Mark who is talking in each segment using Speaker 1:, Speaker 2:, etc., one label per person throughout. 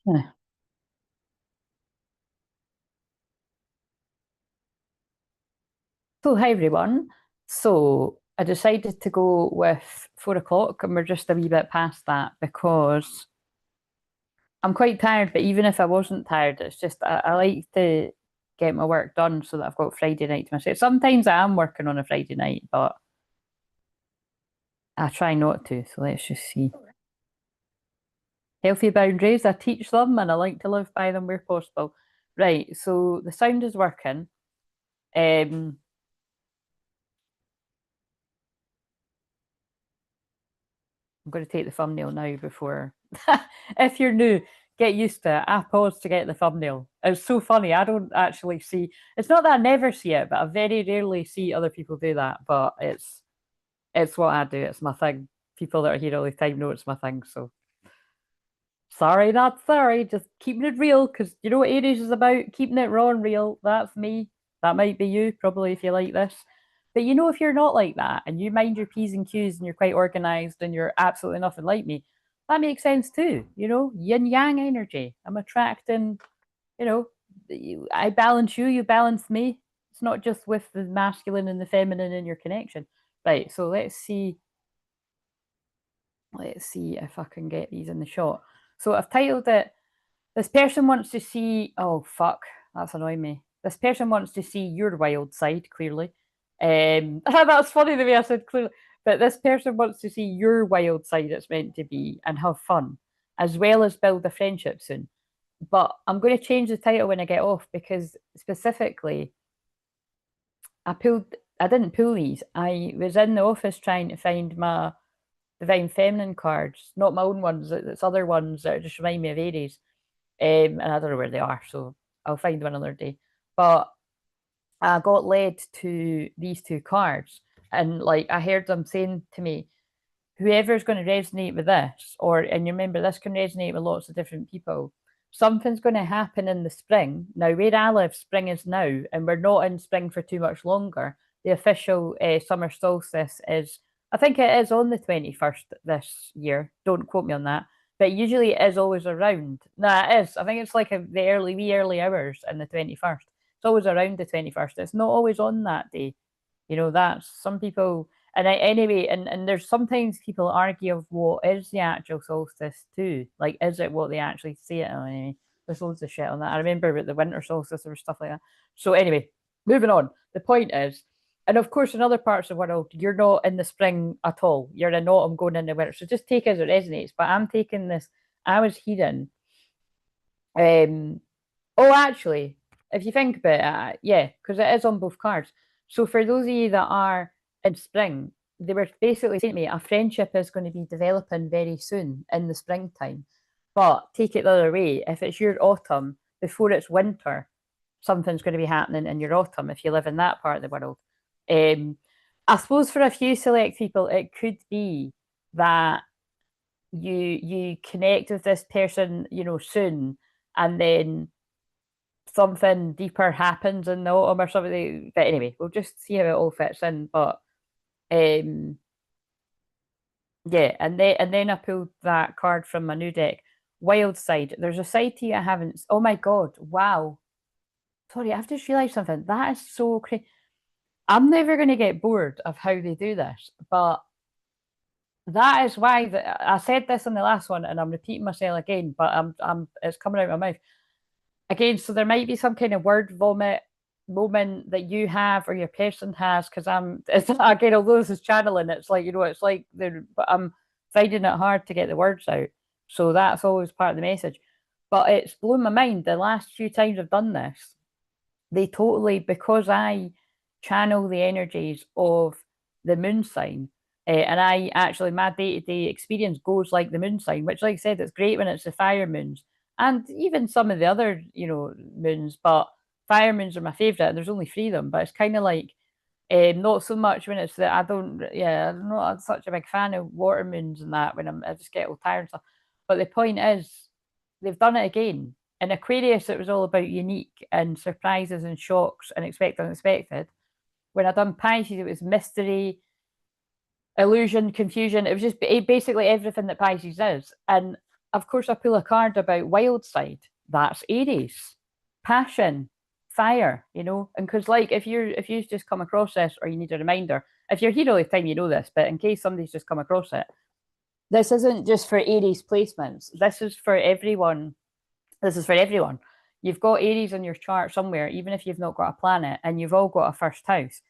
Speaker 1: Yeah. So, hi everyone. So, I decided to go with 4 o'clock, and we're just a wee bit past that because I'm quite tired. But even if I wasn't tired, it's just I like to get my work done so that I've got Friday night to myself. Sometimes I am working on a Friday night, but I try not to. So, let's just see. Healthy boundaries, I teach them and I like to live by them where possible. Right, so the sound is working. Um, I'm going to take the thumbnail now before. If you're new, get used to it. I pause to get the thumbnail. It's so funny. I don't actually see. It's not that I never see it, but I very rarely see other people do that. But it's what I do. It's my thing. People that are here all the time know it's my thing. So sorry, not sorry. Just keeping it real because you know what Aries is about? Keeping it raw and real. That's me. That might be you, probably, if you like this. But you know, if you're not like that and you mind your P's and Q's and you're quite organized and you're absolutely nothing like me, that makes sense too. You know, yin yang energy. I'm attracting, you know, I balance you, you balance me. It's not just with the masculine and the feminine in your connection. Right. So let's see if I can get these in the shot. So I've titled it This person wants to see, oh fuck, that's annoying me. This person wants to see your wild side, clearly. That's funny the way I said clearly. But this person wants to see your wild side, it's meant to be, and have fun, as well as build a friendship soon. But I'm going to change the title when I get off because specifically, I didn't pull these. I was in the office trying to find my Divine Feminine cards, not my own ones, it's other ones that just remind me of Aries. And I don't know where they are, so I'll find one another day. But I got led to these two cards, and like I heard them saying to me, whoever's going to resonate with this, or and you remember this can resonate with lots of different people. Something's going to happen in the spring. Now, where I live, spring is now, and we're not in spring for too much longer. The official summer solstice is, I think it is on the 21st this year. Don't quote me on that. But usually it is always around. No, it is. I think it's like the wee early hours in the 21st. It's always around the 21st. It's not always on that day. You know, that's some people and anyway, and there's sometimes people argue of what is the actual solstice too. Like, is it what they actually see it? Oh, anyway, there's loads of shit on that. I remember with the winter solstice, there was stuff like that. So anyway, moving on. The point is, and of course, in other parts of the world, you're not in the spring at all. You're in autumn going into winter. So just take it as it resonates. But I'm taking this. I was hearing. Um, oh, actually, if you think about it, yeah, because it is on both cards. So for those of you that are in spring, they were basically saying to me, a friendship is going to be developing very soon in the springtime. But take it the other way, if it's your autumn before it's winter, something's going to be happening in your autumn if you live in that part of the world. Um, I suppose for a few select people, it could be that you connect with this person, you know, soon, and then something deeper happens in the autumn or something. But anyway, we'll just see how it all fits in. But um, yeah, and then I pulled that card from my new deck. Wild side. There's a side to you I haven't. Oh my god! Wow. Sorry, I've just realised something. That is so crazy. I'm never going to get bored of how they do this, but that is why I said this in the last one, and I'm repeating myself again. But it's coming out of my mouth again. So there might be some kind of word vomit moment that you have or your person has because it's again, although this is channeling, it's like, you know, it's like they're, but I'm finding it hard to get the words out. So that's always part of the message. But it's blown my mind the last few times I've done this. They totally, because I channel the energies of the moon sign, and I actually, my day to day experience goes like the moon sign, which, like I said, it's great when it's the fire moons and even some of the other, you know, moons, but fire moons are my favorite. And there's only three of them, but it's kind of like, not so much when it's that I don't, yeah, I'm not such a big fan of water moons and that when I just get all tired and stuff. But the point is, they've done it again. In Aquarius, it was all about unique and surprises and shocks and expected unexpected. When I done Pisces, it was mystery, illusion, confusion. It was just basically everything that Pisces is. And of course, I pull a card about wild side. That's Aries, passion, fire, you know. And because, like, if you just come across this, or you need a reminder, if you're here all the time, you know this. But in case somebody's just come across it, this isn't just for Aries placements. This is for everyone. This is for everyone. You've got Aries on your chart somewhere, even if you've not got a planet, and you've all got a first house.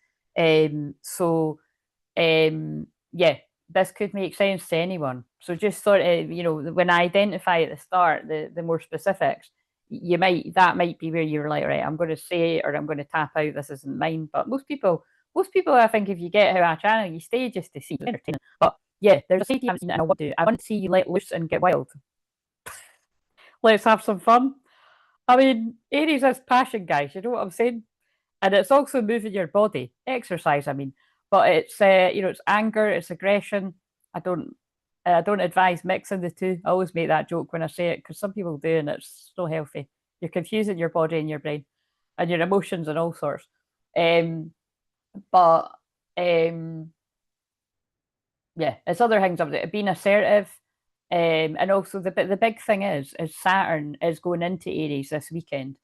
Speaker 1: Yeah, this could make sense to anyone. So just sort of, you know, when I identify at the start the more specifics, that might be where you're like, right, I'm going to say it, or I'm going to tap out, this isn't mine. But most people, I think, if you get how I channel, you stay just to see entertainment. But yeah, there's a side I'm seeing, and I want to see you let loose and get wild. Let's have some fun. I mean, Aries is passion, guys. You know what I'm saying? And it's also moving your body, exercise. I mean, but it's you know, it's anger, it's aggression. I don't advise mixing the two. I always make that joke when I say it, because some people do, and it's so healthy. You're confusing your body and your brain, and your emotions and all sorts. But yeah, it's other things of it. Being assertive. And also the big thing is Saturn is going into Aries this weekend.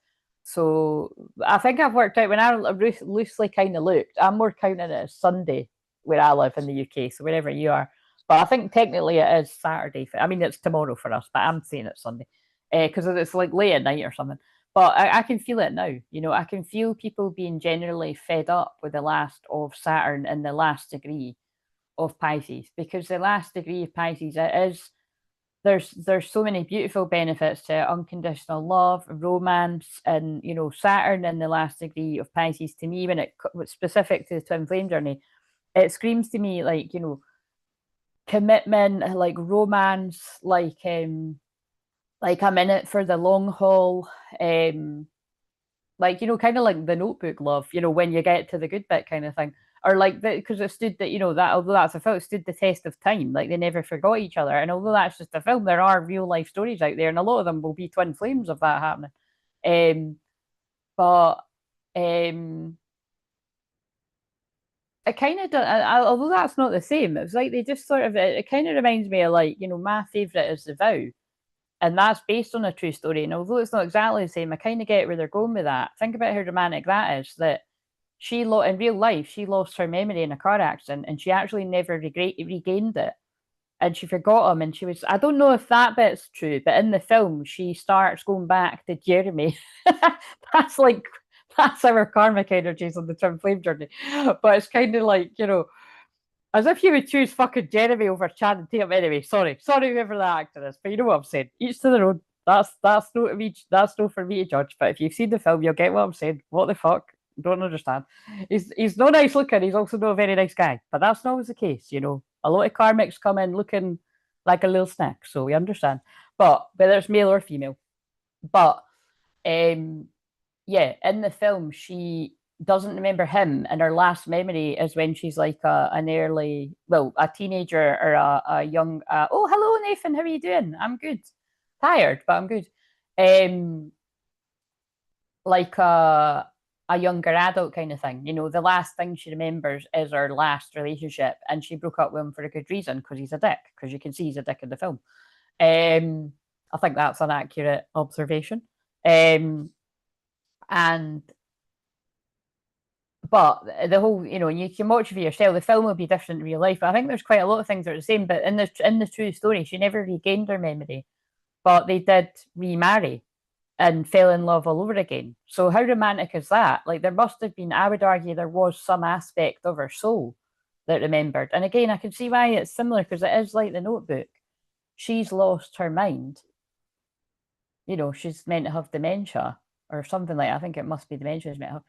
Speaker 1: So I think I've worked out, when I loosely kind of looked, I'm more counting it as Sunday where I live in the UK, so wherever you are. But I think technically it is Saturday. I mean, it's tomorrow for us, but I'm saying it's Sunday because it's like late at night or something. But I can feel it now. You know, I can feel people being generally fed up with the last of Saturn in the last degree of Pisces, because the last degree of Pisces, it is, there's so many beautiful benefits to unconditional love, romance, and, you know, Saturn in the last degree of Pisces, to me, when it was specific to the twin flame journey, it screams to me like, you know, commitment, like romance, like I'm in it for the long haul, like, you know, kind of like the Notebook love, you know, when you get to the good bit kind of thing. Or like, because it stood that, you know, that although that's a film, it stood the test of time. Like, they never forgot each other. And although that's just a film, there are real life stories out there, and a lot of them will be twin flames of that happening. But it kind of does, although that's not the same, it's like they just sort of, it kind of reminds me of, like, you know, my favourite is The Vow. And that's based on a true story. And although it's not exactly the same, I kind of get where they're going with that. Think about how romantic that is, that in real life, she lost her memory in a car accident, and she actually never regained it. And she forgot him, and she was, I don't know if that bit's true, but in the film, she starts going back to Jeremy. That's like, that's our karmic energies on the twin flame journey. But it's kind of like, you know, as if you would choose fucking Jeremy over Channing Tatum. Anyway, sorry whoever that actor is, but you know what I'm saying. Each to their own. That's no for me to judge. But if you've seen the film, you'll get what I'm saying. What the fuck? Don't understand. He's no nice looking. He's also not a very nice guy. But that's not always the case. You know, a lot of karmics come in looking like a little snack, so we understand. But whether it's male or female, but yeah, in the film, she doesn't remember him, and her last memory is when she's like a teenager, or a young. Oh, hello, Nathan. How are you doing? I'm good. Tired, but I'm good. Like a younger adult kind of thing. You know, the last thing she remembers is her last relationship, and she broke up with him for a good reason, because he's a dick. Because you can see he's a dick in the film. I think that's an accurate observation. And but the whole, you know, you can watch it for yourself. The film will be different in real life, but I think there's quite a lot of things that are the same. But in the true story, she never regained her memory, but they did remarry and fell in love all over again. So how romantic is that? Like, there must have been, I would argue, there was some aspect of her soul that remembered. And again, I can see why it's similar, because it is like the Notebook. She's lost her mind. You know, she's meant to have dementia or something like that. I think it must be dementia she's meant to have.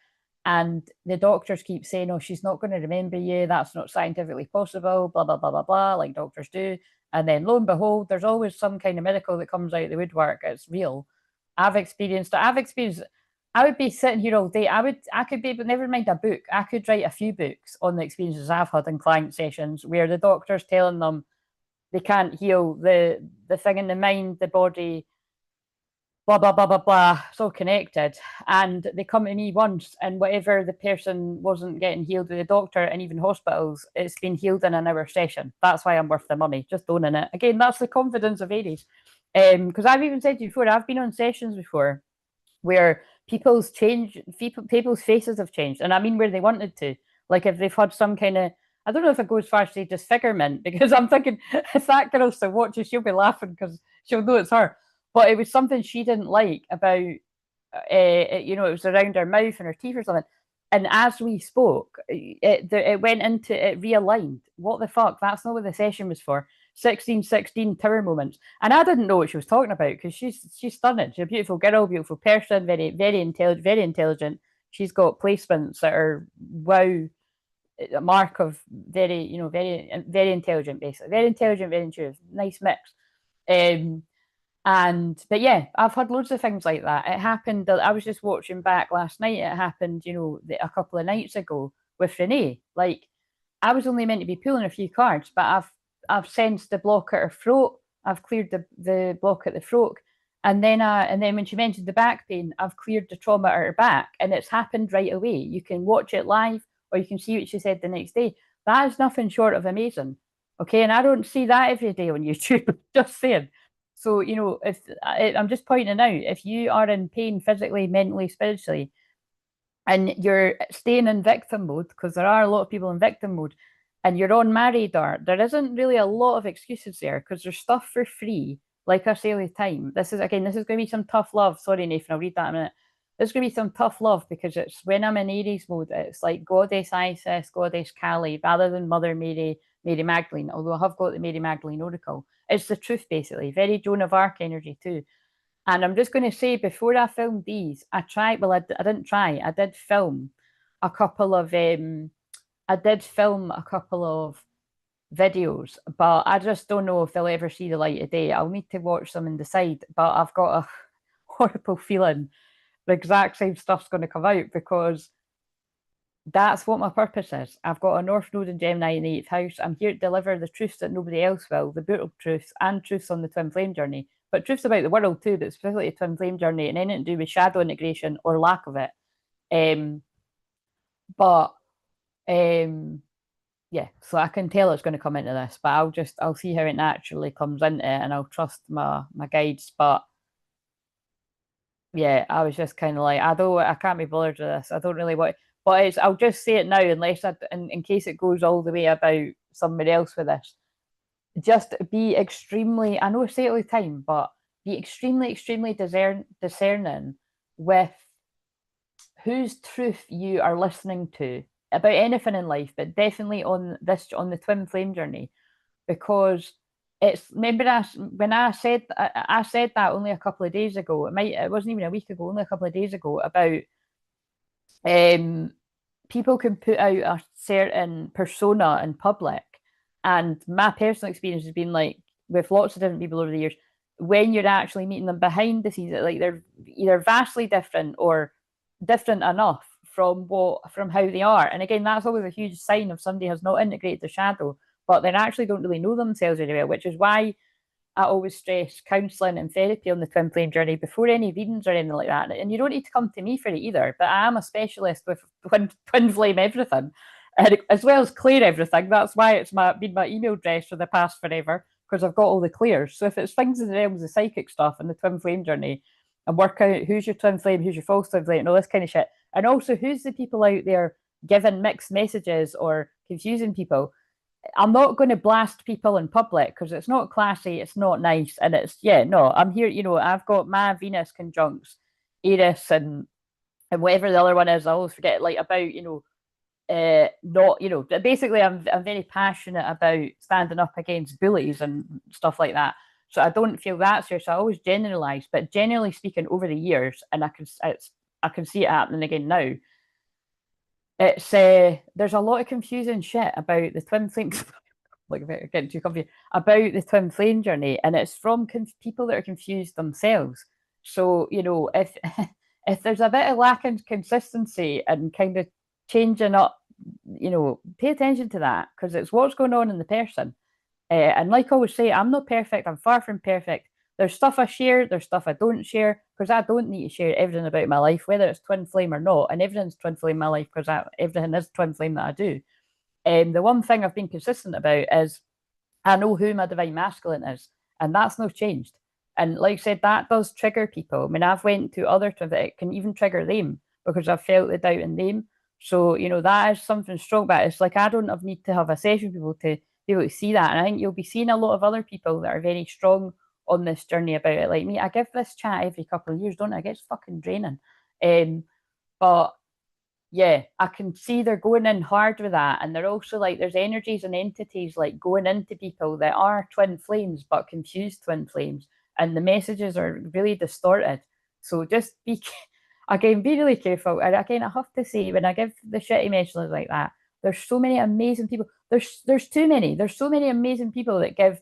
Speaker 1: And the doctors keep saying, oh, she's not going to remember you. That's not scientifically possible, blah, blah, blah, blah, blah, like doctors do. And then lo and behold, there's always some kind of miracle that comes out of the woodwork. It's real. I've experienced it. I would be sitting here all day. I could be, but never mind a book. I could write a few books on the experiences I've had in client sessions where the doctor's telling them they can't heal the thing in the mind, the body, blah, blah, blah, blah, blah. It's all connected. And they come to me once, and whatever the person wasn't getting healed with the doctor, and even hospitals, it's been healed in an hour session. That's why I'm worth the money, just owning it. Again, that's the confidence of Aries. Because I've even said to you before, I've been on sessions before where people's faces have changed, and I mean where they wanted to. Like if they've had some kind of, I don't know if it goes far to say disfigurement, because I'm thinking if that girl still watches, she'll be laughing because she'll know it's her. But it was something she didn't like about, you know, it was around her mouth and her teeth or something. And as we spoke, it went into, it realigned. What the fuck? That's not what the session was for. 1616 tower moments. And I didn't know what she was talking about because she's stunning. She's a beautiful girl, beautiful person, very intelligent, very intelligent. She's got placements that are wow, a mark of very, you know, very intelligent, basically. Very intelligent, very intuitive. Nice mix. Um, and but yeah, I've had loads of things like that. It happened. I was just watching back last night. It happened, you know, a couple of nights ago with Renee. Like I was only meant to be pulling a few cards, but I've sensed the block at her throat. I've cleared the block at the throat, and then when she mentioned the back pain, I've cleared the trauma at her back, and it's happened right away. You can watch it live, or you can see what she said the next day. That is nothing short of amazing. Okay, and I don't see that every day on YouTube. Just saying. So, you know, if I'm just pointing out, if you are in pain physically, mentally, spiritually, and you're staying in victim mode, because there are a lot of people in victim mode, and you're on my radar, there isn't really a lot of excuses there because there's stuff for free. Like I say all the time, this is going to be some tough love. Sorry, Nathan, I'll read that in a minute. There's going to be some tough love because it's when I'm in Aries mode, it's like Goddess Isis, Goddess Kali, rather than Mother Mary, Mary Magdalene, although I have got the Mary Magdalene Oracle. It's the truth, basically. Very Joan of Arc energy, too. And I'm just going to say, before I filmed these, I tried, well, I didn't try, I did film a couple of, videos, but I just don't know if they'll ever see the light of day. I'll need to watch them and decide, but I've got a horrible feeling the exact same stuff's going to come out because that's what my purpose is. I've got a North Node in Gemini in the 8th house. I'm here to deliver the truths that nobody else will, the brutal truths and truths on the twin flame journey, but truths about the world too, that's specifically a twin flame journey and anything to do with shadow integration or lack of it. But yeah, so I can tell it's going to come into this, but I'll see how it naturally comes into it and I'll trust my guides. But yeah, I was just kind of like, I can't be bothered with this. I don't really want, but I'll just say it now, unless in case it goes all the way about somebody else with this. Just be extremely, I know I say it all the time, but be extremely discerning with whose truth you are listening to about anything in life, but definitely on the twin flame journey, because it's, remember when I said that only a couple of days ago. It wasn't even a week ago, only a couple of days ago, about people can put out a certain persona in public, and my personal experience has been like with lots of different people over the years, when you're actually meeting them behind the scenes, like they're either vastly different or different enough from how they are. And again, that's always a huge sign of somebody has not integrated the shadow, but they actually don't really know themselves very well, which is why I always stress counselling and therapy on the twin flame journey before any readings or anything like that. And you don't need to come to me for it either, but I am a specialist with twin flame everything, and as well as clair-everything. That's why it's been my email address for the past forever, because I've got all the clairs. So if it's things in the realms of psychic stuff and the twin flame journey, and work out who's your twin flame, who's your false twin flame, and all this kind of shit, and also who's the people out there giving mixed messages or confusing people, I'm not going to blast people in public because it's not classy, it's not nice, and I'm here, I've got my Venus conjuncts Aries and whatever the other one is. I always forget, like, about, not, basically I'm very passionate about standing up against bullies and stuff like that. So I don't feel that serious. I always generalize, but generally speaking, over the years, and I can see it happening again now. It's there's a lot of confusing shit about the twin flame. Like, getting too confused about the twin flame journey, and it's from people that are confused themselves. So if if there's a bit of lack in consistency and kind of changing up, pay attention to that, because it's what's going on in the person. And like I always say, I'm not perfect. I'm far from perfect. There's stuff I share, there's stuff I don't share, because I don't need to share everything about my life, whether it's twin flame or not. And everything's twin flame in my life because everything is twin flame that I do. The one thing I've been consistent about is I know who my divine masculine is, and that's not changed. And like I said, that does trigger people. I mean, I've went to other times that it can even trigger them because I've felt the doubt in them. So, that is something strong, but it's like I don't need to have a session with people to be able to see that. And I think you'll be seeing a lot of other people that are very strong on this journey about it. Like me, I give this chat every couple of years, don't I? It gets fucking draining. But yeah, I can see they're going in hard with that. And they're also like, there's energies and entities like going into people that are twin flames, but confused twin flames. And the messages are really distorted. So just again, be really careful. And again, I have to say, when I give the shitty messages like that, there's so many amazing people. There's too many. There's so many amazing people that give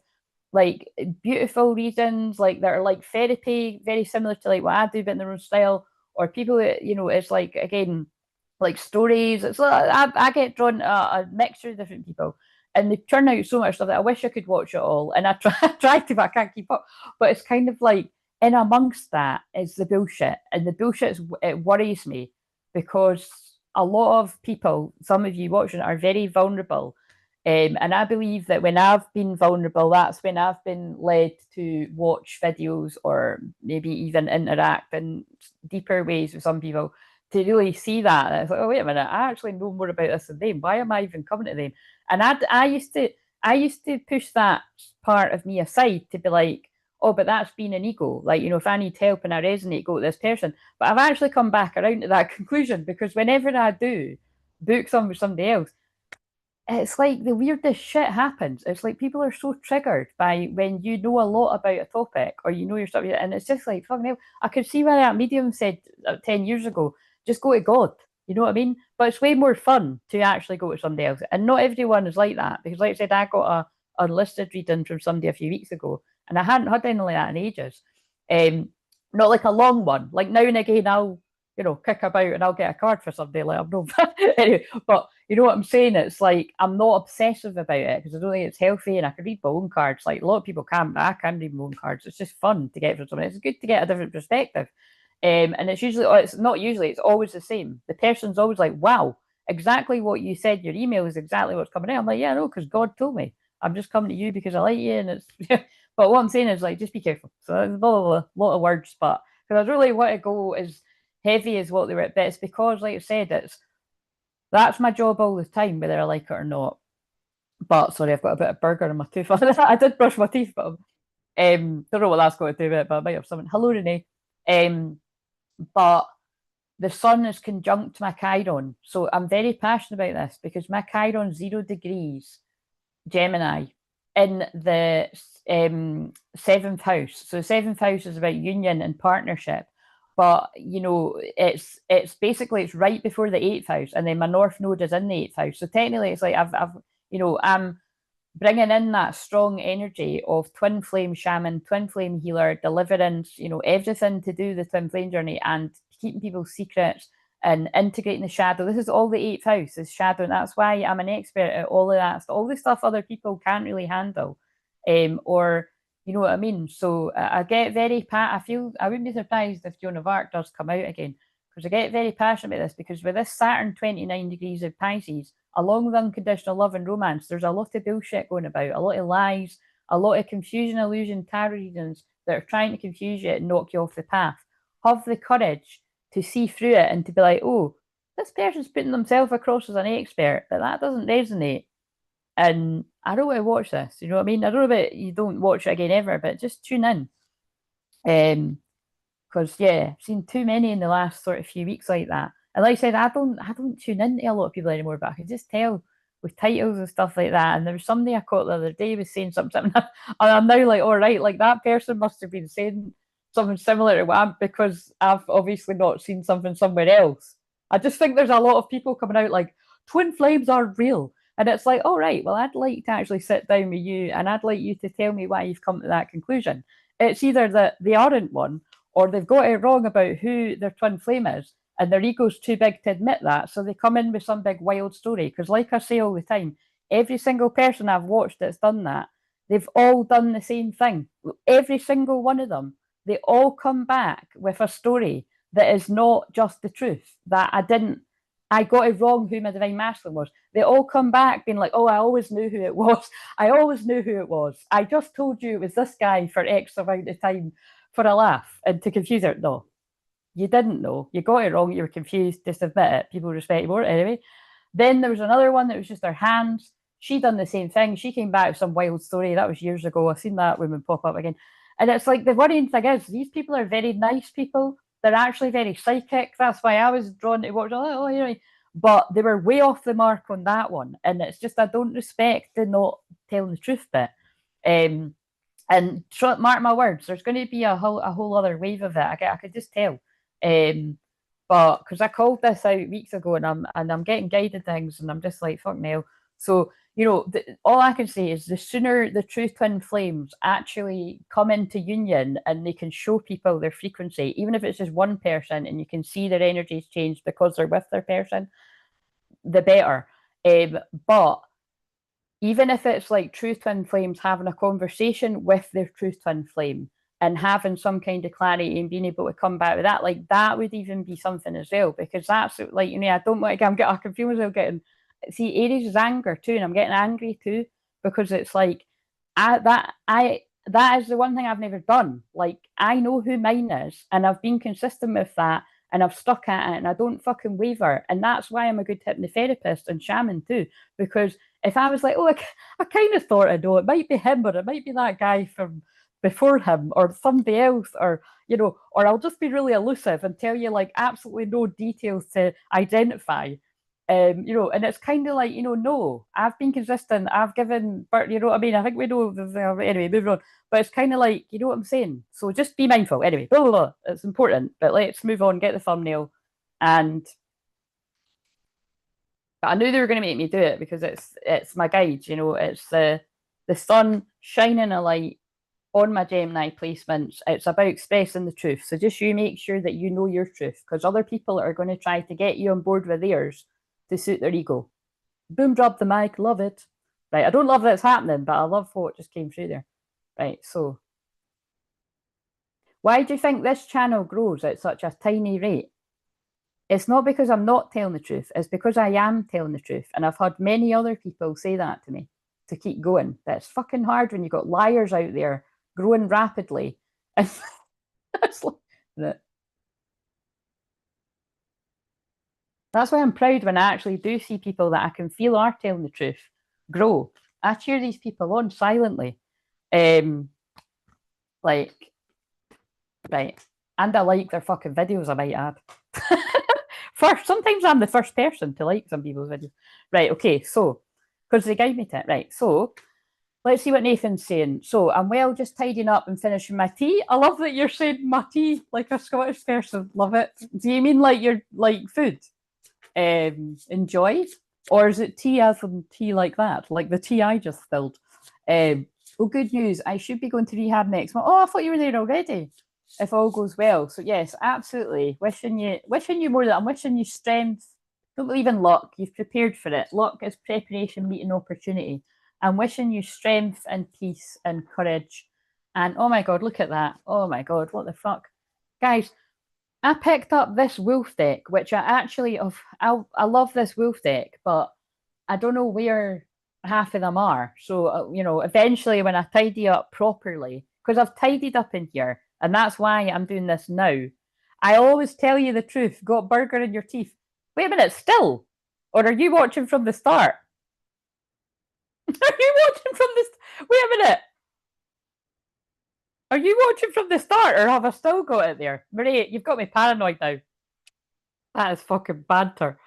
Speaker 1: like beautiful reasons, like that are like therapy, very similar to like what I do, but in their own style. Or people that, it's like, again, like stories. It's like I get drawn to a mixture of different people, and they turn out so much stuff that I wish I could watch it all. And I try to, but I can't keep up. But it's kind of like in amongst that is the bullshit, and the bullshit it worries me because a lot of people, some of you watching, are very vulnerable. And I believe that when I've been vulnerable, that's when I've been led to watch videos or maybe even interact in deeper ways with some people to really see that. And it's like, oh wait a minute, I actually know more about this than them. Why am I even coming to them? And I used to push that part of me aside to be like, oh, but that's being an ego. Like, if I need help and I resonate, go to this person. But I've actually come back around to that conclusion because whenever I do book something with somebody else, it's like the weirdest shit happens. It's like people are so triggered by when you know a lot about a topic or your stuff, and it's just like fucking hell. I could see why that medium said 10 years ago, just go to God. You know what I mean? But it's way more fun to actually go to somebody else, and not everyone is like that because, like I said, I got a unlisted reading from somebody a few weeks ago, and I hadn't had anything like that in ages. Not like a long one. Like now and again, I'll kick about and I'll get a card for somebody. Like I'm not anyway, but you know what I'm saying? It's like I'm not obsessive about it because I don't think it's healthy, and I can read my own cards. Like a lot of people can, but I can read my own cards. It's just fun to get from someone. It's good to get a different perspective. And it's not usually, it's always the same. The person's always like, wow, exactly what you said, your email is exactly what's coming out. I'm like, yeah, no, because God told me. I'm just coming to you because I like you. And it's, but what I'm saying is like, just be careful. So there's a lot of words, but because I really want to go as heavy as what they were, but it's because, like I said, that's my job all the time, whether I like it or not. But sorry, I've got a bit of burger in my tooth. I did brush my teeth, but don't know what that's got to do with it, but I might have something. Hello, Renee. But the sun is conjunct my Chiron. So I'm very passionate about this because my Chiron 0 degrees Gemini in the seventh house. So the seventh house is about union and partnership. But it's basically it's right before the eighth house, and then my north node is in the eighth house. So technically, it's like I'm bringing in that strong energy of twin flame shaman, twin flame healer, deliverance, everything to do the twin flame journey and keeping people's secrets and integrating the shadow. This is all the eighth house is shadow, and that's why I'm an expert at all of that, all the stuff other people can't really handle, or you know what I mean. So I get very I feel I wouldn't be surprised if Joan of Arc does come out again because I get very passionate about this because with this Saturn 29 degrees of Pisces, along with unconditional love and romance, there's a lot of bullshit going about, a lot of lies, a lot of confusion, illusion, tarot readings that are trying to confuse you and knock you off the path. Have the courage to see through it and to be like, oh, this person's putting themselves across as an expert, but that doesn't resonate. And I don't want to watch this. You know what I mean? I don't know about you don't watch it again ever, but just tune in. Because yeah, I've seen too many in the last sort of few weeks like that. And like I said, I don't tune into a lot of people anymore, but I can just tell with titles and stuff like that. And there was somebody I caught the other day was saying something, and I'm now like, all right, like that person must have been saying something similar to what I'm, because I've obviously not seen something somewhere else. I just think there's a lot of people coming out like twin flames are real. And it's like, all right, well, I'd like to actually sit down with you and I'd like you to tell me why you've come to that conclusion. It's either that they aren't one or they've got it wrong about who their twin flame is and their ego's too big to admit that. So they come in with some big wild story. Because like I say all the time, every single person I've watched that's done that, they've all done the same thing. Every single one of them, they all come back with a story that is not just the truth, that I didn't I got it wrong who my divine masculine was. They all come back being like, oh, I always knew who it was. I always knew who it was. I just told you it was this guy for X amount of time for a laugh and to confuse her. No, you didn't know. You got it wrong. You were confused. Just admit it. People respect you more. Anyway, then there was another one that was just her hands. She done the same thing. She came back with some wild story. That was years ago. I've seen that woman pop up again. And it's like the worrying thing is these people are very nice people. They're actually very psychic. That's why I was drawn to watch. Oh, you know, but they were way off the mark on that one. And it's just I don't respect the not telling the truth bit. And mark my words, there's going to be a whole other wave of it. I could just tell. But because I called this out weeks ago, and I'm getting guided things, and I'm just like fuck now. So you know, all I can say is the sooner the true twin flames actually come into union and they can show people their frequency, even if it's just one person, and you can see their energies change because they're with their person, the better. But even if it's like true twin flames having a conversation with their true twin flame and having some kind of clarity and being able to come back with that, like that would even be something as well, because that's like, you know, I don't want to, I can feel myself getting, see, Aries is anger too, and I'm getting angry too, because it's like, that is the one thing I've never done. Like, I know who mine is, and I've been consistent with that, and I've stuck at it, and I don't fucking waver. And that's why I'm a good hypnotherapist and shaman too, because if I was like, oh, I kind of thought I know, it might be him, or it might be that guy from before him, or somebody else, or, you know, or I'll just be really elusive and tell you like absolutely no details to identify. You know, and it's kind of like, you know, no, I've been consistent. I've given, but you know what I mean? I think we know, anyway, moving on. But it's kind of like, you know what I'm saying? So just be mindful. Anyway, blah, blah, blah. It's important. But let's move on, get the thumbnail. And but I knew they were going to make me do it because it's my guide, you know, it's the sun shining a light on my Gemini placements. It's about expressing the truth. So just you make sure that you know your truth, because other people are going to try to get you on board with theirs to suit their ego. Boom, drop the mic, love it. Right, I don't love that it's happening, but I love what just came through there. Right, so why do you think this channel grows at such a tiny rate? It's not because I'm not telling the truth, it's because I am telling the truth. And I've had many other people say that to me to keep going. That it's fucking hard when you've got liars out there growing rapidly. And it's like, that's why I'm proud when I actually do see people that I can feel are telling the truth grow. I cheer these people on silently. Like, right. And I like their fucking videos, I might add. First, sometimes I'm the first person to like some people's videos. Right, okay, so, because they guide me to it. Right, so, let's see what Nathan's saying. So, I'm well just tidying up and finishing my tea. I love that you're saying my tea like a Scottish person. Love it. Do you mean like you're like food? Enjoy? Or is it tea as in tea like that? Like the tea I just spilled. Oh, good news. I should be going to rehab next month. Oh, I thought you were there already. If all goes well. So yes, absolutely. Wishing you more I'm wishing you strength. Don't believe in luck. You've prepared for it. Luck is preparation meeting opportunity. I'm wishing you strength and peace and courage. And oh my god, look at that. Oh my god, what the fuck? Guys, I picked up this wolf deck, which I actually I love this wolf deck, but I don't know where half of them are. So you know, eventually when I tidy up properly, because I've tidied up in here, and that's why I'm doing this now. I always tell you the truth. Got burger in your teeth. Wait a minute, still, or are you watching from the start? Are you watching from this? Wait a minute. Are you watching from the start, or have I still got it there? Marie, you've got me paranoid now. That is fucking banter.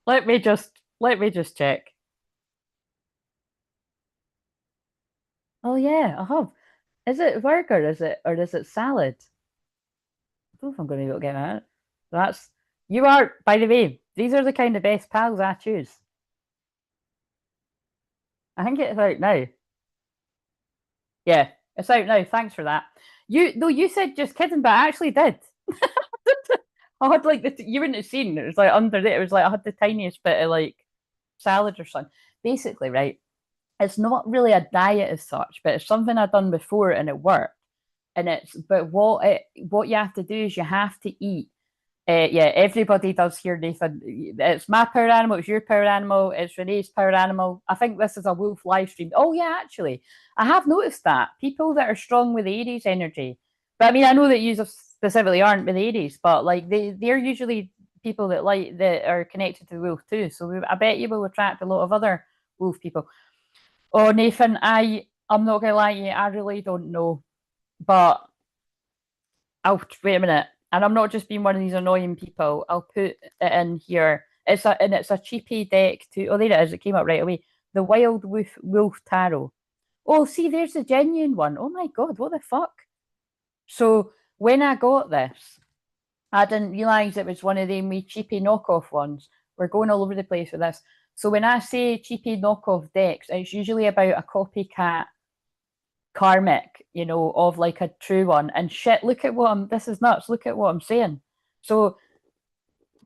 Speaker 1: Let me just check. Oh yeah, I have. Is it burger? Is it or is it salad? I don't know if I'm going to be able to get that. That's you are. By the way, these are the kind of best pals I choose. I think it's out now. Yeah, it's out now. Thanks for that. You said just kidding, but I actually did. I had like you wouldn't have seen it was like under it. It was like I had the tiniest bit of like salad or something. Basically, right? It's not really a diet as such, but it's something I've done before and it worked. And it's but what you have to do is you have to eat Yeah, everybody does here, Nathan. It's my power animal, it's your power animal, it's Renee's power animal. I think this is a wolf live stream. Oh, yeah, actually, I have noticed that people that are strong with Aries energy, but I mean, I know that you specifically aren't with Aries, but like they're usually people that are connected to the wolf too. So I bet you will attract a lot of other wolf people. Oh, Nathan, I'm not gonna lie to you, I really don't know, but I'll wait a minute, and I'm not just being one of these annoying people. I'll put it in here. It's a cheapy deck too. Oh, there it is. It came up right away. The Wild Wolf Tarot. Oh, see, there's the genuine one. Oh my god, what the fuck? So when I got this, I didn't realize it was one of them wee cheapy knockoff ones. We're going all over the place with this. So when I say cheapy knockoff decks, it's usually about a copycat karmic, of like a true one. And shit, look at this is nuts. Look at what I'm saying. So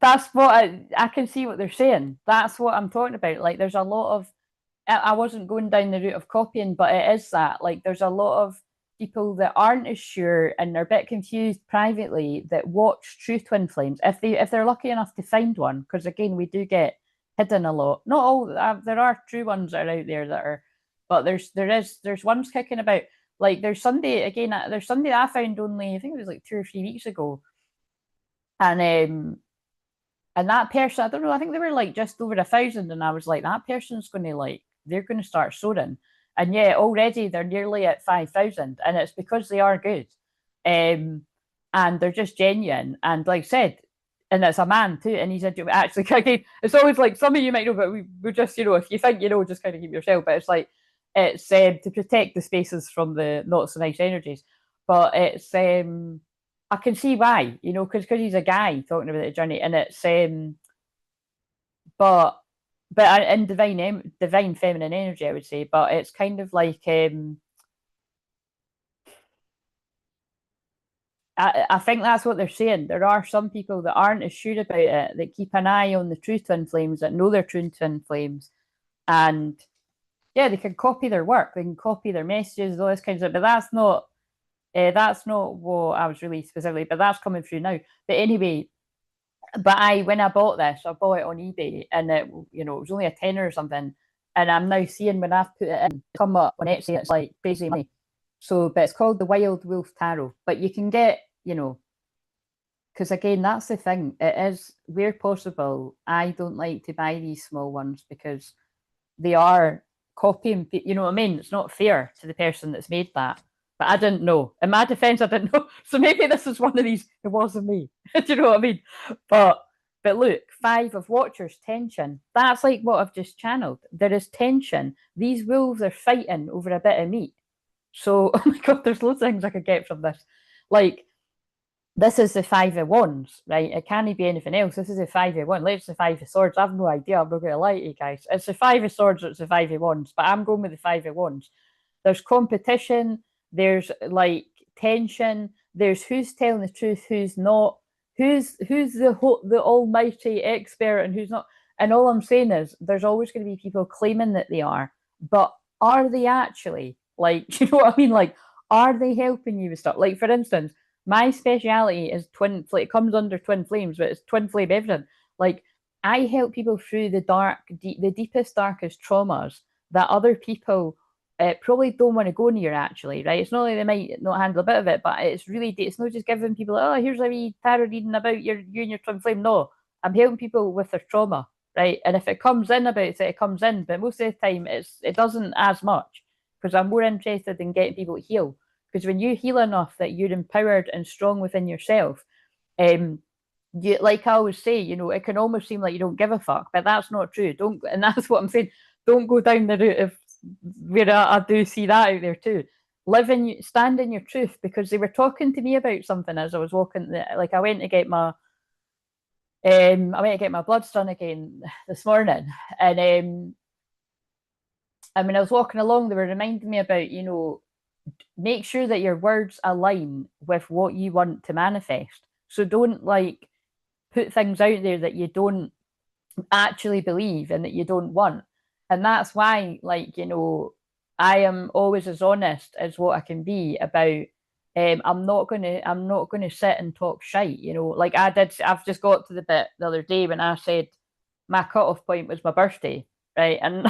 Speaker 1: that's what I can see what they're saying. That's what I'm talking about. Like there's a lot of, I wasn't going down the route of copying, but it is that. Like there's a lot of people that aren't as sure and are a bit confused privately that watch true twin flames if they're lucky enough to find one, because again we do get hidden a lot. Not all, there are true ones that are out there that are, but there's ones kicking about. Like there's somebody again, there's somebody I found only, I think it was like 2 or 3 weeks ago, and that person, I don't know, I think they were like just over 1,000, and I was like, that person's going to like, they're going to start soaring, and yeah, already they're nearly at 5,000, and it's because they are good, and they're just genuine, and like I said, and it's a man too, and he said, actually, again, it's always like some of you might know, but we're just, if you think you know, just kind of keep yourself. But it's like it's to protect the spaces from the not so nice energies, but it's I can see why, because he's a guy talking about the journey, and it's but in divine feminine energy, I would say, but it's kind of like I think that's what they're saying. There are some people that aren't as sure about it, that keep an eye on the true twin flames, that know their true twin flames, and yeah, they can copy their work, they can copy their messages, all this kind of stuff. But that's not what I was really specifically. But that's coming through now. But anyway, when I bought this, I bought it on eBay, and it was only a tenner or something. And I'm now seeing when I've put it in, come up on Etsy, it's like crazy money. So, but it's called the Wild Wolf Tarot. But you can get, because again, that's the thing. It is where possible. I don't like to buy these small ones because they are copying. You know what I mean? It's not fair to the person that's made that. But I didn't know. In my defense, I didn't know. So maybe this is one of these. It wasn't me. Do you know what I mean? But look, 5 of Watchers, tension. That's like what I've just channeled. There is tension. These wolves are fighting over a bit of meat. So, oh my God, there's loads of things I could get from this. Like, this is the 5 of Wands, right? It can't be anything else. This is the 5 of Wands. It's the 5 of Swords. I have no idea. I'm not going to lie to you guys. It's the 5 of Swords or it's the 5 of Wands, but I'm going with the 5 of Wands. There's competition. There's like tension. There's who's telling the truth, who's not. Who's the almighty expert and who's not. And all I'm saying is there's always going to be people claiming that they are, but are they actually? Like, you know what I mean? Like, are they helping you with stuff? Like, for instance, my speciality is twin flame. It comes under twin flames, but it's twin flame everything. Like, I help people through the deepest, darkest traumas that other people probably don't want to go near. Actually, right? It's not like they might not handle a bit of it, but it's not just giving people, oh, here's a wee tarot reading about you and your twin flame. No, I'm helping people with their trauma, right? And if it comes in about it, it comes in, but most of the time it doesn't as much because I'm more interested in getting people to heal. Because when you heal enough that you're empowered and strong within yourself, like I always say, it can almost seem like you don't give a fuck, but that's not true. Don't, and that's what I'm saying. Don't go down the route of where I do see that out there too. Stand in your truth, because they were talking to me about something as I was walking. Like I went to get my blood done again this morning, and when I was walking along, they were reminding me about, make sure that your words align with what you want to manifest. So don't like put things out there that you don't actually believe and that you don't want. And that's why, like, I am always as honest as what I can be about I'm not gonna sit and talk shite, you know. Like I've just got to the bit the other day when I said my cutoff point was my birthday, right? And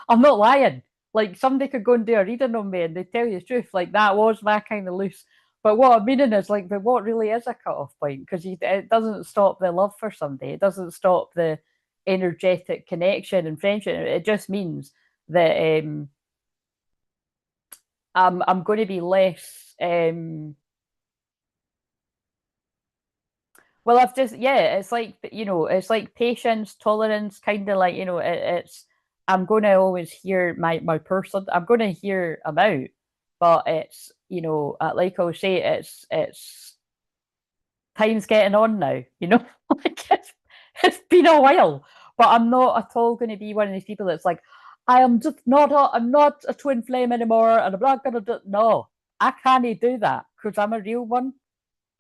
Speaker 1: I'm not lying. Like somebody could go and do a reading on me and they tell you the truth. Like that was my kind of loose. But what I'm meaning is like, but what really is a cutoff point? Because it doesn't stop the love for somebody. It doesn't stop the energetic connection and friendship. It just means that I'm going to be less. Well, I've just it's like it's like patience, tolerance, kind of like it's. I'm going to always hear my person. I'm going to hear them out, but it's like I was say, it's time's getting on now. Like it's been a while, but I'm not at all going to be one of these people that's like, I am just not. I'm not a twin flame anymore, and I'm not going to do. No, I can't do that because I'm a real one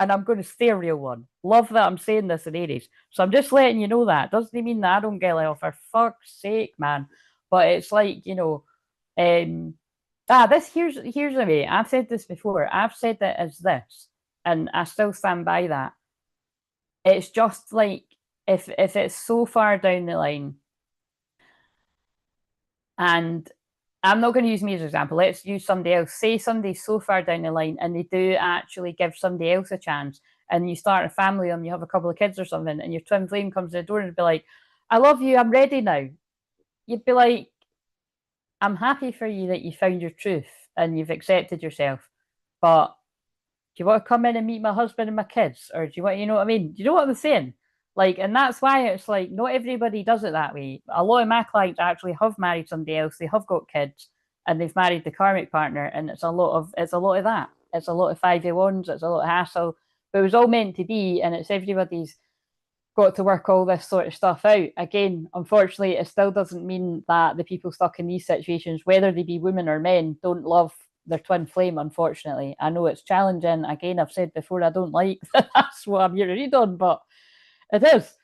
Speaker 1: and I'm going to stay a real one. Love that I'm saying this in Aries. So I'm just letting you know that. Doesn't mean that I don't get like, oh, for fuck's sake, man. But it's like, this here's a way. I've said this before. I've said it as this, and I still stand by that. It's just like if it's so far down the line, and I'm not going to use me as an example. Let's use somebody else. Say somebody's so far down the line and they do actually give somebody else a chance, and you start a family and you have a couple of kids or something, and your twin flame comes to the door and be like, I love you, I'm ready now. You'd be like, I'm happy for you that you found your truth and you've accepted yourself. But do you want to come in and meet my husband and my kids? Or do you want, you know what I mean? Do you know what I'm saying? Like, and that's why it's like, not everybody does it that way. A lot of my clients actually have married somebody else, they have got kids, and they've married the karmic partner, and it's a lot of that. It's a lot of 5v1s, it's a lot of hassle. But it was all meant to be, and it's everybody's got to work all this sort of stuff out. Again, unfortunately, it still doesn't mean that the people stuck in these situations, whether they be women or men, don't love their twin flame, unfortunately. I know it's challenging. Again, I've said before, I don't like that's what I'm here to read on, but it is.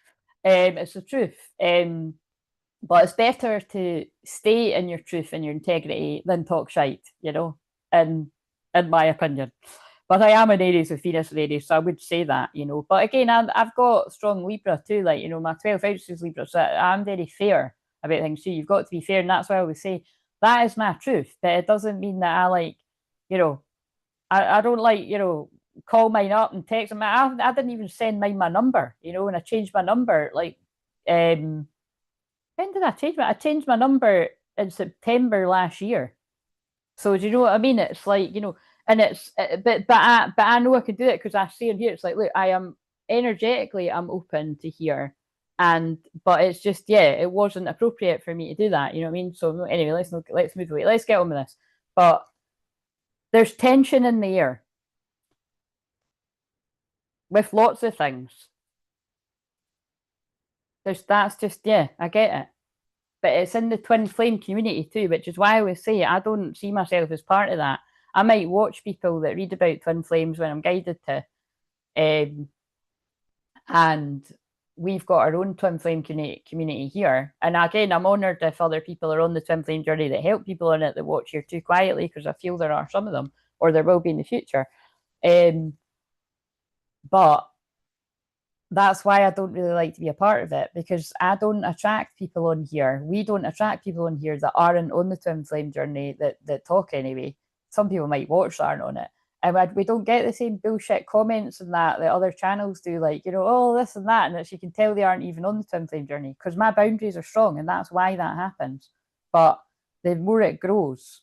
Speaker 1: It's the truth. But it's better to stay in your truth and your integrity than talk shite, in my opinion. But I am an Aries with Venus and Aries, so I would say that, But again, I've got strong Libra too, like, my 12th house is Libra, so I'm very fair about things too. You've got to be fair, and that's why I always say that is my truth, but it doesn't mean that I like, I don't like, call mine up and text them. I didn't even send mine my number, and I changed my number. Like, when did I change my? I changed my number in September last year. So do you know what I mean? It's like, and it's but I know I can do it because I see in here. It's like, look, I am energetically, I'm open to hear, but it's just it wasn't appropriate for me to do that. You know what I mean? So anyway, let's move away. Let's get on with this. But there's tension in the air with lots of things. That's just I get it. But it's in the twin flame community too, which is why I always say I don't see myself as part of that. I might watch people that read about twin flames when I'm guided to, and we've got our own twin flame community here. And again, I'm honoured if other people are on the twin flame journey that help people on it that watch here too quietly, because I feel there are some of them, or there will be in the future. But that's why I don't really like to be a part of it, because I don't attract people on here. We don't attract people on here that aren't on the twin flame journey that talk anyway. Some people might watch that aren't on it. And we don't get the same bullshit comments and that other channels do, like, oh, this and that. And as you can tell, they aren't even on the twin flame journey, because my boundaries are strong, and that's why that happens. But the more it grows,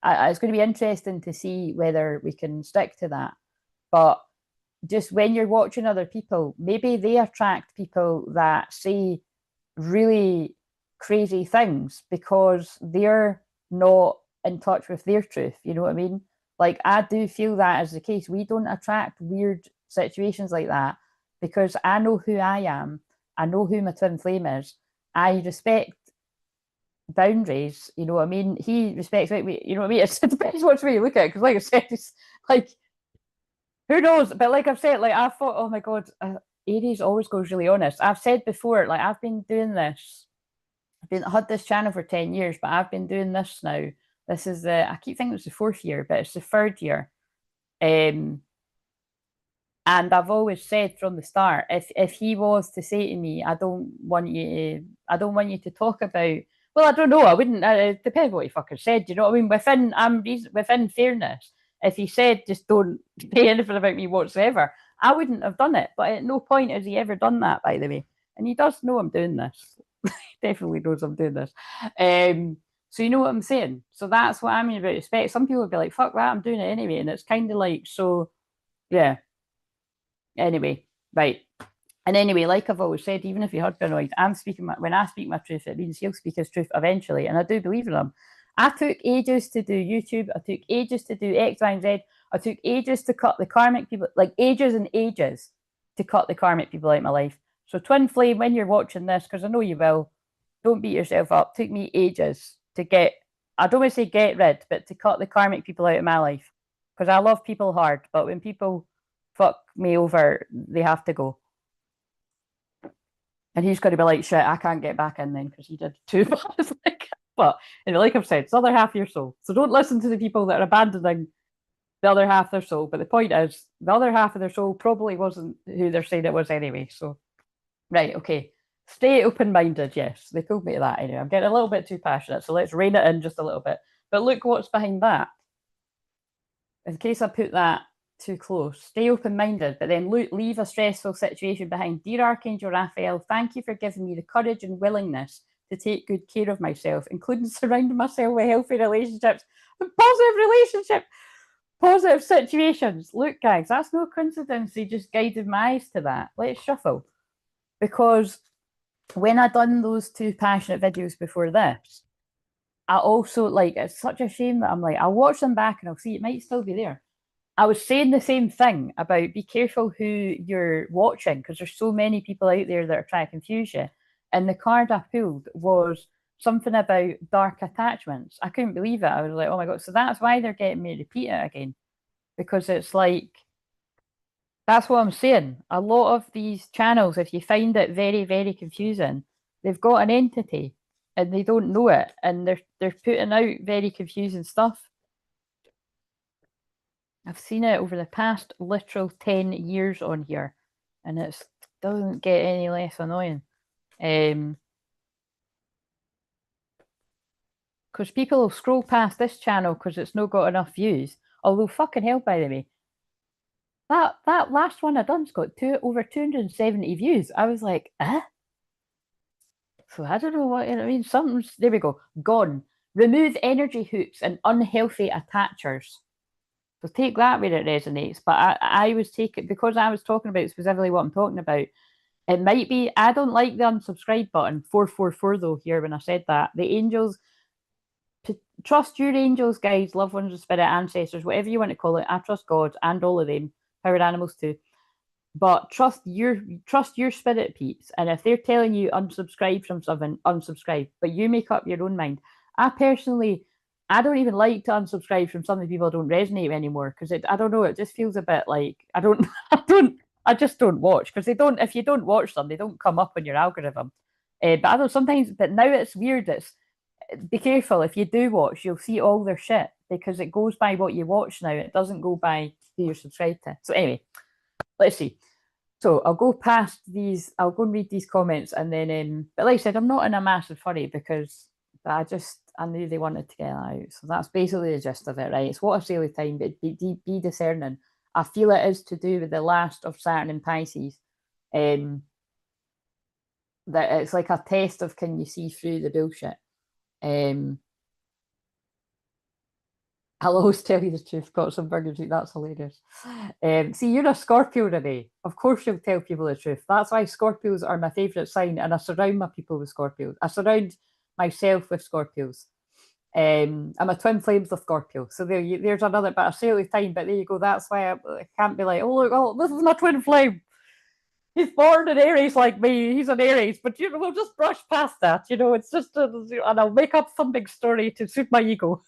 Speaker 1: it's going to be interesting to see whether we can stick to that. But just when you're watching other people, maybe they attract people that say really crazy things because they're not in touch with their truth. You know what I mean? Like, I do feel that is the case. We don't attract weird situations like that because I know who I am. I know who my twin flame is. I respect boundaries. You know what I mean? He respects me. You know what I mean? It depends which way you look at it. Because, like I said, it's like, who knows? But like I've said, like I thought, oh my God, Aries always goes really honest. I've said before, like I've been doing this. I had this channel for 10 years, but I've been doing this now. This is I keep thinking it's the 4th year, but it's the 3rd year. And I've always said from the start, if he was to say to me, I don't want you to talk about, well, I don't know, I wouldn't. It depends what he fucking said. You know what I mean? Within fairness, if he said just don't say anything about me whatsoever, I wouldn't have done it. But at no point has he ever done that, by the way. And he does know I'm doing this. Definitely knows I'm doing this. So you know what I'm saying. So that's what I mean about respect. Some people would be like, "Fuck that, I'm doing it anyway," and it's kind of like, so yeah. Anyway, right. And anyway, like I've always said, even if you heard paranoid, when I speak my truth, it means he'll speak his truth eventually. And I do believe in him. I took ages to do YouTube. I took ages to do X, Y, and Z. I took ages to cut the karmic people, like ages and ages to cut the karmic people out of my life. So Twinflame, when you're watching this, because I know you will, don't beat yourself up. It took me ages to get, I don't want to say get rid, but to cut the karmic people out of my life. Because I love people hard, but when people fuck me over, they have to go. And he's going to be like, shit, I can't get back in then because he did too bad. But like I've said, it's the other half of your soul. So don't listen to the people that are abandoning the other half of their soul. But the point is, the other half of their soul probably wasn't who they're saying it was anyway. So, right, okay. Stay open-minded, yes. They told me to that anyway. I'm getting a little bit too passionate, so let's rein it in just a little bit. But look what's behind that. In case I put that too close. Stay open-minded, but then leave a stressful situation behind. Dear Archangel Raphael, thank you for giving me the courage and willingness to take good care of myself, including surrounding myself with healthy relationships and positive situations. Look, guys, that's no coincidence. They just guided my eyes to that. Let's shuffle. Because when I done those 2 passionate videos before this, I also, like, it's such a shame that I'm like, I'll watch them back and I'll see it might still be there. I was saying the same thing about be careful who you're watching because there's so many people out there that are trying to confuse you. And the card I pulled was something about dark attachments. I couldn't believe it. I was like, oh my God. So that's why they're getting me to repeat it again. Because it's like, that's what I'm saying. A lot of these channels, if you find it very, very confusing, they've got an entity and they don't know it. And they're putting out very confusing stuff. I've seen it over the past literal 10 years on here, and it doesn't get any less annoying. Because people will scroll past this channel because it's not got enough views. Although, fucking hell, by the way, that last one I done's got over 270 views. I was like, eh? So I don't know what, I mean, something's, there we go, gone. Remove energy hoops and unhealthy attachers. So take that where it resonates. But I was taking, because I was talking about specifically what I'm talking about, it might be, I don't like the unsubscribe button, 444 though, here when I said that. The angels, trust your angels, guys, loved ones of spirit, ancestors, whatever you want to call it. I trust God and all of them, powered animals too. But trust your spirit peeps. And if they're telling you unsubscribe from something, unsubscribe. But you make up your own mind. I don't even like to unsubscribe from something people don't resonate with anymore because I don't know, it just feels a bit like I just don't watch because if you don't watch them, they don't come up on your algorithm. But I don't sometimes, but now it's weird. Be careful if you do watch, you'll see all their shit because it goes by what you watch now. It doesn't go by who you're subscribed to. So anyway, let's see. So I'll go past these. I'll go and read these comments and then. But like I said, I'm not in a massive hurry because I knew they wanted to get out. So that's basically the gist of it, right? It's what a silly time, but be discerning. I feel it is to do with the last of Saturn and Pisces. That it's like a test of can you see through the bullshit. I'll always tell you the truth. Got some burgers. That's hilarious. See, you're a Scorpio today. Of course, you'll tell people the truth. That's why Scorpios are my favourite sign, and I surround my people with Scorpios. I surround myself with Scorpios. I'm a twin flames of Scorpio. So there's another, but I say all the time, but there you go. That's why I can't be like, oh, look, oh, this is my twin flame. He's born in Aries like me. He's an Aries, but we'll just brush past that. It's just, and I'll make up some big story to suit my ego.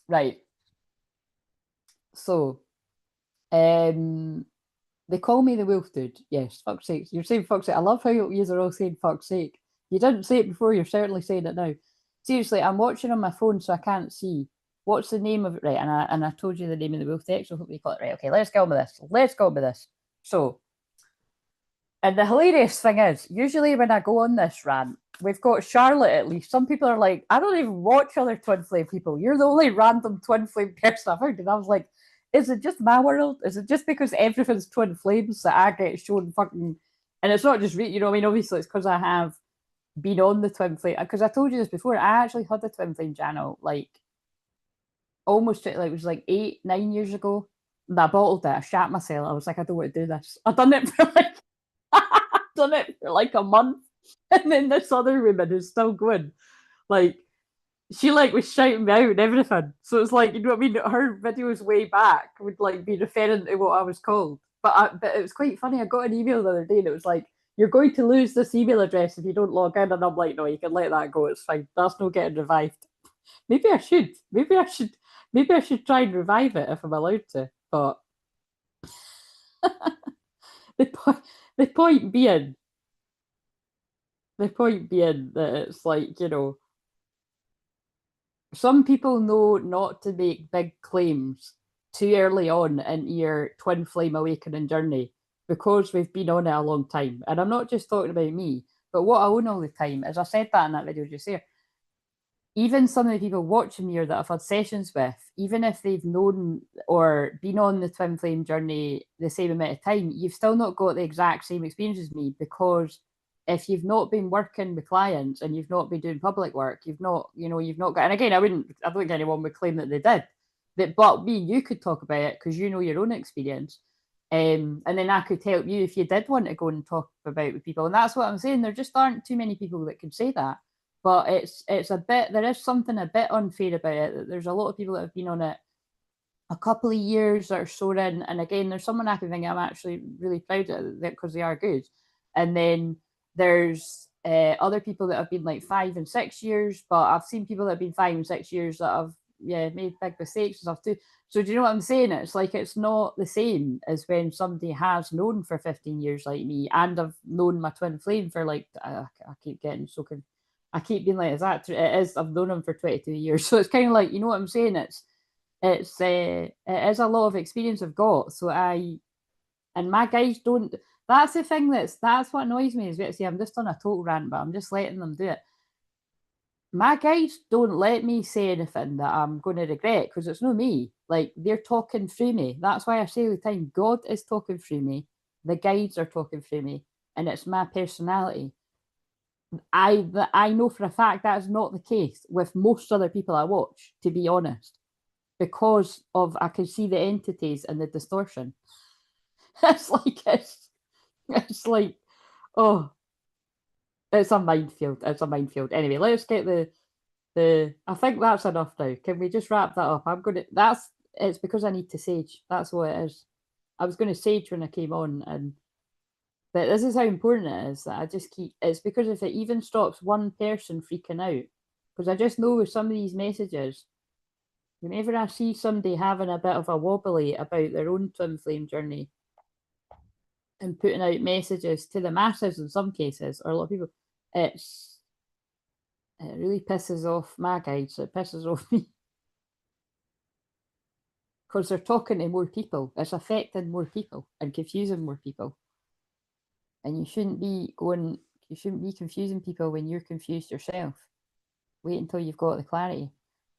Speaker 1: Right. So, they call me the wolf dude. Yes, fuck's sake. You're saying fuck's sake. I love how you are all saying fuck's sake. You didn't say it before, you're certainly saying it now. seriously, I'm watching on my phone, so I can't see. What's the name of it? Right, and I told you the name of the wolf deck, so hopefully you call it right. Okay, let's go on with this. Let's go on with this. So, and the hilarious thing is, usually when I go on this rant, we've got Charlotte at least. Some people are like, I don't even watch other Twinflame people. You're the only random Twinflame person I've heard. And I was like, is it just my world? Is it just because everything's twin flames that I get shown fucking? And it's not just you know what I mean. Obviously, it's because I have been on the Twinflame. Because I told you this before. I actually had the Twinflame channel like almost like it was like 8, 9 years ago. And I bottled it. I shat myself. I was like, I don't want to do this. I've done it for like done it for like a month, and then this other woman who's still going, like she like was shouting me out and everything. So it's like, you know what I mean? Her videos way back would like be referring to what I was called. But it was quite funny. I got an email the other day and it was like, you're going to lose this email address if you don't log in. And I'm like, no, you can let that go. It's fine. That's not getting revived. Maybe I should. Maybe I should try and revive it if I'm allowed to. But the point the point being the point being that it's like, you know, some people know not to make big claims too early on in your twin flame awakening journey because we've been on it a long time. And I'm not just talking about me, but what I own all the time, as I said that in that video just there, even some of the people watching me or that I've had sessions with, even if they've known or been on the twin flame journey the same amount of time, you've still not got the exact same experience as me, because if you've not been working with clients and you've not been doing public work, you've not, you know, you've not got, and again, I don't think anyone would claim that they did, but me and you could talk about it because you know your own experience. And then I could help you if you did want to go and talk about it with people. And that's what I'm saying. There just aren't too many people that can say that. But it's a bit, there is something a bit unfair about it. That there's a lot of people that have been on it a couple of years that are so in. And again, there's someone I can think I'm actually really proud of because they are good. And then there's other people that have been like 5 and 6 years, but I've seen people that have been 5 and 6 years that have made big mistakes and stuff too. So do you know what I'm saying? It's like it's not the same as when somebody has known for 15 years like me, and I've known my twin flame for like I keep getting so I keep being like, is that true? It is. I've known him for 22 years. So it's kind of like, you know what I'm saying? It is a lot of experience I've got. So and my guys don't, that's the thing that's what annoys me is, see, I'm just on a total rant, but I'm just letting them do it. My guides don't let me say anything that I'm going to regret because it's not me. Like, they're talking through me. That's why I say all the time, God is talking through me. The guides are talking through me, and it's my personality. I know for a fact that is not the case with most other people I watch, to be honest, because of I can see the entities and the distortion. It's like oh, it's a minefield. It's a minefield. Anyway, let's get the. I think that's enough now. Can we just wrap that up? I'm gonna. That's it's because I need to sage. That's what it is. I was going to sage when I came on, and but this is how important it is that I just keep. It's because if it even stops one person freaking out, because I just know with some of these messages, whenever I see somebody having a bit of a wobbly about their own twin flame journey and putting out messages to the masses in some cases, or a lot of people, it's it really pisses off my guides. It pisses off me because they're talking to more people. It's affecting more people and confusing more people. And you shouldn't be going. You shouldn't be confusing people when you're confused yourself. Wait until you've got the clarity.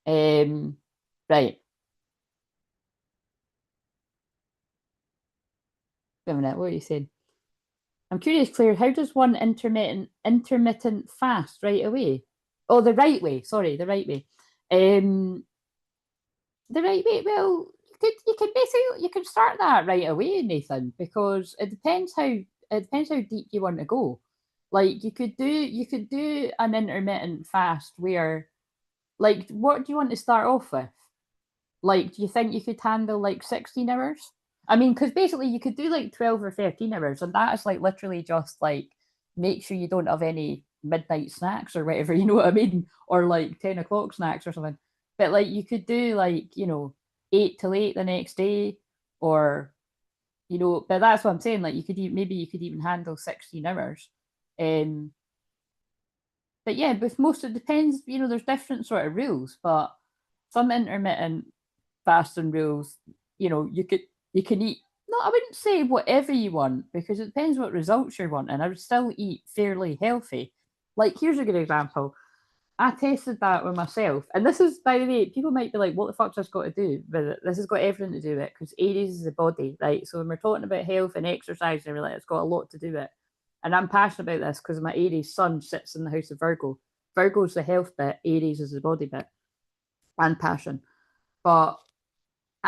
Speaker 1: Right. Wait a minute. What are you saying? I'm curious, Claire. How does one intermittent fast right away? Oh, the right way. Sorry, the right way. The right way. Well, you can start that right away, Nathan, because it depends how deep you want to go. Like you could do an intermittent fast where, like, what do you want to start off with? Like, do you think you could handle like 16 hours? I mean, because basically you could do like 12 or 13 hours, and that is like literally just like make sure you don't have any midnight snacks or whatever, you know what I mean? Or like 10 o'clock snacks or something. But like you could do like, 8 till 8 the next day, or, but that's what I'm saying. Like maybe you could even handle 16 hours. Um, but yeah, with most, it depends, you know, there's different sort of rules, but some intermittent fasting rules, you know, you can eat, no, I wouldn't say whatever you want, because it depends what results you're wanting. I would still eat fairly healthy. Like, here's a good example. I tested that with myself, and this is, by the way, people might be like, "What the fuck's this got to do with it?" This has got everything to do with it, because Aries is the body, right? So when we're talking about health and exercise and everything, it's got a lot to do with it. And I'm passionate about this because my Aries sun sits in the house of Virgo. Virgo's the health bit, Aries is the body bit, and passion. But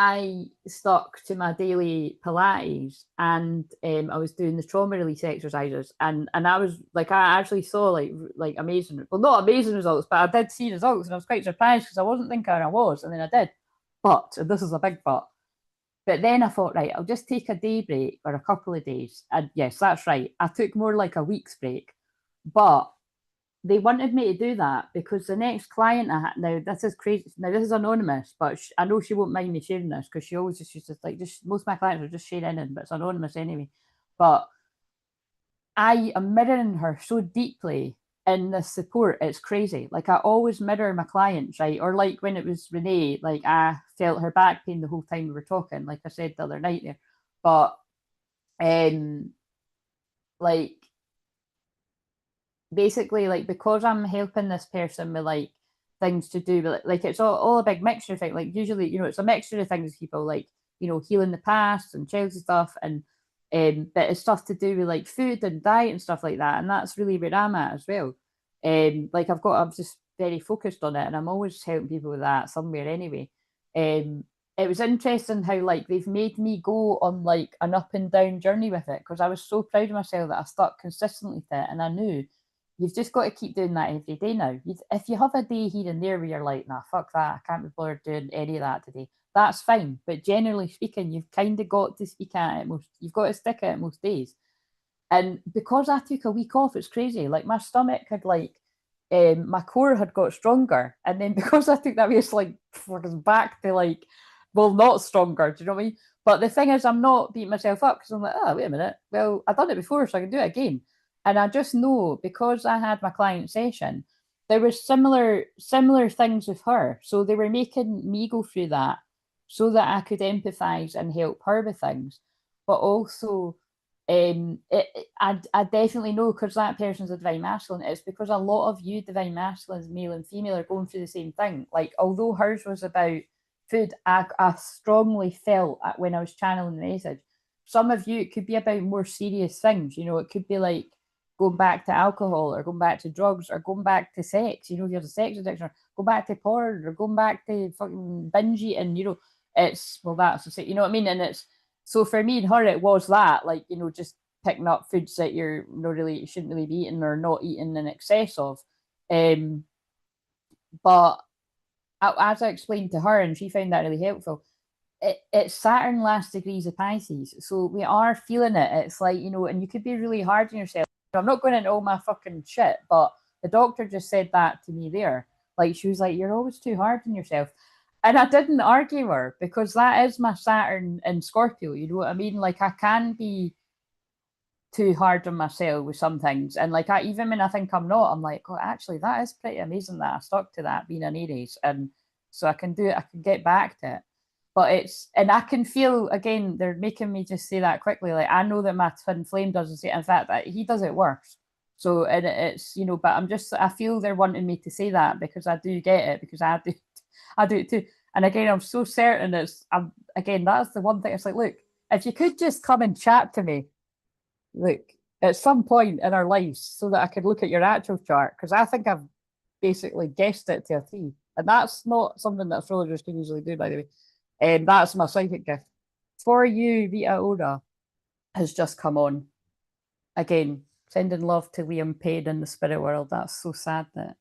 Speaker 1: I stuck to my daily Pilates, and I was doing the trauma release exercises, and I was like, I actually saw like amazing, well, not amazing results, but I did see results, and I was quite surprised because I wasn't thinking I was, and then I did. But, and this is a big but then I thought, right, I'll just take a day break or a couple of days, and yes, that's right, I took more like a week's break, but they wanted me to do that because the next client I had, now this is crazy, now this is anonymous, but I know she won't mind me sharing this because she always just used to like, just most of my clients are just sharing in, but it's anonymous anyway. But I am mirroring her so deeply in this support, it's crazy. Like, I always mirror my clients, right? Or like when it was Renee, like I felt her back pain the whole time we were talking, like I said the other night there. But like basically, like, because I'm helping this person with like things to do with like it's all a big mixture thing. Like, usually, you know, it's a mixture of things, people like, you know, healing the past and childhood stuff, and but it's stuff to do with like food and diet and stuff like that. And that's really where I'm at as well. Like, I'm just very focused on it, and I'm always helping people with that somewhere anyway. It was interesting how like they've made me go on like an up and down journey with it, because I was so proud of myself that I stuck consistently to it, and I knew you've just got to keep doing that every day now. If you have a day here and there where you're like, nah, fuck that, I can't be bothered doing any of that today, that's fine. But generally speaking, you've kind of got to speak at it most, you've got to stick at it most days. And because I took a week off, it's crazy. Like, my stomach had like, my core had got stronger. And then because I took that week, it's like, back to like, well, not stronger. Do you know what I mean? But the thing is, I'm not beating myself up because I'm like, oh, wait a minute. Well, I've done it before, so I can do it again. And I just know, because I had my client session, there was similar things with her. So they were making me go through that so that I could empathize and help her with things. But also, I definitely know, because that person's a divine masculine, it's because a lot of you divine masculines, male and female, are going through the same thing. Like, although hers was about food, I strongly felt when I was channeling the message, some of you, it could be about more serious things. You know, it could be like going back to alcohol, or going back to drugs, or going back to sex. You know, if you have a sex addiction, or go back to porn, or going back to fucking binge eating. You know, it's, well, that's the, you know what I mean. And it's, so for me and her, it was that, like, you know, just picking up foods that you're not really, shouldn't really be eating, or not eating in excess of. Um, but as I explained to her, and she found that really helpful, it's Saturn last degrees of Pisces. So we are feeling it. It's like, you know, and you could be really hard on yourself. I'm not going into all my fucking shit, but the doctor just said that to me there. Like, she was like, you're always too hard on yourself. And I didn't argue her, because that is my Saturn in Scorpio. You know what I mean? Like, I can be too hard on myself with some things. And like, even when I think I'm not, I'm like, oh, actually, that is pretty amazing that I stuck to that, being an Aries. And so I can do it, I can get back to it. But it's, and I can feel, again, they're making me just say that quickly. Like, I know that my twin flame doesn't say it. In fact, that he does it worse. So, and it's, you know, but I feel they're wanting me to say that because I do get it, because I do it too. And again, I'm so certain again, that's the one thing. It's like, look, if you could just come and chat to me, look, at some point in our lives, so that I could look at your actual chart, because I think I've basically guessed it to a T. And that's not something that astrologers can usually do, by the way. And that's my psychic gift. For you, Vita Ora has just come on. Again, sending love to Liam Payne in the spirit world. That's so sad that,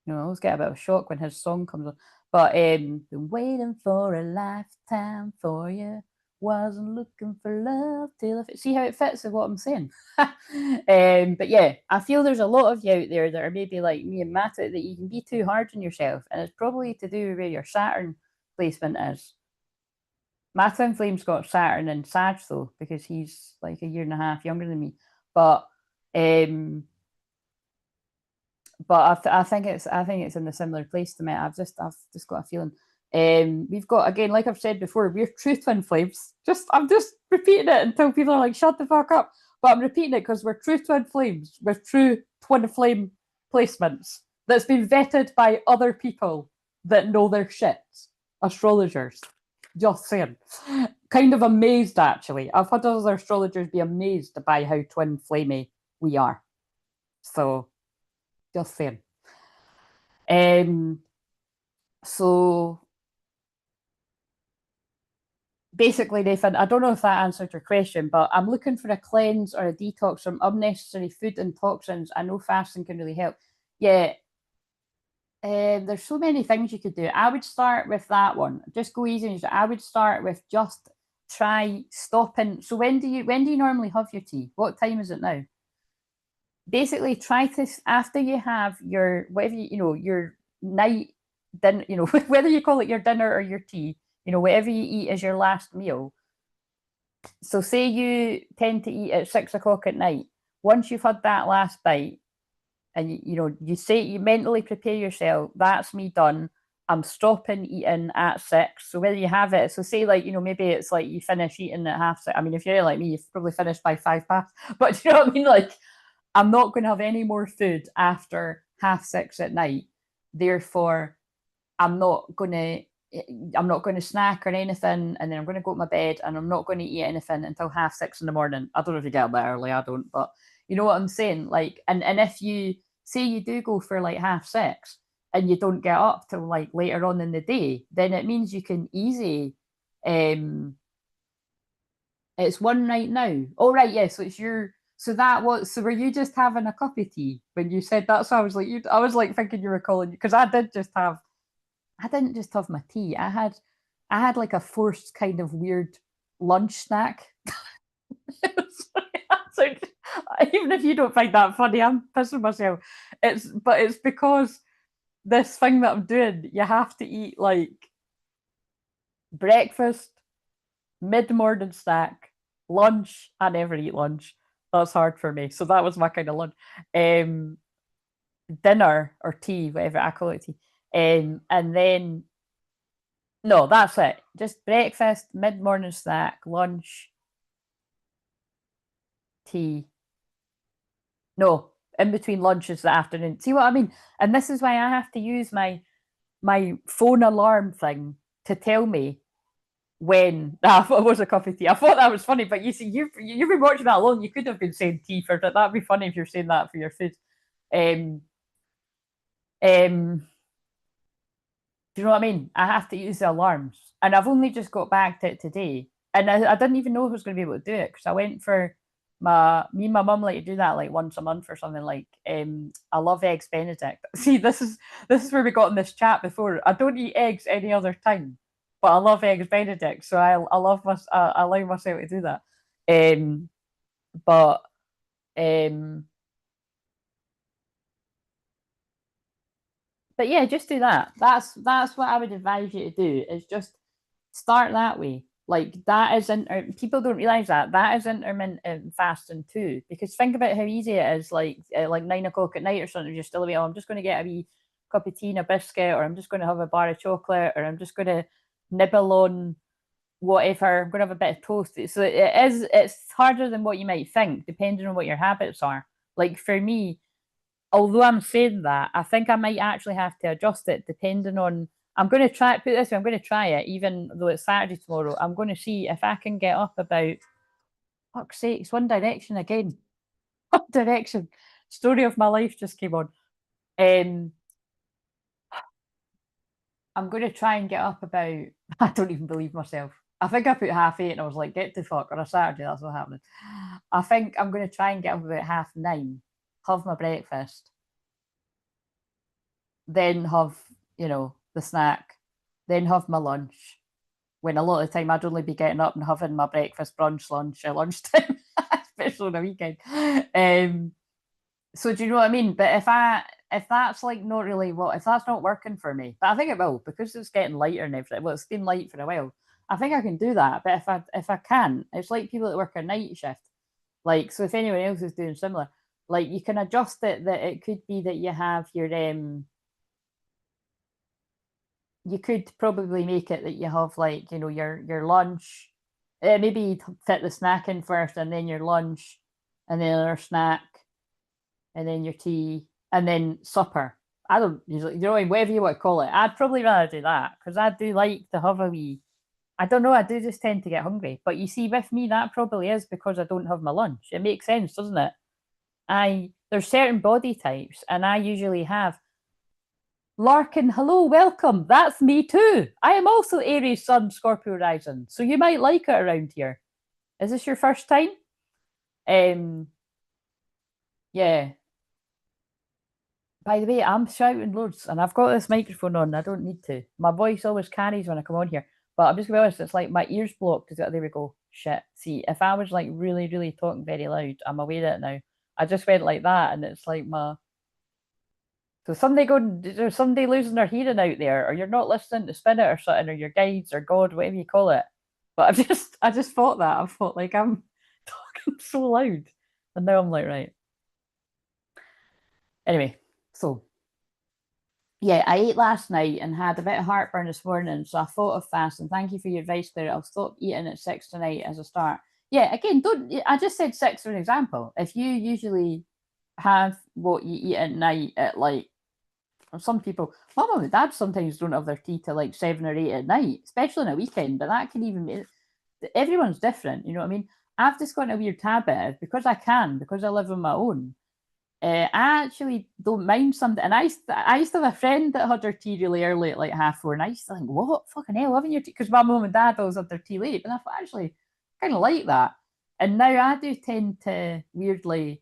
Speaker 1: you know, I always get a bit of a shock when his song comes on. But been waiting for a lifetime for you. Wasn't looking for love till see how it fits with what I'm saying. But yeah, I feel there's a lot of you out there that are maybe like me and Matt, that you can be too hard on yourself, and it's probably to do with where your Saturn placement is. My twin flame's got Saturn and Sag though, because he's like a year and a half younger than me. But but I think it's in a similar place to me. I've just got a feeling. We've got, again, like I've said before, we're true twin flames. I'm just repeating it until people are like, shut the fuck up. But I'm repeating it because we're true twin flames with true twin flame placements that's been vetted by other people that know their shit. Astrologers. Just saying. Kind of amazed, actually. I've had other astrologers be amazed by how twin flamey we are. So, just saying. So basically, Nathan, I don't know if that answered your question, but I'm looking for a cleanse or a detox from unnecessary food and toxins. I know fasting can really help. Yeah, there's so many things you could do. I would start with that one. Just go easy. I would start with just try stopping. So when do you normally have your tea? What time is it now? Basically, try to, after you have your whatever your night dinner, whether you call it your dinner or your tea, whatever you eat as your last meal. So say you tend to eat at 6 o'clock at night. Once you've had that last bite, and you mentally prepare yourself, that's me done. I'm stopping eating at 6. So whether you have it, so say maybe it's like you finish eating at half 6. I mean, if you're like me, you've probably finished by 5 past. But you know what I mean? Like, I'm not going to have any more food after 6:30 at night. Therefore, I'm not going to snack or anything, and then I'm going to go to my bed, and I'm not going to eat anything until 6:30 in the morning. I don't know if you get up that early, I don't, but you know what I'm saying? Like, and if you say you do go for like 6:30 and you don't get up till like later on in the day, then it means you can easy. It's one night now. Oh right, yeah. So it's your. So that was. So were you just having a cup of tea when you said that? So I was like, I was like thinking you were calling, because I didn't just have my tea. I had like a forced kind of weird lunch snack. So, even if you don't find that funny, I'm pissing myself. It's because this thing that I'm doing, you have to eat like breakfast, mid-morning snack, lunch. I never eat lunch. That's hard for me. So that was my kind of lunch. Dinner or tea, whatever I call it, tea. And then no, that's it. Just breakfast, mid-morning snack, lunch, tea. No, in between lunch is the afternoon. See what I mean? And this is why I have to use my phone alarm thing to tell me when it was a cup of tea. I thought that was funny, but you see, you've been watching that alone. You could have been saying tea for that. That'd be funny if you're saying that for your food. Um, um, do you know what I mean? I have to use the alarms, and I've only just got back to it today, and I didn't even know if I was going to be able to do it because I went for me and my mum like to do that like once a month or something. Like, I love eggs Benedict. See, this is where we got in this chat before. I don't eat eggs any other time, but I love eggs Benedict, so I allow myself to do that. Um, but um, but yeah, just do that. That's what I would advise you to do. Is just start that way. Like that is people don't realize that is intermittent fasting too. Because think about how easy it is. Like 9 o'clock at night or something. You're still away. Oh, I'm just going to get a wee cup of tea and a biscuit, or I'm just going to have a bar of chocolate, or I'm just going to nibble on whatever. I'm going to have a bit of toast. So it's harder than what you might think, depending on what your habits are. Like for me, although I'm saying that, I think I might actually have to adjust it depending on. I'm going to try put it this way. I'm going to try it, even though it's Saturday tomorrow. I'm going to see if I can get up about. Fuck's sake! It's One Direction again. One Direction. Story of my life just came on. Um, I'm going to try and get up about. I don't even believe myself. I think I put 8:30, and I was like, "Get the fuck!" On a Saturday, that's what happened. I think I'm going to try and get up about 9:30, have my breakfast, then have, the snack, then have my lunch. When a lot of the time I'd only be getting up and having my breakfast, brunch, lunch at lunchtime, especially on a weekend. So do you know what I mean? But if that's like not really if that's not working for me, but I think it will because it's getting lighter and everything. Well, it's been light for a while. I think I can do that. But if I can, it's like people that work a night shift. Like, so if anyone else is doing similar, Like you can adjust it that it could be that you have your you could probably make it that you have like, you know, your lunch. Maybe fit the snack in first and then your lunch and then another snack and then your tea and then supper. I don't usually, you know, whatever you want to call it. I'd probably rather do that because I do like to have a wee. I don't know. I do just tend to get hungry. But you see, with me, that probably is because I don't have my lunch. It makes sense, doesn't it? There's certain body types, and I usually have Larkin. Hello, welcome. That's me too. I am also Aries, Sun, Scorpio rising, so you might like it around here. Is this your first time? Yeah. By the way, I'm shouting loads, and I've got this microphone on. I don't need to. My voice always carries when I come on here. But I'm just gonna be honest, it's like my ears blocked. There we go. Shit. See, if I was like really, really talking very loud, I'm aware of it now. I just went like that, and it's like my. So somebody going, there's somebody losing their hearing out there, or you're not listening to Spin It or something, or your guides or God, whatever you call it. But I just thought that. I thought like I'm talking so loud, and now I'm like right. Anyway, so yeah, I ate last night and had a bit of heartburn this morning, so I thought of fasting. Thank you for your advice there. I'll stop eating at 6 tonight as a start. Yeah, again, don't. I just said 6 for an example. If you usually have what you eat at night at like, or some people, my mum and dad sometimes don't have their tea till like 7 or 8 at night, especially on a weekend. But that can even be. Everyone's different, you know what I mean? I've just got in a weird habit of, because I can, because I live on my own. I actually don't mind something. And I used to have a friend that had her tea really early at like 4:30. And I used to think, what? Fucking hell, having your tea? Because my mum and dad always had their tea late. And I thought, actually, kind of like that. And now I do tend to weirdly,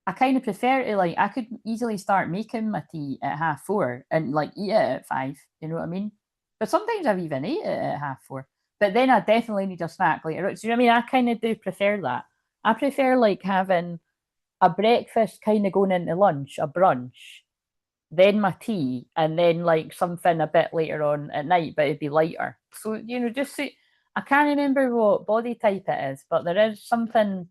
Speaker 1: I kind of prefer to like, I could easily start making my tea at 4:30 and like eat it at 5. You know what I mean? But sometimes I've even ate it at 4:30. But then I definitely need a snack later. So, you know what I mean? I kind of do prefer that. I prefer like having a breakfast kind of going into lunch, a brunch, then my tea, and then like something a bit later on at night, but it'd be lighter. So, you know, just so, I can't remember what body type it is, but there is something,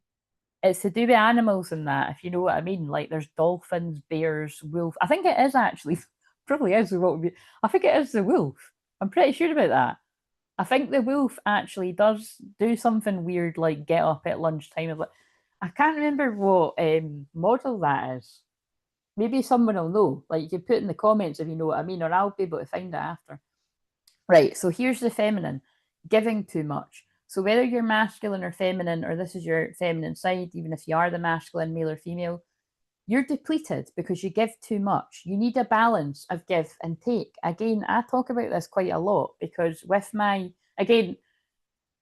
Speaker 1: it's to do with animals and that, if you know what I mean. Like there's dolphins, bears, wolf. I think it is actually, probably is what would be, I think it is the wolf. I'm pretty sure about that. I think the wolf actually does do something weird, like get up at lunchtime. I can't remember what model that is. Maybe someone will know. Like you can put in the comments if you know what I mean, or I'll be able to find it after. Right. So here's the feminine, giving too much. So whether you're masculine or feminine, or this is your feminine side, even if you are the masculine, male or female, you're depleted because you give too much. You need a balance of give and take. Again, I talk about this quite a lot because with my, again,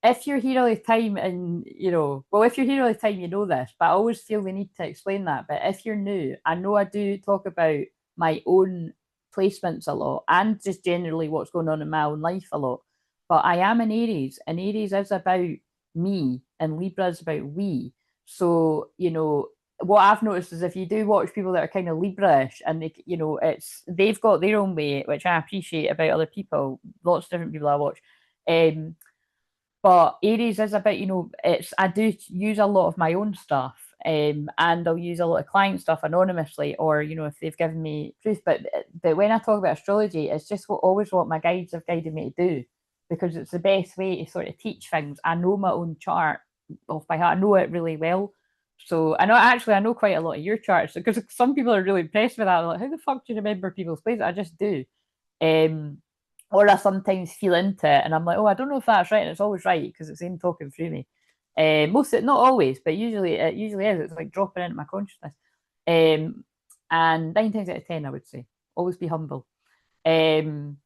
Speaker 1: if you're here all the time and you know, well, if you're here all the time, you know this, but I always feel the need to explain that. But if you're new, I know I do talk about my own placements a lot and just generally what's going on in my own life a lot. But I am an Aries, and Aries is about me, and Libra is about we. So, you know, what I've noticed is if you do watch people that are kind of Libra-ish and they, you know, it's they've got their own way, which I appreciate about other people, lots of different people I watch. But Aries is about, you know, it's I do use a lot of my own stuff, and I'll use a lot of client stuff anonymously, or you know, if they've given me proof. But when I talk about astrology, it's just always what my guides have guided me to do, because it's the best way to sort of teach things. I know my own chart off by heart. I know it really well. So I know quite a lot of your charts, because some people are really impressed with that. They're like, how the fuck do you remember people's places? I just do. Um, or I sometimes feel into it and I'm like, oh, I don't know if that's right, and it's always right because it's in talking through me. Most of it, not always, but usually it usually is. It's like dropping into my consciousness. And 9 times out of 10, I would say, always be humble. And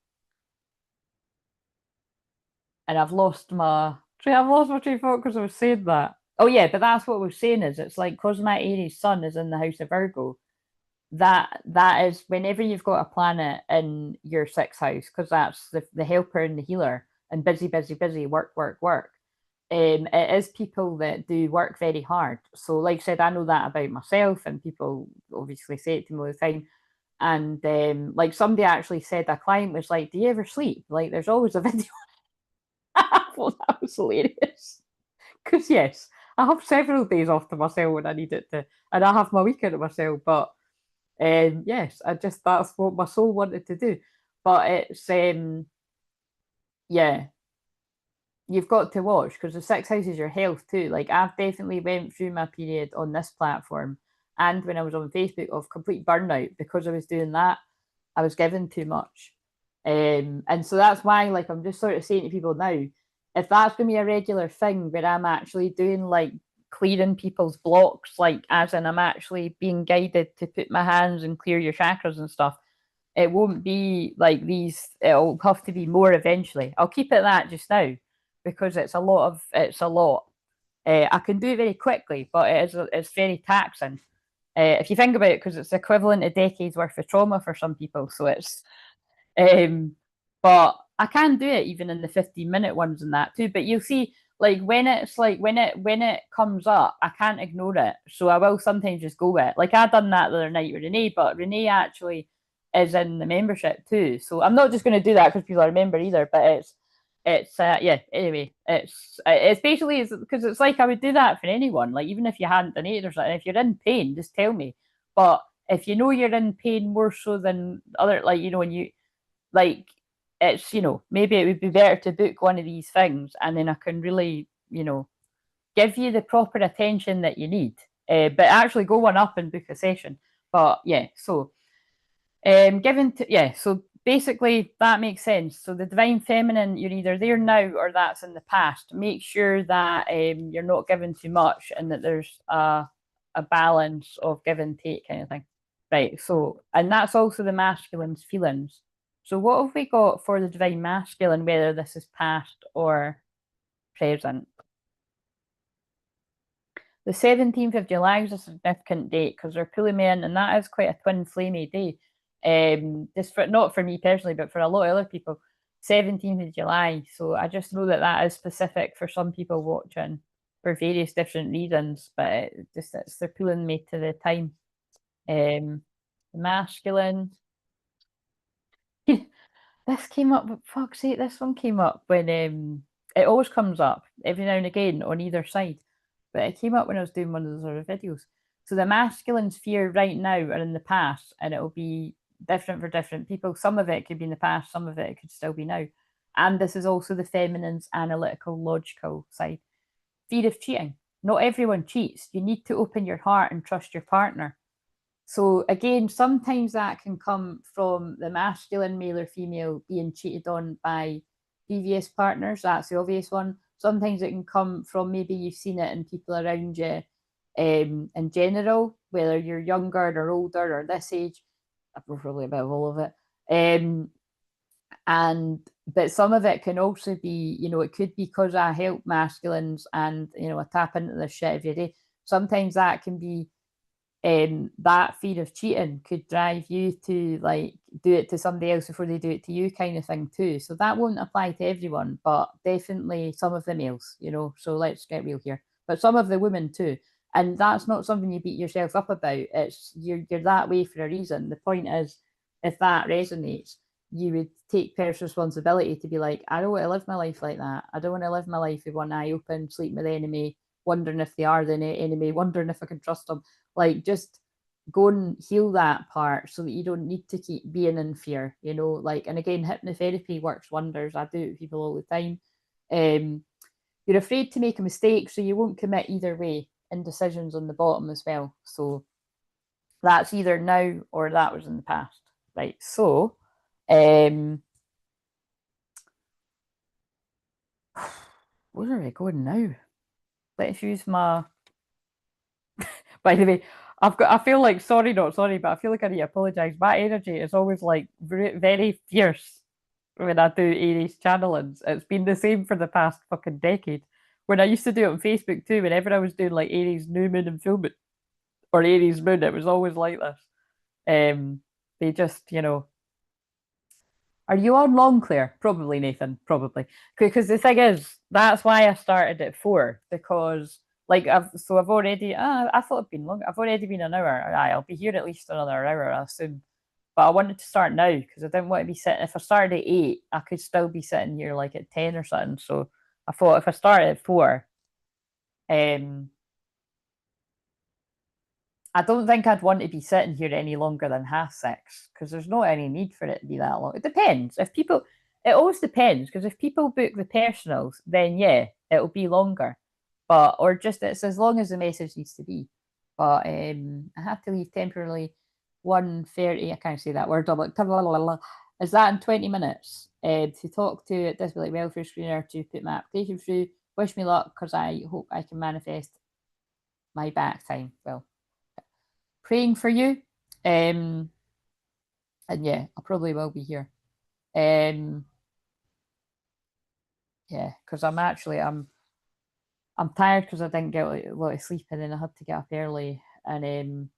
Speaker 1: I've lost my train of thought because I was saying that. Oh yeah, but that's what we're saying is it's like because my Aries sun is in the house of Virgo, that is whenever you've got a planet in your sixth house, because that's the helper and the healer, and busy, busy, busy, work, work, work. It is people that do work very hard. So, like I said, I know that about myself, and people obviously say it to me all the time. And like somebody actually said, a client was like, "Do you ever sleep?" Like, there's always a video. I thought that was hilarious. Because yes, I have several days off to myself when I need it to, and I have my weekend to myself. But yes, I just that's what my soul wanted to do. But it's yeah, you've got to watch because the sixth house is your health too. Like I've definitely went through my period on this platform and when I was on Facebook of complete burnout because I was doing that. I was given too much. And so that's why like I'm just sort of saying to people now, if that's gonna be a regular thing where I'm actually doing like clearing people's blocks, like as in I'm actually being guided to put my hands and clear your chakras and stuff, it won't be like these, it'll have to be more eventually. I'll keep it that just now because it's a lot. I can do it very quickly, but it's very taxing. If you think about it, because it's equivalent to decades worth of trauma for some people. So it's um, but I can do it even in the 15-minute ones and that too. But you'll see, like when it comes up, I can't ignore it. So I will sometimes just go with it. Like I done that the other night with Renee, but Renee actually is in the membership too. So I'm not just going to do that because people are a member either. But it's yeah. Anyway, it's basically because it's like I would do that for anyone. Like even if you hadn't done it or something, if you're in pain, just tell me. But if you know you're in pain more so than other, like when you like it's maybe it would be better to book one of these things and then I can really give you the proper attention that you need, but actually go one up and book a session. But yeah, so given to yeah, so basically that makes sense. So the divine feminine, you're either there now or that's in the past. Make sure that you're not giving too much and that there's a balance of give and take kind of thing. Right. So, and that's also the masculine's feelings. So, what have we got for the divine masculine, whether this is past or present? The 17th of July is a significant date because they're pulling me in, and that is quite a twin flamey day. Just for not for me personally, but for a lot of other people. 17th of July. So I just know that that is specific for some people watching for various different reasons, but they're pulling me to the time. Masculine. This came up, but fuck's sake, this one came up when it always comes up every now and again on either side. But it came up when I was doing one of those other videos. So the masculine sphere right now are in the past, and it'll be different for different people. Some of it could be in the past, some of it could still be now. And this is also the feminine's analytical, logical side. Fear of cheating. Not everyone cheats. You need to open your heart and trust your partner. So again, sometimes that can come from the masculine, male or female, being cheated on by previous partners. That's the obvious one. Sometimes it can come from maybe you've seen it in people around you in general, whether you're younger or older or this age. Probably a bit of all of it. And but some of it can also be, it could be because I help masculines and I tap into this shit every day. Sometimes that can be that fear of cheating could drive you to like do it to somebody else before they do it to you kind of thing too. So that won't apply to everyone, but definitely some of the males, so let's get real here, but some of the women too. And that's not something you beat yourself up about. It's you're that way for a reason. The point is, if that resonates, you would take personal responsibility to be like, I don't want to live my life like that. I don't want to live my life with one eye open, sleeping with the enemy, wondering if they are the enemy, wondering if I can trust them. Like, just go and heal that part so that you don't need to keep being in fear, like, and again, hypnotherapy works wonders. I do it with people all the time. You're afraid to make a mistake, so you won't commit either way. Indecisions on the bottom as well. So that's either now or that was in the past. Right. So where are we going now? Let's use my by the way, I feel like, sorry, not sorry, but I feel like I need to apologize. My energy is always like very fierce when I do Aries channelings. It's been the same for the past fucking decade. When I used to do it on Facebook too, whenever I was doing like Aries new moon and full moon or Aries moon, it was always like this. They just, are you on long, Claire? Probably, Nathan. Probably. Because the thing is, that's why I started at 4, because like I've already I thought it'd been long. I've already been an hour. I'll be here at least another hour, I assume. But I wanted to start now because I didn't want to be sitting. If I started at 8, I could still be sitting here like at 10 or something. So I thought if I started at 4, I don't think I'd want to be sitting here any longer than 6:30 because there's not any need for it to be that long. It depends. If people, it always depends because if people book the personals, then yeah, it'll be longer. But or just it's as long as the message needs to be. But I have to leave temporarily 1:30. I can't say that word. I'm like, is that in 20 minutes? To talk to a disability welfare screener to put my application through. Wish me luck because I hope I can manifest my back time. Well, praying for you. And yeah, I probably will be here. Yeah, because I'm tired because I didn't get a lot of sleep and then I had to get up early and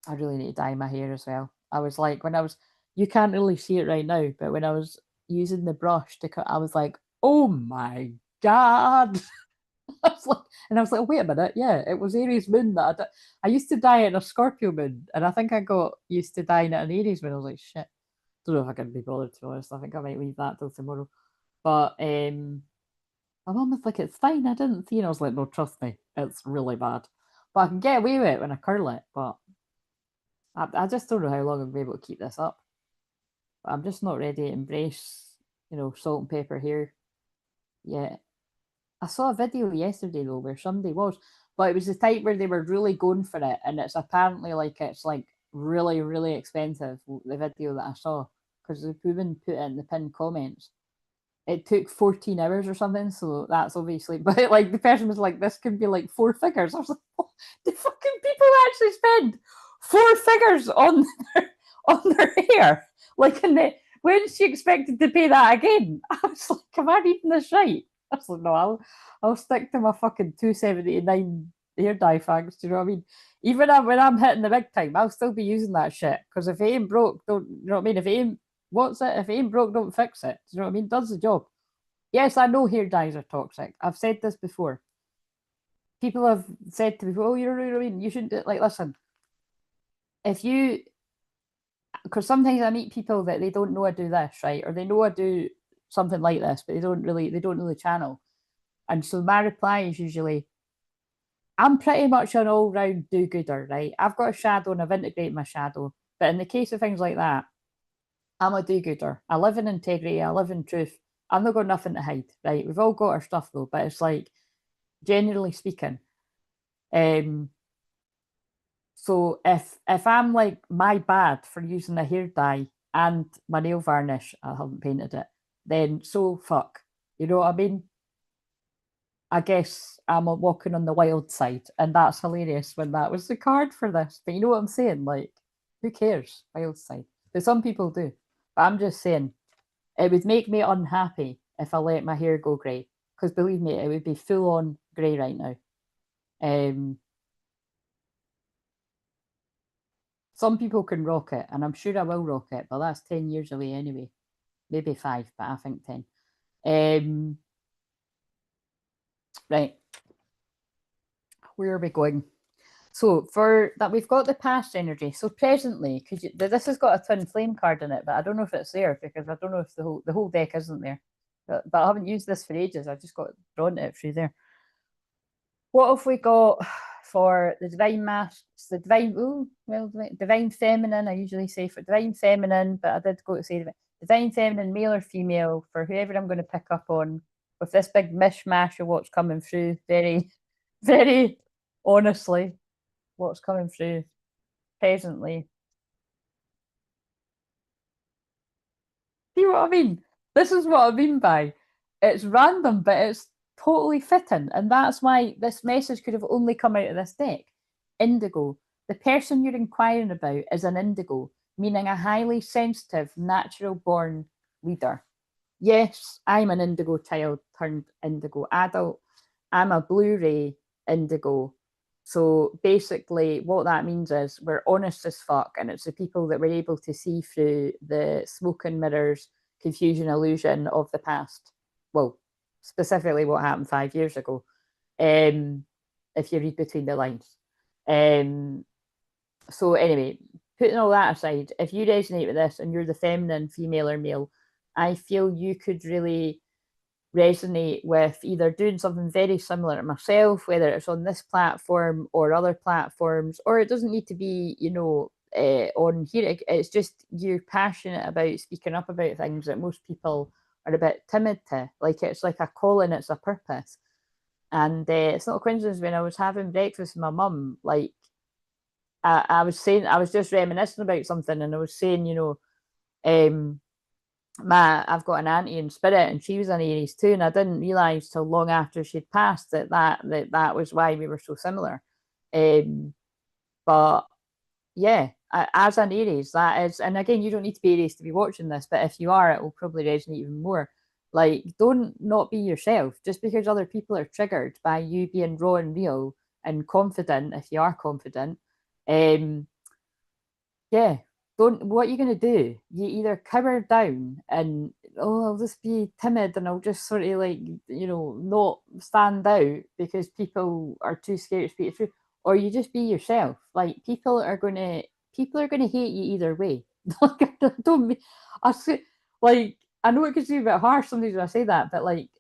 Speaker 1: I really need to dye my hair as well. I was like when I was you can't really see it right now, but when I was using the brush to cut, I was like, oh my god. I was like, wait a minute, yeah, it was Aries moon that I used to dye it in a Scorpio moon, and I think I got used to dyeing it in Aries moon. I was like, shit, don't know if I can be bothered to be honest. I think I might leave that till tomorrow. But my mum was like, it's fine, I didn't see, and I was like, no, trust me, it's really bad. But I can get away with it when I curl it, but I just don't know how long I'll be able to keep this up. But I'm just not ready to embrace, salt and pepper hair yet. I saw a video yesterday though where somebody was, but it was the type where they were really going for it, and it's apparently it's like really really expensive. The video that I saw because the woman put it in the pinned comments. It took 14 hours or something, so that's obviously. But like the person was like, "This could be like 4 figures." I was like, oh, "The fucking people actually spend 4 figures on on their hair?" Like, and when's she expected to pay that again? I was like, "Am I reading this right?" I was like, "No, I'll stick to my fucking 279 hair dye fags." Do you know what I mean? Even when I'm hitting the big time, I'll still be using that shit because if it ain't broke, don't you know what I mean? If it ain't what's it? If it ain't broke, don't fix it. Do you know what I mean? Does the job. Yes, I know hair dyes are toxic. I've said this before. People have said to me, "Oh, you know what I mean? You shouldn't do it." Like, listen, if you, because sometimes I meet people that they don't know I do this, right, or they know I do something like this, but they don't know the channel. And so my reply is usually, "I'm pretty much an all-round do-gooder, right? I've got a shadow and I've integrated my shadow, but in the case of things like that, I'm a do-gooder. I live in integrity. I live in truth. I've not got nothing to hide, right? We've all got our stuff though, but it's like, generally speaking, um, so if I'm like my bad for using a hair dye and my nail varnish, I haven't painted it, then so fuck. You know what I mean? I guess I'm walking on the wild side, and that's hilarious when that was the card for this. But you know what I'm saying? Like, who cares? Wild side. But some people do. But I'm just saying, it would make me unhappy if I let my hair go grey. Because believe me, it would be full on grey right now. Um, some people can rock it, and I'm sure I will rock it, but that's 10 years away anyway. Maybe 5, but I think 10. Right, where are we going? So for that, we've got the past energy. So presently, because this has got a twin flame card in it, but I don't know if it's there because I don't know if the whole deck isn't there. But I haven't used this for ages. I just got drawn to it through there. What have we got for the divine masks? The divine, divine feminine. I usually say for divine feminine, but I did go to say divine feminine, male or female, for whoever I'm going to pick up on with this big mishmash of what's coming through. Very, very honestly, what's coming through presently. See what I mean? This is what I mean by it's random, but it's totally fitting. And that's why this message could have only come out of this deck. Indigo. The person you're inquiring about is an indigo, meaning a highly sensitive, natural born leader. Yes, I'm an indigo child turned indigo adult. I'm a Blu ray indigo. So basically, what that means is we're honest as fuck, and it's the people that were able to see through the smoke and mirrors, confusion, illusion of the past. Well, specifically what happened 5 years ago. If you read between the lines. So anyway, putting all that aside, if you resonate with this and you're the feminine, female or male, I feel you could really resonate with either doing something very similar to myself, whether it's on this platform or other platforms, or it doesn't need to be, on here. It's just you're passionate about speaking up about things that most people are a bit timid to. Like it's like a calling, it's a purpose. And it's not a coincidence when I was having breakfast with my mum, like I was saying, I was just reminiscing about something, and I was saying, um, I've got an auntie in spirit, and she was an Aries too, and I didn't realise till long after she'd passed that was why we were so similar. But yeah, as an Aries, that is, and again, you don't need to be Aries to be watching this, but if you are, it will probably resonate even more. Like, don't not be yourself just because other people are triggered by you being raw and real and confident. If you are confident, um, yeah, don't. What are you going to do? You either cower down and I'll just be timid and I'll just sort of like not stand out because people are too scared to speak the truth, or you just be yourself. Like people are gonna hate you either way. Like, don't I say, like, I know it can seem a bit harsh sometimes when I say that, but like,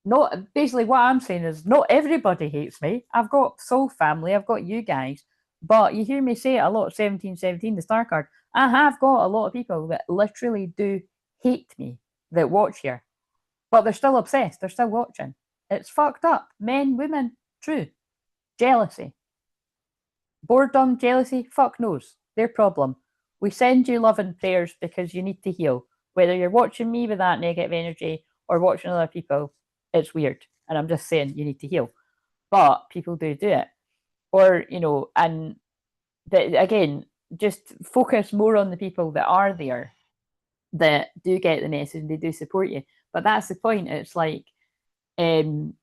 Speaker 1: not basically what I'm saying is not everybody hates me. I've got soul family, I've got you guys, but you hear me say it a lot. 1717, the star card. I have got a lot of people that literally do hate me that watch here, but they're still obsessed. They're still watching. It's fucked up. Men, women, true. Jealousy, boredom, jealousy, fuck knows. Their problem. We send you love and prayers because you need to heal. Whether you're watching me with that negative energy or watching other people, it's weird. And I'm just saying you need to heal. But people do it. Or, and again, just focus more on the people that are there that do get the message and they do support you. But that's the point. It's like um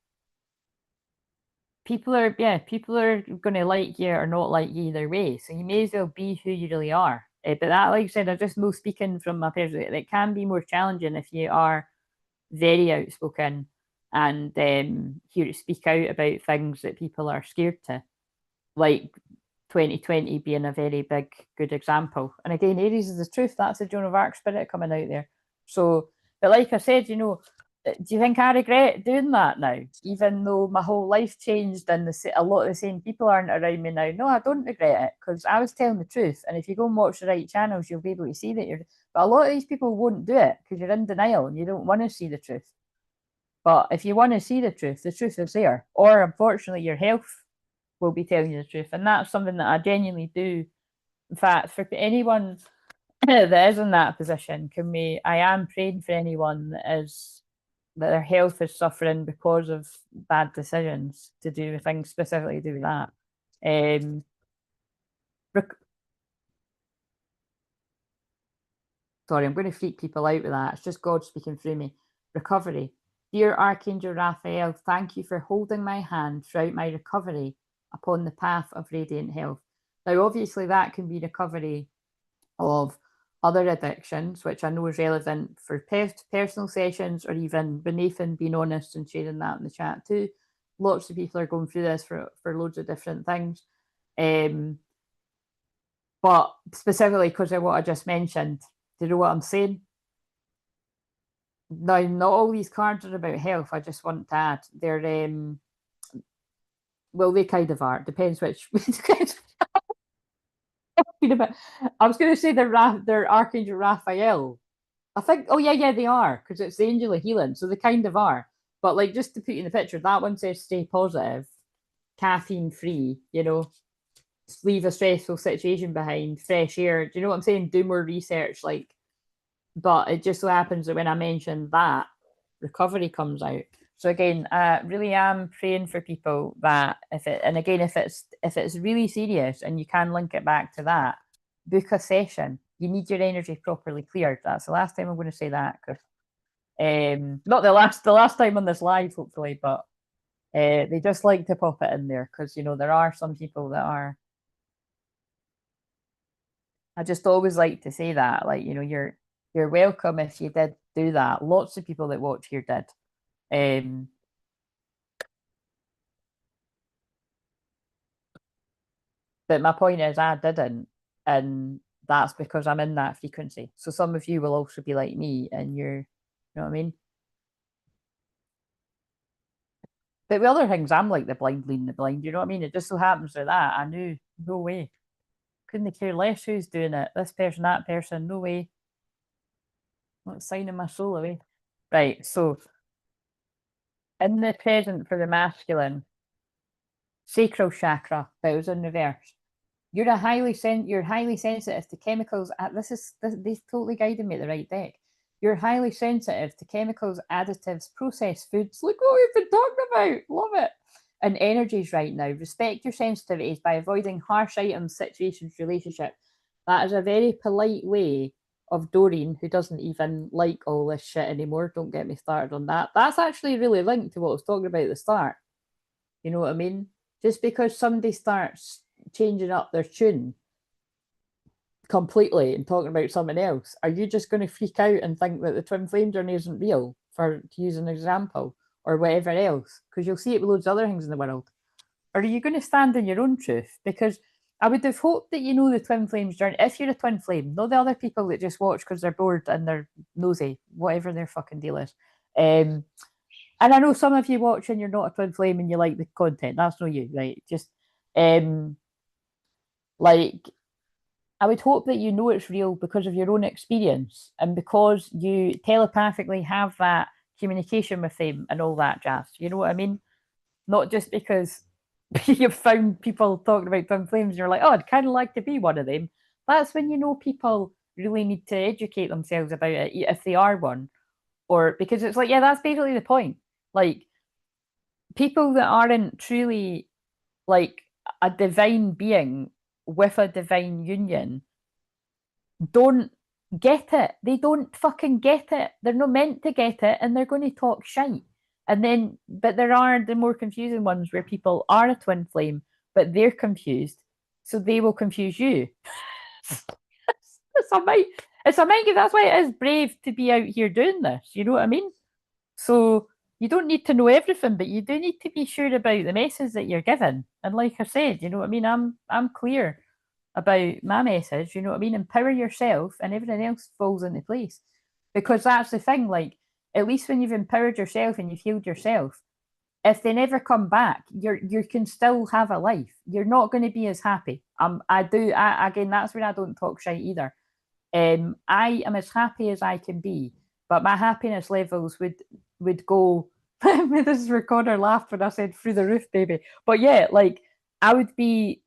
Speaker 1: people are going to like you or not like you either way. So you may as well be who you really are. But that, like I said, I just know speaking from my perspective, it can be more challenging if you are very outspoken and here to speak out about things that people are scared to, like 2020 being a very big good example. And again, Aries is the truth. That's the Joan of Arc spirit coming out there. So, but like I said, do you think I regret doing that now? Even though my whole life changed and a lot of the same people aren't around me now. No, I don't regret it because I was telling the truth. And if you go and watch the right channels, you'll be able to see that you're. But a lot of these people won't do it because you're in denial and you don't want to see the truth. But if you want to see the truth is there. Or unfortunately, your health will be telling you the truth. And that's something that I genuinely do. In fact, for anyone that is in that position, I am praying for anyone that their health is suffering because of bad decisions to do with things specifically to do with that. Um, Sorry, I'm going to freak people out with that. It's just God speaking through me. Recovery. Dear Archangel Raphael, thank you for holding my hand throughout my recovery upon the path of radiant health. Now, obviously, that can be recovery of other addictions, which I know is relevant for personal sessions, or even Nathan being honest and sharing that in the chat too. Lots of people are going through this for loads of different things. But specifically because of what I just mentioned, do you know what I'm saying? Now, not all these cards are about health. I just want to add they're well, they kind of are. Depends which. I was going to say they're Archangel Raphael. I think. Oh yeah, they are because it's the Angel of Healing, so they kind of are. But like, just to put you in the picture, that one says stay positive, caffeine free. Leave a stressful situation behind, fresh air. Do you know what I'm saying? Do more research, like. But it just so happens that when I mentioned that, recovery comes out. So again, I really am praying for people that if it's really serious and you can link it back to that, book a session. You need your energy properly cleared. That's the last time I'm going to say that, because not the last time on this live, hopefully, but they just like to pop it in there because there are some people that are. I just always like to say that, like, you're welcome if you did do that. Lots of people that watch here did. But my point is, I didn't, and that's because I'm in that frequency. So some of you will also be like me, and you know what I mean? But with other things, I'm like the blind leading the blind. You know what I mean? It just so happens with that. I knew, no way. Couldn't care less who's doing it. This person, that person, no way. Not signing my soul away. Right. So in the present for the masculine, sacral chakra, bows in reverse. You're highly sensitive to chemicals. They totally guided me at the right deck. You're highly sensitive to chemicals, additives, processed foods. Look what we've been talking about. Love it. And energies right now. Respect your sensitivities by avoiding harsh items, situations, relationships. That is a very polite way of Doreen, who doesn't even like all this shit anymore. Don't get me started on that. That's actually really linked to what I was talking about at the start. You know what I mean? Just because somebody starts changing up their tune completely and talking about something else, are you just going to freak out and think that the twin flame journey isn't real, for to use an example, or whatever else? Because you'll see it with loads of other things in the world. Or are you going to stand in your own truth? Because I would have hoped that you know the twin flames journey. If you're a twin flame, not the other people that just watch because they're bored and they're nosy, whatever their fucking deal is. And I know some of you watch and you're not a twin flame and you like the content. That's not you, right? Just like I would hope that you know it's real because of your own experience and because you telepathically have that communication with them and all that jazz. You know what I mean? Not just because you've found people talking about twin flames and you're like, oh, I'd kind of like to be one of them. That's when you know people really need to educate themselves about it if they are one. Or because it's like, yeah, that's basically the point. Like people that aren't truly like a divine being with a divine union don't get it. They don't fucking get it. They're not meant to get it and they're going to talk shite. And then, but there are the more confusing ones where people are a twin flame, but they're confused. So they will confuse you. it's a might. It's a might. That's why it is brave to be out here doing this. You know what I mean? So you don't need to know everything, but you do need to be sure about the message that you're given. And like I said, you know what I mean? I'm clear about my message, you know what I mean? Empower yourself and everything else falls into place. Because that's the thing, like, at least when you've empowered yourself and you've healed yourself, if they never come back, you can still have a life. You're not going to be as happy. Again, that's when I don't talk shit either. I am as happy as I can be, but my happiness levels would go. This is where Connor laughed when I said through the roof, baby. But yeah, like I would be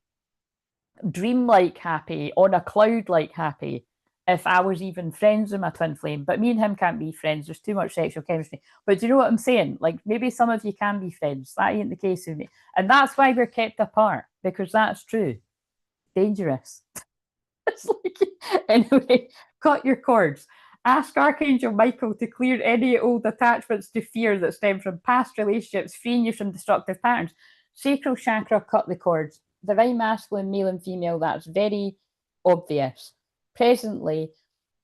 Speaker 1: dreamlike happy, on a cloud like happy, if I was even friends with my twin flame. But me and him can't be friends. There's too much sexual chemistry. But do you know what I'm saying? Like maybe some of you can be friends. That ain't the case with me. And that's why we're kept apart, because that's true. Dangerous. It's like, anyway, cut your cords. Ask Archangel Michael to clear any old attachments to fear that stem from past relationships, freeing you from destructive patterns. Sacral chakra, cut the cords. Divine masculine, male and female, that's very obvious. Presently,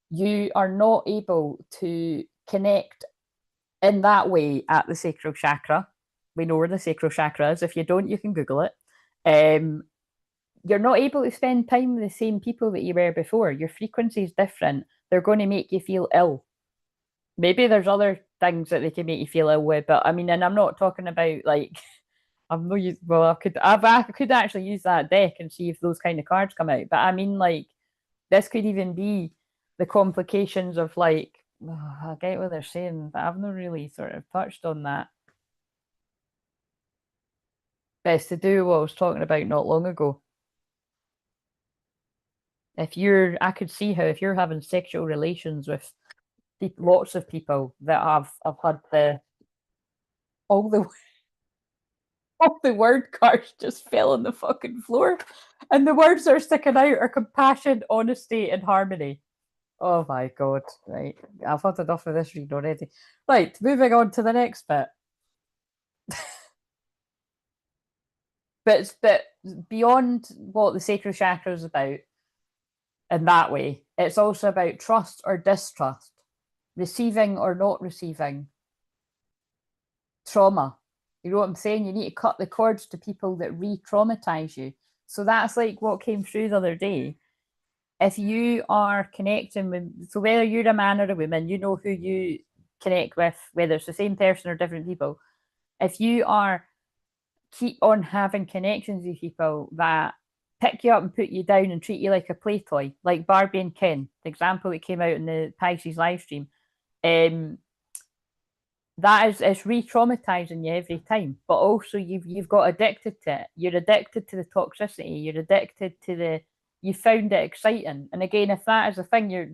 Speaker 1: you are not able to connect in that way at the sacral chakra. We know where the sacral chakra is. If you don't, you can Google it. You're not able to spend time with the same people that you were before. Your frequency is different. They're going to make you feel ill. Maybe there's other things that they can make you feel ill with, but I mean, and I'm not talking about like I'm no use. Well, I could actually use that deck and see if those kind of cards come out. But I mean, like this could even be the complications of like I get what they're saying, but I've not really sort of touched on that. But it's to do what I was talking about not long ago. I could see how if you're having sexual relations with lots of people that have had all the all the word cards just fell on the fucking floor, and the words that are sticking out are compassion, honesty, and harmony. Oh my god! Right, I've had enough of this read already. Right, moving on to the next bit. But beyond what the sacral chakra is about, in that way, it's also about trust or distrust, receiving or not receiving, trauma. You know what I'm saying? You need to cut the cords to people that re-traumatize you. So that's like what came through the other day. If you are connecting with, so whether you're a man or a woman, you know who you connect with, whether it's the same person or different people. If you are keep on having connections with people that pick you up and put you down and treat you like a play toy, like Barbie and Ken, the example that came out in the Pisces live stream. That is, it's re-traumatizing you every time, but also you've got addicted to it. You're addicted to the toxicity. You're addicted to you found it exciting. And again, if that is a thing,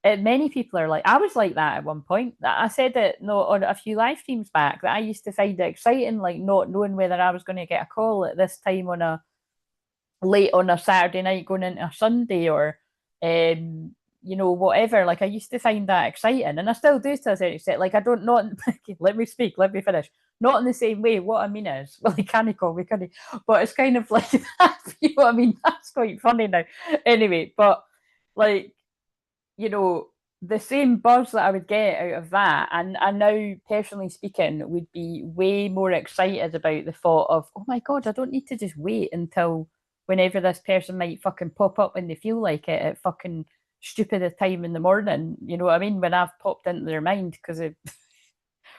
Speaker 1: many people are like, I was like that at one point. I said it no on a few live streams back that I used to find it exciting, like not knowing whether I was going to get a call at this time on a late on a Saturday night going into a Sunday, or whatever. Like I used to find that exciting, and I still do to a certain extent. Like I don't not let me speak, let me finish. Not in the same way. What I mean is, well, he can't call me, can he? But it's kind of like that. You know what I mean? That's quite funny now. Anyway, but like, the same buzz that I would get out of that, and I now, personally speaking, would be way more excited about the thought of, oh my God, I don't need to just wait until whenever this person might fucking pop up when they feel like it at fucking stupid time in the morning. You know what I mean? When I've popped into their mind because of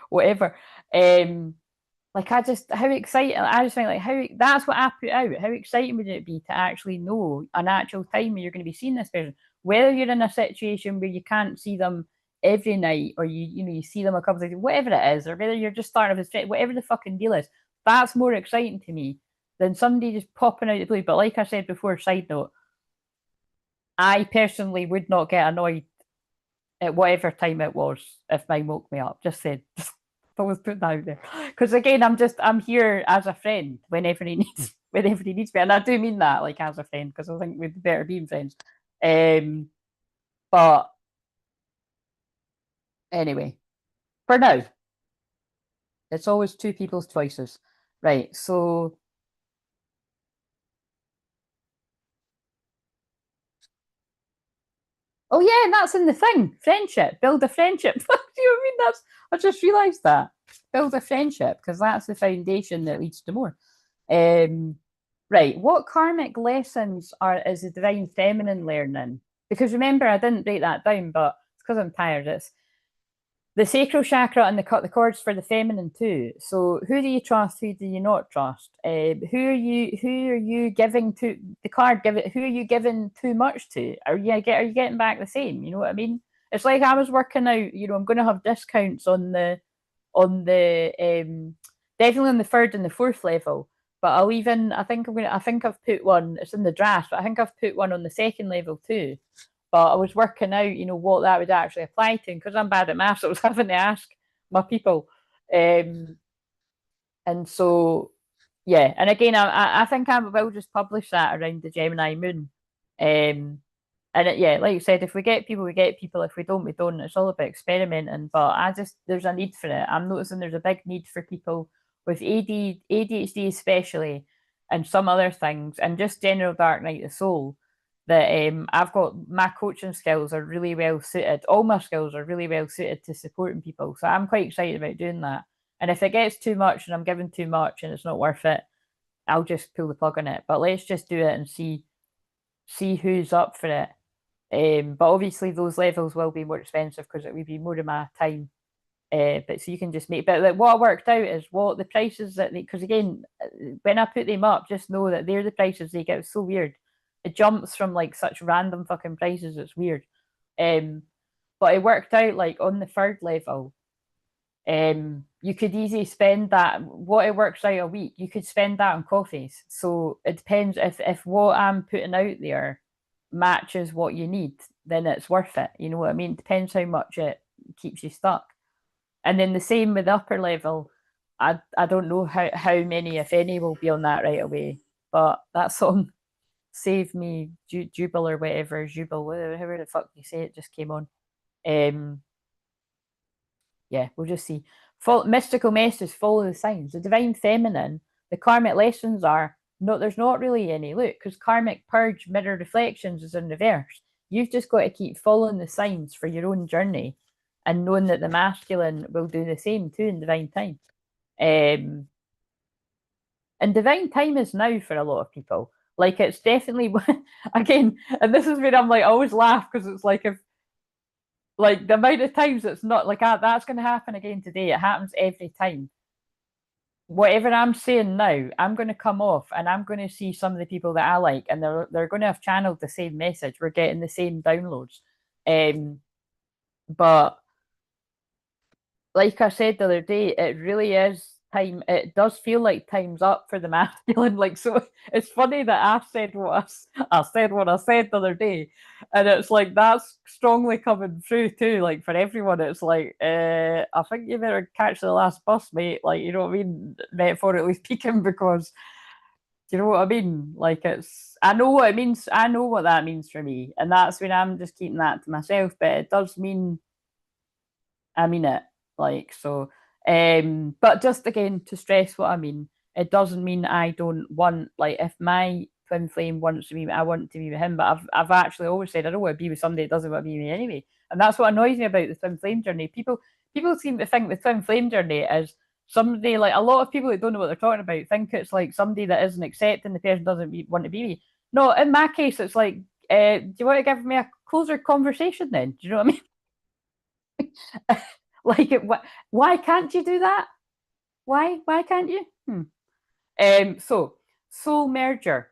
Speaker 1: whatever. Like how exciting, I just think like that's what I put out. How exciting would it be to actually know an actual time where you're going to be seeing this person? Whether you're in a situation where you can't see them every night, or you see them a couple of times, whatever it is, or whether you're just starting off as whatever the fucking deal is, that's more exciting to me than somebody just popping out of the blue. But like I said before, side note, I personally would not get annoyed at whatever time it was if mine woke me up. Just said, always put that out there. Because again, I'm here as a friend whenever he needs me, and I do mean that like as a friend, because I think we'd better being friends. But anyway, for now, it's always two people's choices, right? So oh yeah, and that's in the thing. Friendship. Build a friendship. Do you know what I mean? I just realised that. Build a friendship, because that's the foundation that leads to more. Right. What karmic lessons is the divine feminine learning? Because remember, I didn't break that down, but it's because I'm tired. It's the sacral chakra and the cords for the feminine too. So who do you trust? Who do you not trust? Who are you giving to the card? Who are you giving too much to? Are you getting back the same? You know what I mean? It's like I was working out. I'm going to have discounts on the definitely on the third and the fourth level. But I'll even I think I've put one. It's in the draft, but I think I've put one on the second level too. But I was working out, what that would actually apply to. And because I'm bad at maths, I was having to ask my people. And so, yeah. And again, I think I will just publish that around the Gemini moon. Yeah, like you said, if we get people, we get people. If we don't, we don't. It's all about experimenting. But there's a need for it. I'm noticing there's a big need for people with ADHD especially, and some other things, and just general dark night of soul, that I've got my coaching skills are really well suited. All my skills are really well suited to supporting people. So I'm quite excited about doing that. And if it gets too much and I'm giving too much and it's not worth it, I'll just pull the plug on it. But let's just do it and see who's up for it. But obviously those levels will be more expensive because it would be more of my time. But so you can just make. But like, what I worked out is what the prices because again, when I put them up, just know that they're the prices they get. It's so weird. It jumps from like such random fucking prices. It's weird. But it worked out like on the third level. You could easily spend that. What it works out a week, you could spend that on coffees. So it depends if what I'm putting out there matches what you need, then it's worth it. You know what I mean? It depends how much it keeps you stuck. And then the same with the upper level. I don't know how many, if any, will be on that right away. But that song, Save Me, Jubal or whatever, Jubal, whatever the fuck you say, it just came on. Yeah, we'll just see. Mystical messages follow the signs. The divine feminine, the karmic lessons are no, there's not really any. Look, because karmic purge mirror reflections is in reverse. You've just got to keep following the signs for your own journey and knowing that the masculine will do the same too in divine time. And divine time is now for a lot of people. Like it's definitely again, and this is where I'm like, I always laugh because it's like if like the amount of times it's not like that's going to happen again today. It happens every time. whatever I'm saying now, I'm going to come off and I'm going to see some of the people that I like, and they're going to have channeled the same message. We're getting the same downloads. But like I said the other day, it really is time. It does feel like time's up for the masculine. Like, so it's funny that I said I said what I said the other day, and it's like that's strongly coming through too. Like for everyone, it's like, I think you better catch the last bus, mate. Like, you know what I mean, metaphorically speaking, because do you know what I mean? Like it's, I know what it means. I know what that means for me, and that's when I'm just keeping that to myself. But it does mean I mean it. Like so. But just again to stress what I mean, it doesn't mean I don't want, like, if my twin flame wants to be, I want to be with him. But I've actually always said I don't want to be with somebody that doesn't want to be with me anyway. And that's what annoys me about the twin flame journey. People seem to think the twin flame journey is somebody, like a lot of people that don't know what they're talking about think it's like somebody that isn't accepting the person doesn't want to be with. No, in my case, it's like, do you want to give me a closer conversation then? Do you know what I mean? Like, why can't you do that? Why can't you? So soul merger,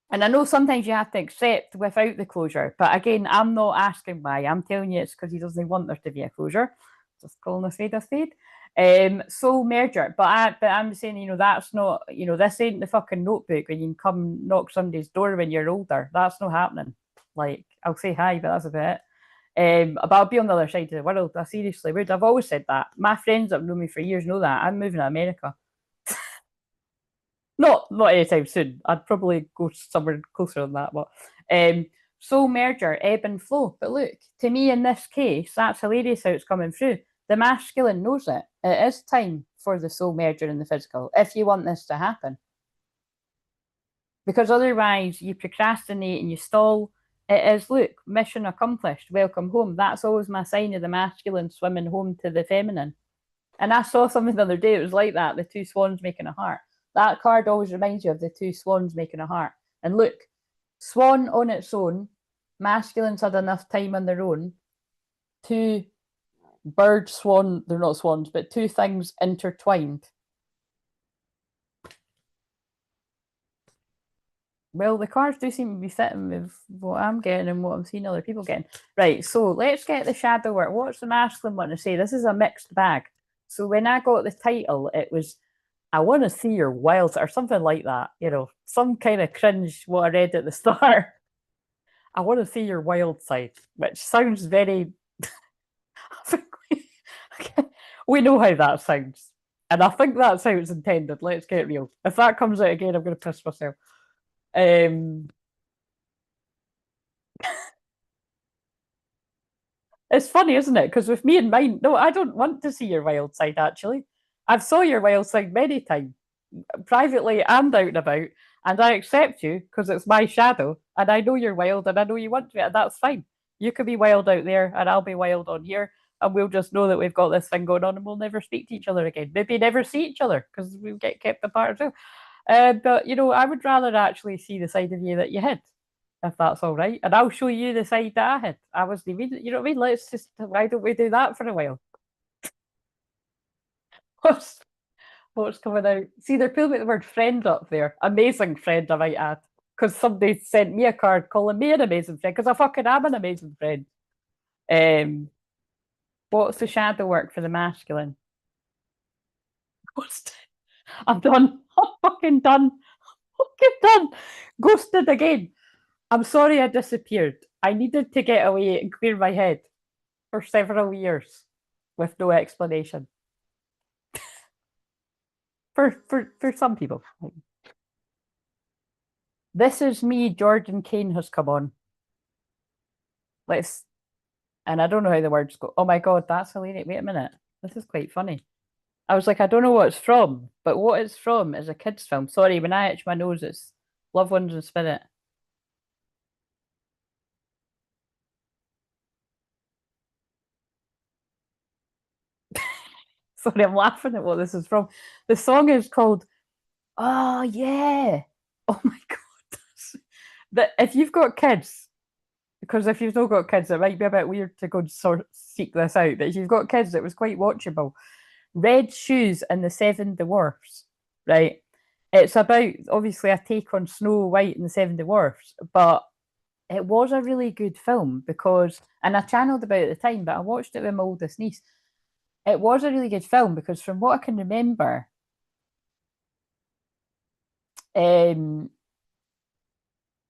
Speaker 1: and I know sometimes you have to accept without the closure, but again, I'm not asking why. I'm telling you it's because he doesn't want there to be a closure. Just calling a spade a spade. Soul merger, but I'm saying, that's not, this ain't the fucking Notebook when you can come knock somebody's door when you're older. That's not happening. Like, I'll say hi, but that's about it. But I'll be on the other side of the world. I seriously would. I've always said that. My friends that have known me for years know that. I'm moving to America. Not anytime soon. I'd probably go somewhere closer than that. But soul merger, ebb and flow. But look, to me in this case, that's hilarious how it's coming through. The masculine knows it. It is time for the soul merger in the physical if you want this to happen. Because otherwise you procrastinate and you stall. It is, look, mission accomplished, welcome home. That's always my sign of the masculine swimming home to the feminine. And I saw something the other day, it was like that, the two swans making a heart. That card always reminds you of the two swans making a heart. And look, swan on its own, masculines had enough time on their own. Two bird swan, they're not swans, but two things intertwined. Well, the cards do seem to be fitting with what I'm getting and what I'm seeing other people getting. Right, so let's get the shadow work. What's the masculine want to say? This is a mixed bag. So when I got the title, it was, I want to see your wild, or something like that. Some kind of cringe what I read at the start. I want to see your wild side, which sounds very. We know how that sounds. And I think that's how it's intended. Let's get real. If that comes out again, I'm going to piss myself. It's funny, isn't it? Because with me and mine, no, I don't want to see your wild side, actually. I've saw your wild side many times, privately and out and about, and I accept you because it's my shadow, and I know you're wild, and I know you want to be, and that's fine. You could be wild out there, and I'll be wild on here, and we'll just know that we've got this thing going on, and we'll never speak to each other again. Maybe never see each other because we get kept apart as well. But I would rather actually see the side of you that you hid, if that's all right. And I'll show you the side that I hid. I was the you know what I mean? Let's just, why don't we do that for a while? What's what's coming out? See, they're putting the word friend up there. Amazing friend, I might add. Because somebody sent me a card calling me an amazing friend, because I fucking am an amazing friend. Um, what's the shadow work for the masculine? Ghosted. I'm done. I'm fucking done. Fucking done. Ghosted again. I'm sorry I disappeared. I needed to get away and clear my head for several years with no explanation. For some people. This is me, Jordan Kane has come on. Let's, and I don't know how the words go. Oh my god, that's hilarious. Wait a minute. This is quite funny. I was like, I don't know what it's from, but what it's from is a kid's film. Sorry, when I itch my nose, it's Loved Ones in Spirit. Sorry, I'm laughing at what this is from. The song is called Oh yeah. Oh my god. That if you've got kids, because if you've not got kids, it might be a bit weird to go and seek this out. But if you've got kids, it was quite watchable. Red Shoes and the Seven Dwarfs, right? It's about obviously a take on Snow White and the Seven Dwarfs, but it was a really good film because, and I channeled about it at the time, but I watched it with my oldest niece. It was a really good film because, from what I can remember, um,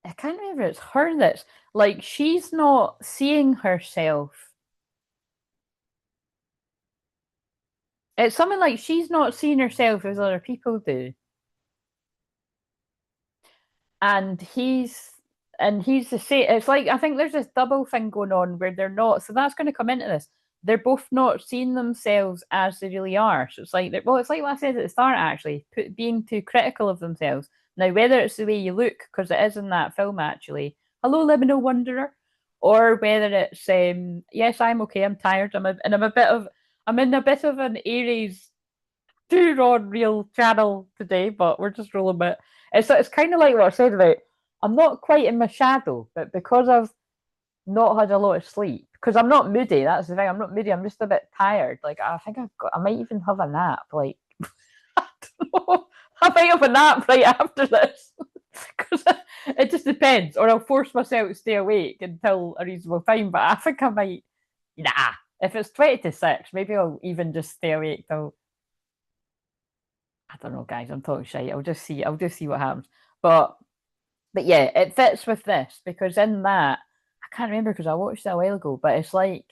Speaker 1: I can't remember. It's her that's like she's not seeing herself. It's something like she's not seeing herself as other people do, and he's the same. It's like I think there's this double thing going on where they're not. So that's going to come into this. They're both not seeing themselves as they really are. So it's like well, it's like what I said at the start. Actually, being too critical of themselves. Now, whether it's the way you look, because it is in that film actually. Hello, liminal wanderer, or whether it's yes, I'm okay. I'm tired. I'm in a bit of an Aries too raw real channel today, but we're just rolling with it. It's kind of like what I said about I'm not quite in my shadow, but because I've not had a lot of sleep, because I'm not moody, that's the thing. I'm not moody, I'm just a bit tired. Like I think I might even have a nap. Like I don't know. I might have a nap right after this. Because it just depends. Or I'll force myself to stay awake until a reasonable time. But I think I might nah. If it's 20 to 6, maybe I'll even just stay awake till I don't know, guys. I'm talking shit. I'll just see. I'll just see what happens. But but yeah, it fits with this because in that I can't remember because I watched it a while ago. But it's like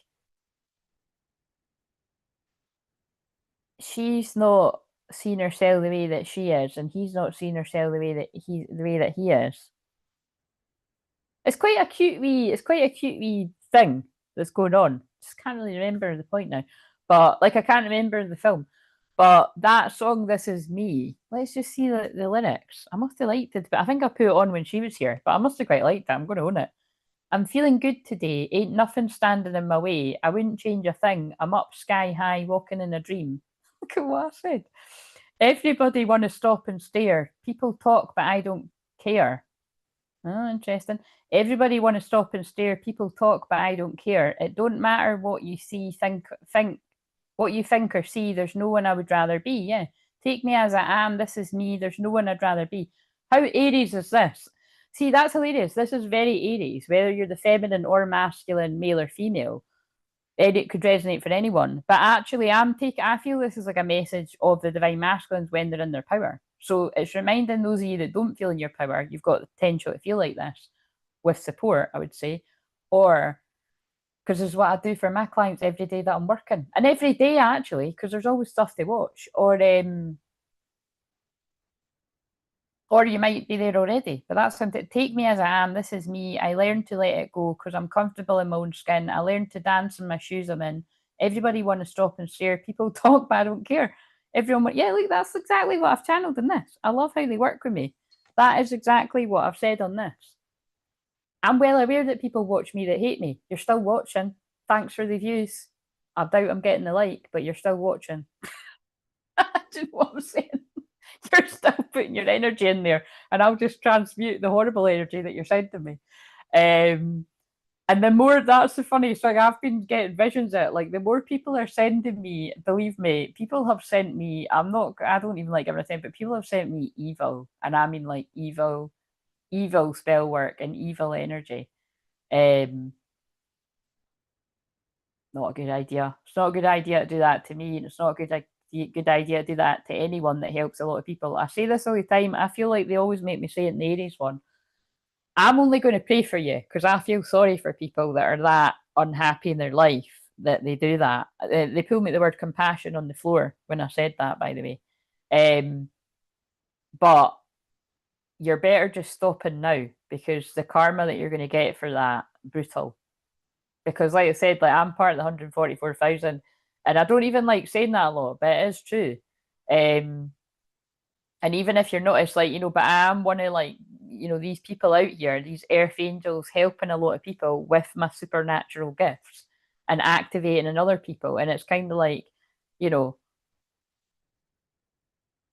Speaker 1: she's not seeing herself the way that she is, and he's not seeing herself the way that he is. It's quite a cute wee. It's quite a cute wee thing that's going on. Just can't really remember the point now. But like I can't remember the film. But that song, This Is Me, let's just see the lyrics. I must have liked it, but I think I put it on when she was here, but I must have quite liked it. I'm going to own it. I'm feeling good today. Ain't nothing standing in my way. I wouldn't change a thing. I'm up sky high, walking in a dream. Look at what I said. Everybody want to stop and stare. People talk, but I don't care. Oh, interesting. Everybody want to stop and stare. People talk, but I don't care. It don't matter what you see, think what you think or see. There's no one I would rather be. Yeah. Take me as I am. This is me. There's no one I'd rather be. How Aries is this? See, that's hilarious. This is very Aries, whether you're the feminine or masculine, male or female. It could resonate for anyone. But actually, I feel this is like a message of the divine masculines when they're in their power. So it's reminding those of you that don't feel in your power, you've got the potential to feel like this with support, I would say. Or because this is what I do for my clients every day that I'm working. And every day actually, because there's always stuff to watch. Or you might be there already, but that's something. Take me as I am. This is me. I learned to let it go because I'm comfortable in my own skin. I learned to dance in my shoes I'm in. Everybody want to stop and stare. People talk, but I don't care. Everyone went, yeah, look, that's exactly what I've channeled in this. I love how they work with me. That is exactly what I've said on this. I'm well aware that people watch me that hate me. You're still watching. Thanks for the views. I doubt I'm getting the like, but you're still watching. Do you know what I'm saying? You're still putting your energy in there, and I'll just transmute the horrible energy that you're sending me. And the more that's the funniest thing, I've been getting visions at like the more people are sending me, believe me, people have sent me, I don't even like everything, but people have sent me evil, and I mean like evil spell work and evil energy. Um, Not a good idea. It's not a good idea to do that to me, and it's not a good idea to do that to anyone that helps a lot of people. I say this all the time. I feel like they always make me say it in the Aries one. I'm only going to pray for you because I feel sorry for people that are that unhappy in their life that they do that. They pull me the word compassion on the floor when I said that, by the way. But you're better just stopping now because the karma that you're going to get for that, brutal. Because like I said, like I'm part of the 144,000 and I don't even like saying that a lot, but it is true. Um, and even if you're not, it's like, but I am one of like, these people out here, these earth angels helping a lot of people with my supernatural gifts and activating in other people. And it's kind of like, you know,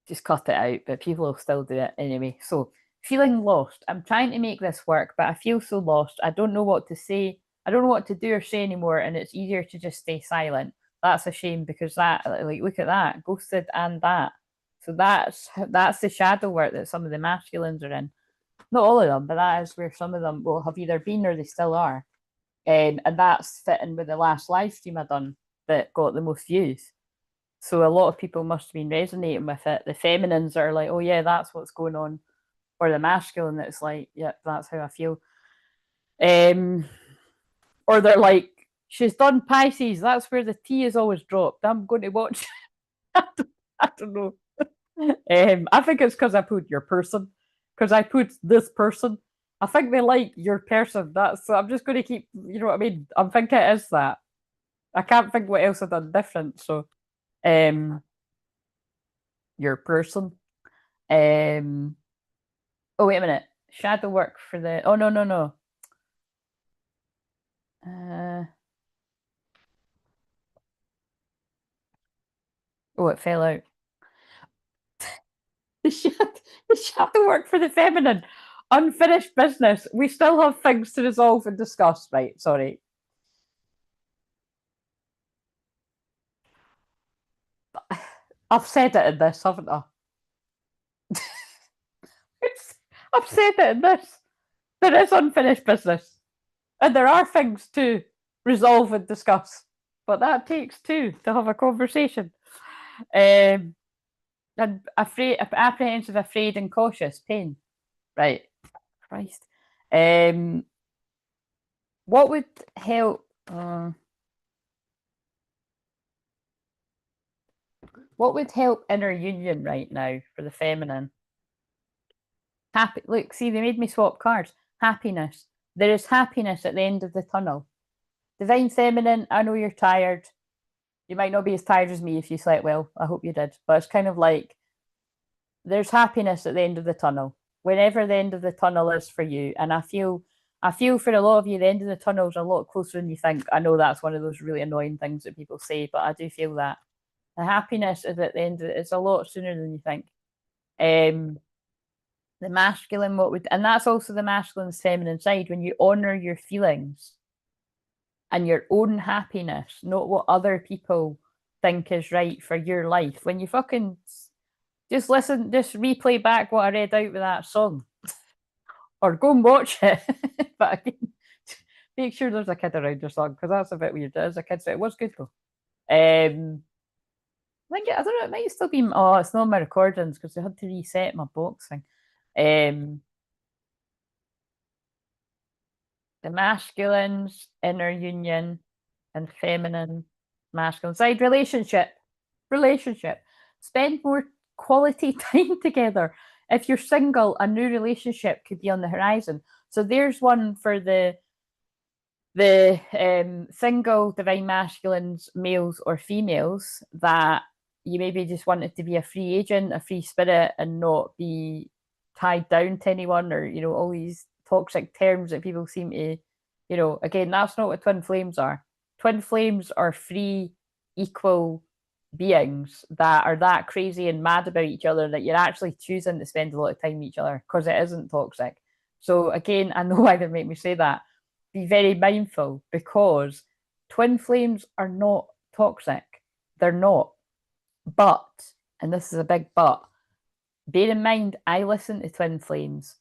Speaker 1: just cut it out, but people will still do it anyway. So feeling lost. I'm trying to make this work, but I feel so lost. I don't know what to say. I don't know what to do or say anymore, and it's easier to just stay silent. that's a shame because that, like, look at that, ghosted and that. So that's the shadow work that some of the masculines are in. Not all of them, but that is where some of them will have either been or they still are. And that's fitting with the last live stream I done that got the most views. So a lot of people must have been resonating with it. The feminines are like, oh yeah, that's what's going on. Or the masculine that's like, yeah, that's how I feel. Or they're like, she's done Pisces, that's where the T is always dropped. I'm going to watch. I don't know. I think it's because I put your person, because I put this person. I think they like your person. That's, so I'm just going to keep, you know what I mean? I'm thinking it is that. I can't think what else I've done different. So, your person. Oh, wait a minute. Shadow work for the. Oh, no, no, no. Oh, it fell out. The shadow work for the feminine. Unfinished business. We still have things to resolve and discuss. Right, sorry. I've said it in this, haven't I? I've said it in this. There is unfinished business. And there are things to resolve and discuss. But that takes two to have a conversation. And afraid, apprehensive, afraid, and cautious. Pain. Right. Christ. What would help? What would help inner union right now for the feminine? Happy. Look, see, they made me swap cards. Happiness. There is happiness at the end of the tunnel. Divine feminine, I know you're tired. You might not be as tired as me if you slept well. I hope you did. But it's kind of like there's happiness at the end of the tunnel. Whenever the end of the tunnel is for you. And I feel for a lot of you, the end of the tunnel is a lot closer than you think. I know that's one of those really annoying things that people say, but I do feel that. The happiness is at the end of it. It's a lot sooner than you think. The masculine, what would, and that's also the masculine feminine side, when you honor your feelings and your own happiness, not what other people think is right for your life. When you fucking just listen, just replay back what I read out with that song, or go and watch it. But again, make sure there's a kid around your song, because that's a bit weird. As a kid, so it was good though. I think I don't know. It might still be. Oh, it's not my recordings because I had to reset my box thing. The masculines, inner union, and feminine, masculine side. Relationship. Spend more quality time together. If you're single, a new relationship could be on the horizon. So there's one for the single divine masculines, males or females, that you maybe just wanted to be a free agent, a free spirit, and not be tied down to anyone, or all these toxic terms that people seem to, again, that's not what twin flames are. Twin flames are free, equal beings that are that crazy and mad about each other that you're actually choosing to spend a lot of time with each other because it isn't toxic. So again, I know why they make me say that. Be very mindful, because twin flames are not toxic. They're not. But, and this is a big but, bear in mind, I listen to twin flames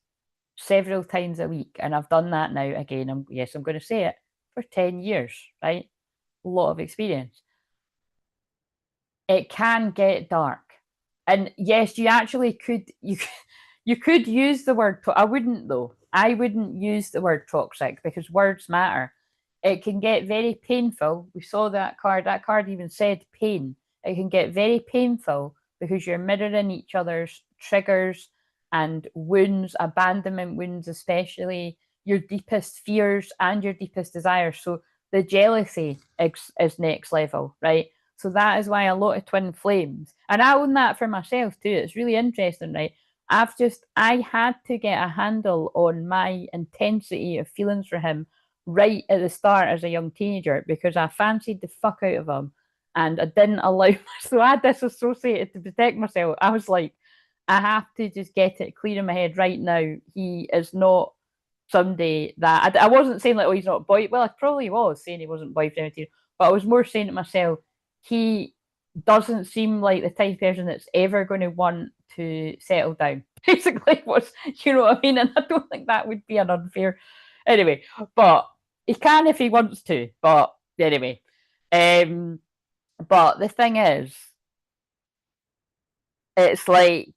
Speaker 1: several times a week, and I've done that now again. I'm going to say it, for 10 years, right? A lot of experience. It can get dark. And yes, you actually could, you could use the word, I wouldn't though. I wouldn't use the word toxic, because words matter. It can get very painful. We saw that card even said pain. It can get very painful because you're mirroring each other's triggers and wounds, abandonment wounds, especially your deepest fears and your deepest desires. So the jealousy is next level, right? So that is why a lot of twin flames, and I own that for myself too. It's really interesting, right? I had to get a handle on my intensity of feelings for him right at the start as a young teenager, because I fancied the fuck out of him and I didn't allow, so I disassociated to protect myself. I was like, I have to just get it clear in my head right now. He is not somebody that, I wasn't saying like, oh, he's not boy. Well, I probably was saying he wasn't boyfriend material, but I was more saying to myself, he doesn't seem like the type of person that's ever going to want to settle down. Basically, what's you know what I mean? And I don't think that would be an unfair. Anyway, but he can if he wants to. But anyway, but the thing is, it's like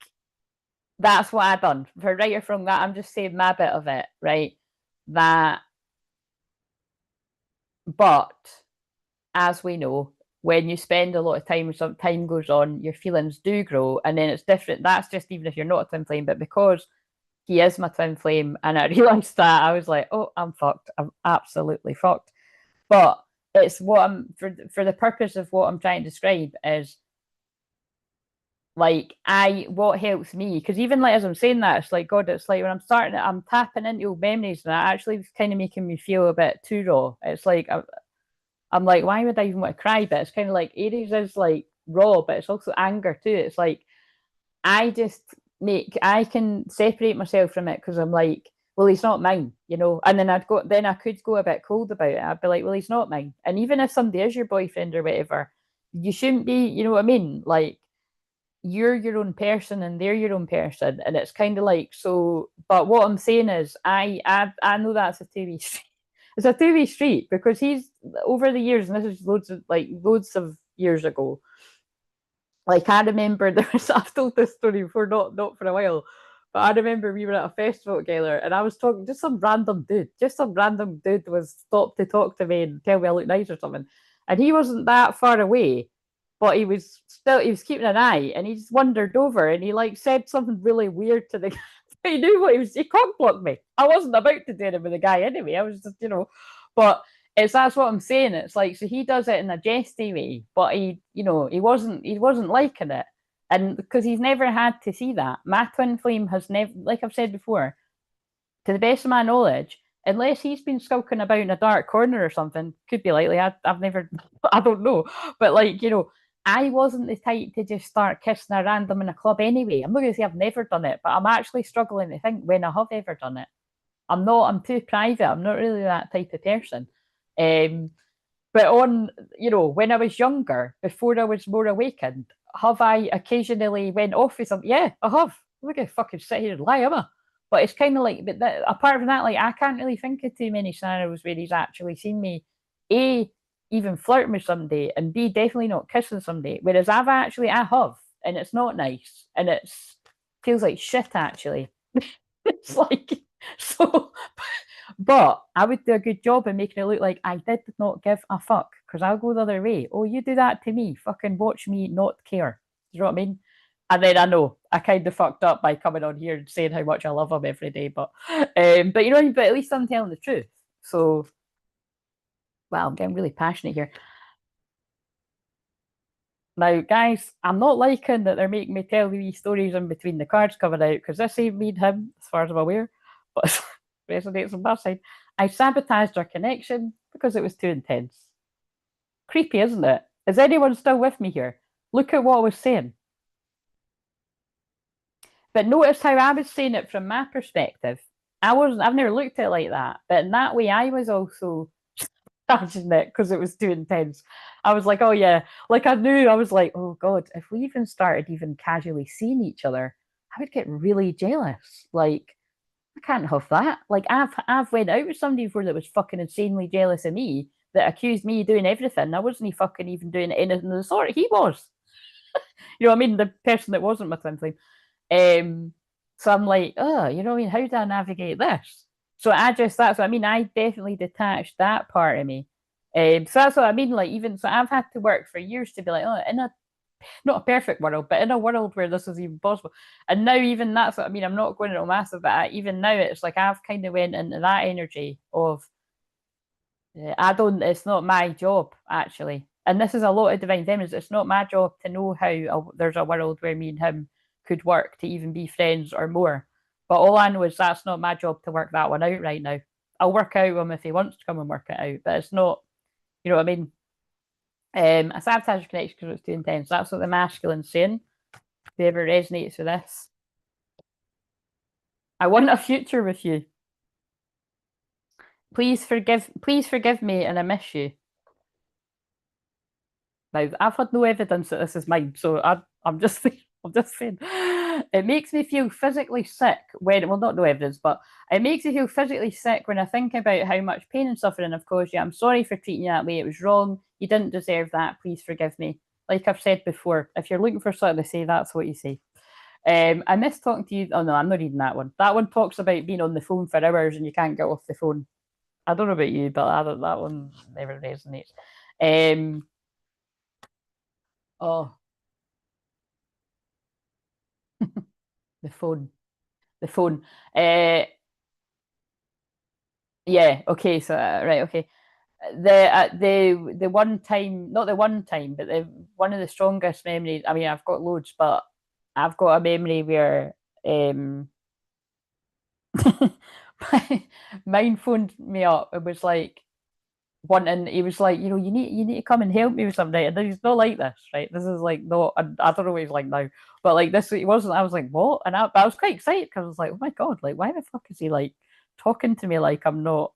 Speaker 1: that's what I done for right or from that. I'm just saying my bit of it, right? That, but as we know, when you spend a lot of time, some time goes on, your feelings do grow, and then it's different. That's just even if you're not a twin flame, but because he is my twin flame, and I realized that I was like, oh, I'm fucked. I'm absolutely fucked. But it's what I'm for the purpose of what I'm trying to describe is like what helps me because even like as I'm saying that it's like God, it's like when I'm tapping into old memories and that actually kind of making me feel a bit too raw. It's like I'm like, why would I even want to cry? But it's kind of like Aries is like raw, but it's also anger too. It's like I can separate myself from it because I'm like, well, he's not mine, you know. And then I could go a bit cold about it. I'd be like, well, he's not mine. And even if somebody is your boyfriend or whatever, you shouldn't be, you know what I mean? Like you're your own person and they're your own person. And it's kind of like so, but what I'm saying is I know that's a two-way street. It's a two-way street because he's over the years, and this is loads of years ago. Like I remember there was I've told this story before, not for a while, but I remember we were at a festival together and I was talking just some random dude was stopped to talk to me and tell me I look nice or something. And he wasn't that far away, but he was keeping an eye and he just wandered over and he like said something really weird to the guy. He knew what he cock blocked me. I wasn't about to do it with the guy anyway. I was just, but that's what I'm saying. It's like so he does it in a jesty way, but he wasn't liking it, and because he's never had to see that. My twin flame has never, like I've said before, to the best of my knowledge, unless he's been skulking about in a dark corner or something, could be likely. I've never, I don't know, but I wasn't the type to just start kissing a random in a club anyway. I'm not going to say I've never done it, but I'm actually struggling to think when I have ever done it. I'm too private. I'm not really that type of person. Um, but when I was younger, before I was more awakened, have I occasionally went off with something? Yeah, I have. I'm not gonna fucking sit here and lie, am I? But it's kind of like, apart from that, like I can't really think of too many scenarios where he's actually seen me, A, even flirting with somebody, and B, definitely not kissing somebody. Whereas I have, and it's not nice, and it's feels like shit actually. It's like so, but I would do a good job in making it look like I did not give a fuck because I'll go the other way. Oh, you do that to me, fucking watch me not care. Do you know what I mean? And then I know I kind of fucked up by coming on here and saying how much I love him every day, but but at least I'm telling the truth. So, well, I'm getting really passionate here. Now, guys, I'm not liking that they're making me tell these stories in between the cards coming out because this ain't me and him, as far as I'm aware, but resonates on my side. I sabotaged our connection because it was too intense. Creepy, isn't it? Is anyone still with me here? Look at what I was saying. But notice how I was saying it from my perspective. I've never looked at it like that. But in that way, I was also imagining it because it was too intense. I was like, oh yeah, like I knew I was like, oh God, if we even started even casually seeing each other, I would get really jealous. Like, I can't have that. Like I've went out with somebody before that was fucking insanely jealous of me, that accused me of doing everything. I wasn't fucking even doing anything of the sort. He was. You know what I mean? The person that wasn't my twin flame. So I'm like, oh, you know what I mean? How do I navigate this? So that's what I mean. I definitely detached that part of me. So that's what I mean. Like, even so, I've had to work for years to be like, oh, in a not a perfect world, but in a world where this is even possible. And now, even that's what I mean. I'm not going into massive, but even now, it's like I've kind of went into that energy of I don't. It's not my job actually, and this is a lot of divine feminines. It's not my job to know how there's a world where me and him could work to even be friends or more. But all I know is that's not my job to work that one out right now. I'll work out with him if he wants to come and work it out, but it's not. You know what I mean? A sabotage connection because it's too intense. That's what the masculine's saying. Whoever resonates with this, I want a future with you. Please forgive me, and I miss you. Now, I've had no evidence that this is mine, so I'm just I'm just saying. It makes me feel physically sick when, well, not no evidence, but it makes me feel physically sick when I think about how much pain and suffering I've caused you. I'm sorry for treating you that way. It was wrong. You didn't deserve that. Please forgive me. Like I've said before, if you're looking for something to say, that's what you say. I miss talking to you. Oh no, I'm not reading that one. That one talks about being on the phone for hours and you can't get off the phone. I don't know about you, but that one never resonates. Um, oh, the phone, the phone. Uh, yeah. Okay. So right. Okay. The one time, not the one time, but the one of the strongest memories. I mean, I've got loads, but I've got a memory where mine phoned me up. It was like wanting. He was like, you need to come and help me with something. And he's not like this, right? This is like not. I don't know what he's like now, but like this, he wasn't. I was like, what? But I was quite excited because I was like, oh my god, like why the fuck is he like talking to me like I'm not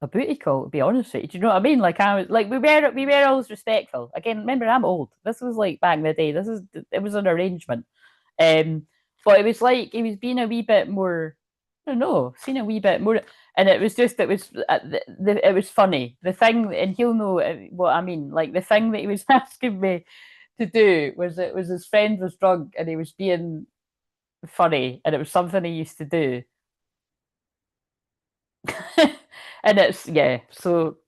Speaker 1: a booty call, to be honest with you. Do you know what I mean? Like I was like we were always respectful. Again, remember I'm old. This was like back in the day. It was an arrangement. Um, but it was like he was being a wee bit more, I don't know, seen a wee bit more, and it was funny. The thing, and he'll know what I mean. Like the thing that he was asking me to do was it was his friend was drunk and he was being funny, and it was something he used to do. And it's yeah, so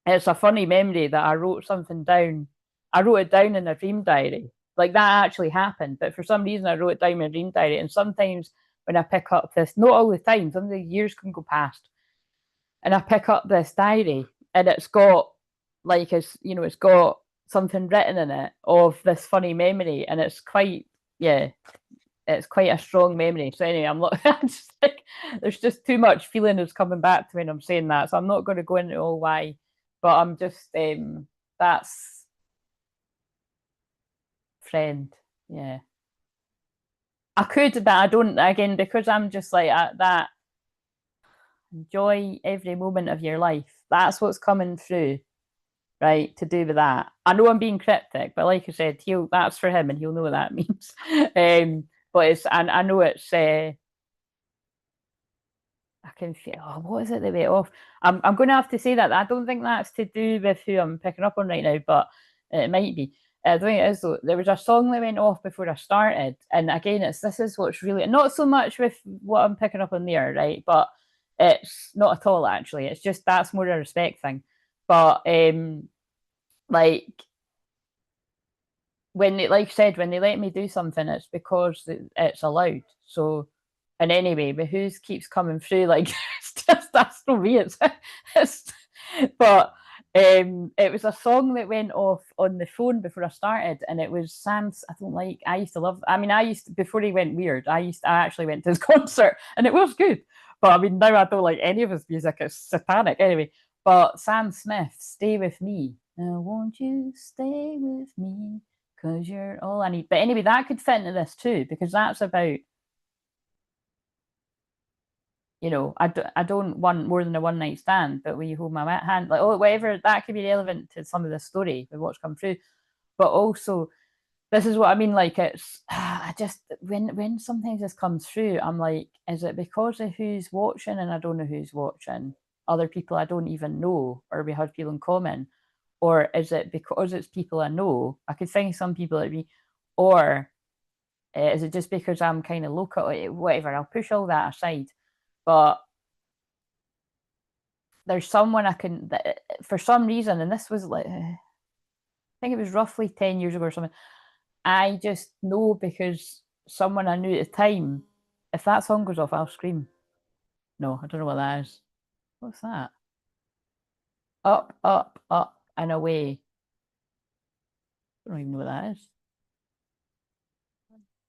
Speaker 1: it's a funny memory that I wrote something down. I wrote it down in a dream diary. Like that actually happened, but for some reason I wrote it down in a dream diary. And sometimes when I pick up this, not all the time, some of the years can go past, and I pick up this diary and it's got it's got something written in it of this funny memory, and it's quite yeah, it's quite a strong memory. So anyway, I'm not I'm just like there's just too much feeling is coming back to me when I'm saying that. So I'm not going to go into all why, but I'm just that's friend. Yeah. I could, but I don't again because I'm just like that enjoy every moment of your life. That's what's coming through, right? To do with that. I know I'm being cryptic, but like I said, he'll that's for him and he'll know what that means. But it's and I know it's I can feel. Oh, what is it that went off? I'm going to have to say that. I don't think that's to do with who I'm picking up on right now, but it might be. I don't think it is though. There was a song that went off before I started, and again, this is what's really not so much with what I'm picking up on there, right? But it's not at all actually. It's just that's more a respect thing. But like like I said, when they let me do something, it's because it's allowed. So, and anyway, but who's keeps coming through? Like, it's just that's not me. It's but it was a song that went off on the phone before I started, and it was Sam's. I don't like. I used to love. I mean, I used to, before he went weird. I actually went to his concert, and it was good. But I mean, now I don't like any of his music. It's satanic. Anyway, but Sam Smith, "Stay with Me." Now, won't you stay with me? Because you're all I need. But anyway, that could fit into this too, because that's about, I don't want more than a one night stand, but will you hold my hand? Like, oh, whatever, that could be relevant to some of the story of what's come through. But also, this is what I mean. Like, it's, I just, when sometimes this comes through, I'm like, is it because of who's watching and I don't know who's watching? Other people I don't even know, or we have people in common? Or is it because it's people I know? I could think some people like me, or is it just because I'm kind of local? Whatever. I'll push all that aside. But there's someone I can, for some reason, and this was like, I think it was roughly 10 years ago or something. I just know because someone I knew at the time, if that song goes off, I'll scream. No, I don't know what that is. What's that? Up, up, up, and away. I don't even know what that is.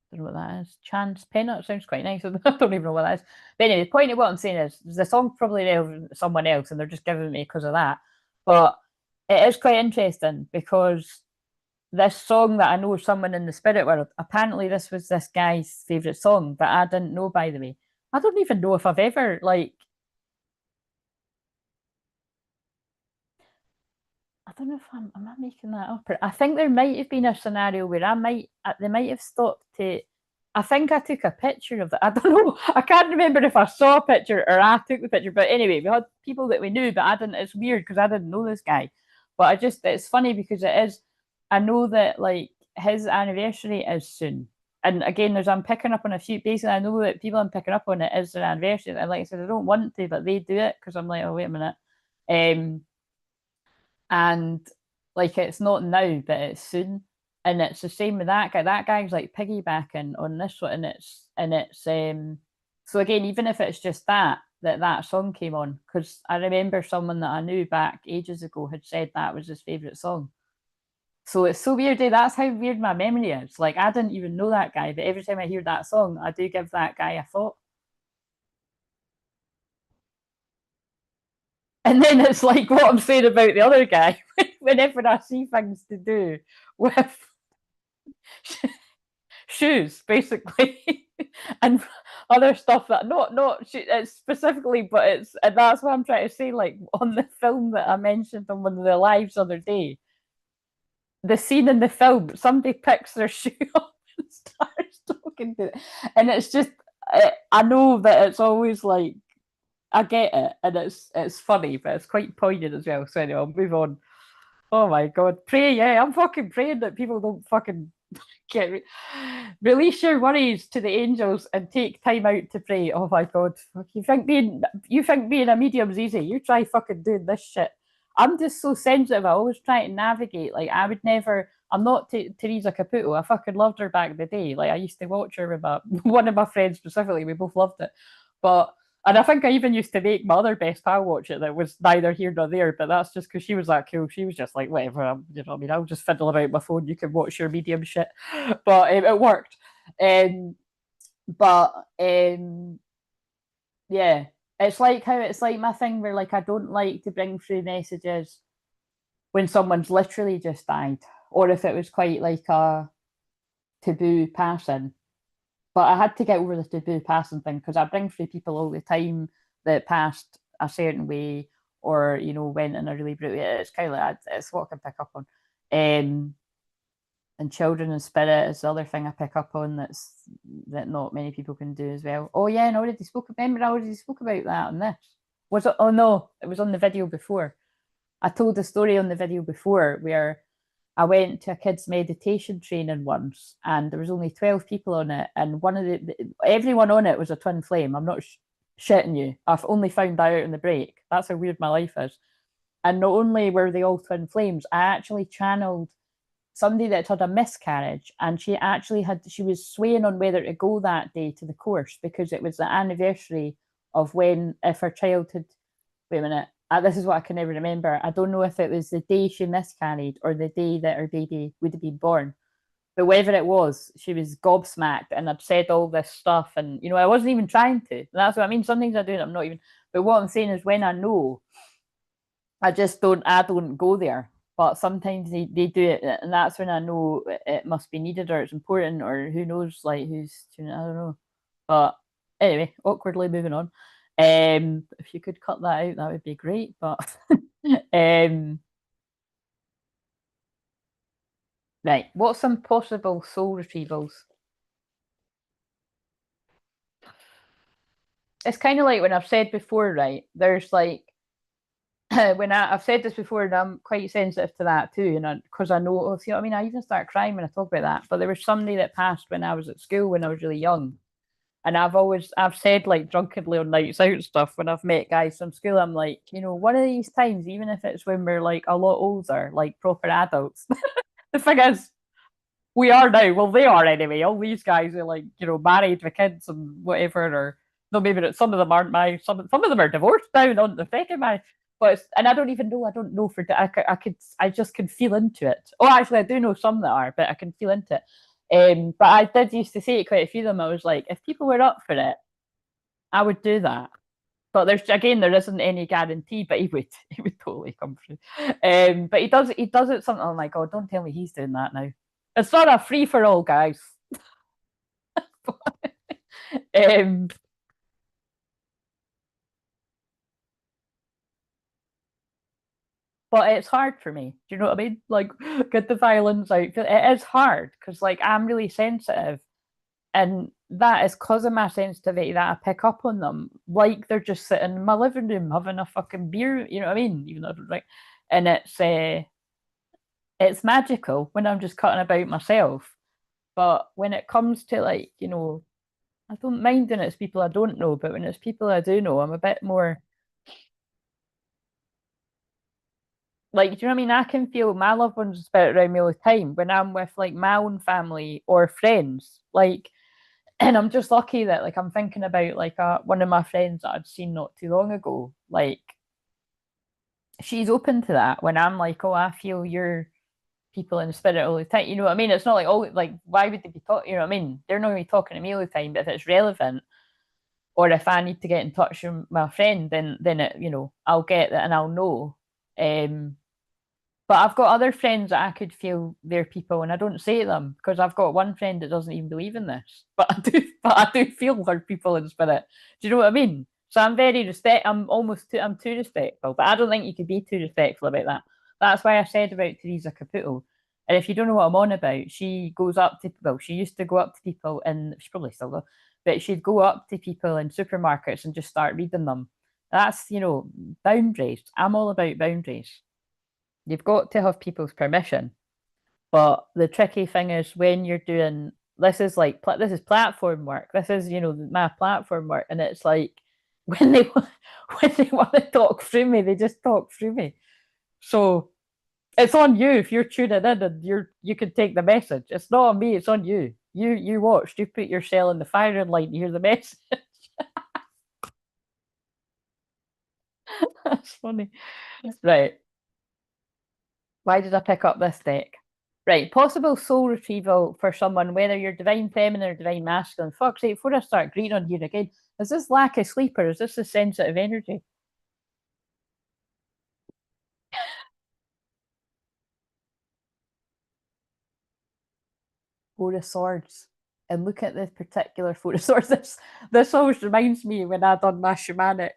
Speaker 1: Don't know what that is. Chance Penner sounds quite nice. I don't even know what that is. But anyway, the point of what I'm saying is the song's probably relevant to someone else and they're just giving me because of that. But it is quite interesting because this song that I know someone in the spirit world, apparently this was this guy's favourite song that I didn't know, by the way. I don't even know if I've ever don't know if am I making that up? I think there might have been a scenario where they might have stopped to. I think I took a picture of it. I don't know. I can't remember if I saw a picture or I took the picture. But anyway, we had people that we knew, but I didn't. It's weird because I didn't know this guy. But it's funny because it is. I know that like his anniversary is soon. And again, I'm picking up on a few. Basically, I know that people I'm picking up on it is their anniversary. And like I said, I don't want to, but they do it because I'm like, oh wait a minute. And like it's not now, but it's soon. And it's the same with that guy. That guy's like piggybacking on this one, and it's so again, even if it's just that song came on, because I remember someone that I knew back ages ago had said that was his favorite song. So it's so weird. That's how weird my memory is. Like I didn't even know that guy, but every time I hear that song, I do give that guy a thought. And then it's like what I'm saying about the other guy. Whenever I see things to do with shoes, basically, and other stuff that not it's specifically, but it's and that's what I'm trying to say. Like on the film that I mentioned on one of the lives the other day, the scene in the film, somebody picks their shoe up and starts talking to it, and it's just I know that it's always like I get it, and it's funny, but it's quite poignant as well. So anyway, I'll move on. Oh my god, pray! Yeah, I'm fucking praying that people don't fucking get release your worries to the angels and take time out to pray. Oh my god, you think being a medium's easy? You try fucking doing this shit. I'm just so sensitive. I always try to navigate. Like I would never. I'm not Teresa Caputo. I fucking loved her back in the day. Like I used to watch her with one of my friends specifically. We both loved it, but and I think I even used to make my other best pal watch it that was neither here nor there, but that's just because she was that cool. She was just like, whatever, you know what I mean? I'll just fiddle about my phone. You can watch your medium shit. But it worked. Um, but yeah, it's like my thing where like I don't like to bring through messages when someone's literally just died, or if it was quite like a taboo passing. But I had to get over the taboo passing thing because I bring through people all the time that passed a certain way or, you know, went in a really brutal way. It's kind of like, it's what I can pick up on. Um, and children and spirit is the other thing I pick up on that not many people can do as well. Oh yeah, and I already spoke about that on this. Was it? Oh no, it was on the video before. I told the story on the video before where I went to a kids meditation training once, and there was only 12 people on it, and everyone on it was a twin flame. I'm not shitting you. I've only found that out in the break. That's how weird my life is. And not only were they all twin flames, I actually channeled somebody that had a miscarriage, and she was swaying on whether to go that day to the course because it was the anniversary of when if her child had wait a minute. This is what I can never remember. I don't know if it was the day she miscarried or the day that her baby would have been born. But whatever it was, she was gobsmacked and I'd said all this stuff. And, you know, I wasn't even trying to. And that's what I mean. Some things I do and I'm not even. But what I'm saying is when I know, I don't go there. But sometimes they do it. And that's when I know it must be needed or it's important or who knows, like who's tuning. I don't know. But anyway, awkwardly moving on. If you could cut that out, that would be great. But um, right, what's some possible soul retrievals? It's kind of like when I've said before, right? There's like I've said this before, and I'm quite sensitive to that too, and because I know, see what I mean. I even start crying when I talk about that. But there was somebody that passed when I was at school when I was really young, and I've said like drunkenly on nights out and stuff when I've met guys from school, I'm like, you know, one of these times, even if it's when we're like a lot older, like proper adults. The thing is, we are now. Well, they are anyway. All these guys are like, you know, married with kids and whatever, or no, maybe not, some of them aren't married. Some of them are divorced now and on the second marriage. And I don't even know. I don't know for I just can feel into it. Oh, actually, I do know some that are, but I can feel into it. But I did used to say it quite a few of them. I was like, if people were up for it, I would do that. But there isn't any guarantee, but he would totally come through. But he does it something. Oh my god, don't tell me he's doing that now. It's not a free for all, guys. um, but it's hard for me. Do you know what I mean? Like, get the violins out. It is hard because, like, I'm really sensitive, and that is because of my sensitivity that I pick up on them. Like they're just sitting in my living room having a fucking beer. You know what I mean? Even though I don't drink, and it's magical when I'm just cutting about myself. But when it comes to, like, I don't mind when it's people I don't know, but when it's people I do know, I'm a bit more like, do you know what I mean? I can feel my loved ones spirit around me all the time when I'm with, like, my own family or friends. Like, and I'm just lucky that, like, I'm thinking about, like, one of my friends that I'd seen not too long ago. Like, she's open to that when I'm like, oh, I feel your people in spirit all the time. You know what I mean? It's not like, oh, like, why would they be talking? You know what I mean? They're not going to be talking to me all the time, but if it's relevant, or if I need to get in touch with my friend, then it, I'll get that and I'll know. Um, but I've got other friends that I could feel they're people, and I don't say them because I've got one friend that doesn't even believe in this. But I do feel her people in spirit. Do you know what I mean? So I'm very I'm too respectful, but I don't think you could be too respectful about that. That's why I said about Teresa Caputo. And if you don't know what I'm on about, she goes up to, well, she used to go up to people, and she probably still does, but she'd go up to people in supermarkets and just start reading them. That's, boundaries. I'm all about boundaries. You've got to have people's permission. But the tricky thing is when you're doing this is like this is platform work. This is, my platform work, and it's like when they when they want to talk through me, they just talk through me. So it's on you if you're tuning in and you can take the message. It's not on me, it's on you. You watched, you put your cell in the firing line to hear the message. That's funny. Right. Why did I pick up this deck? Right, possible soul retrieval for someone, whether you're divine feminine or divine masculine. Fuck's sake, before I start greeting on you again, is this lack of sleep or is this a sensitive energy? Four of Swords. And look at this particular Four of Swords. This always reminds me when I done my shamanic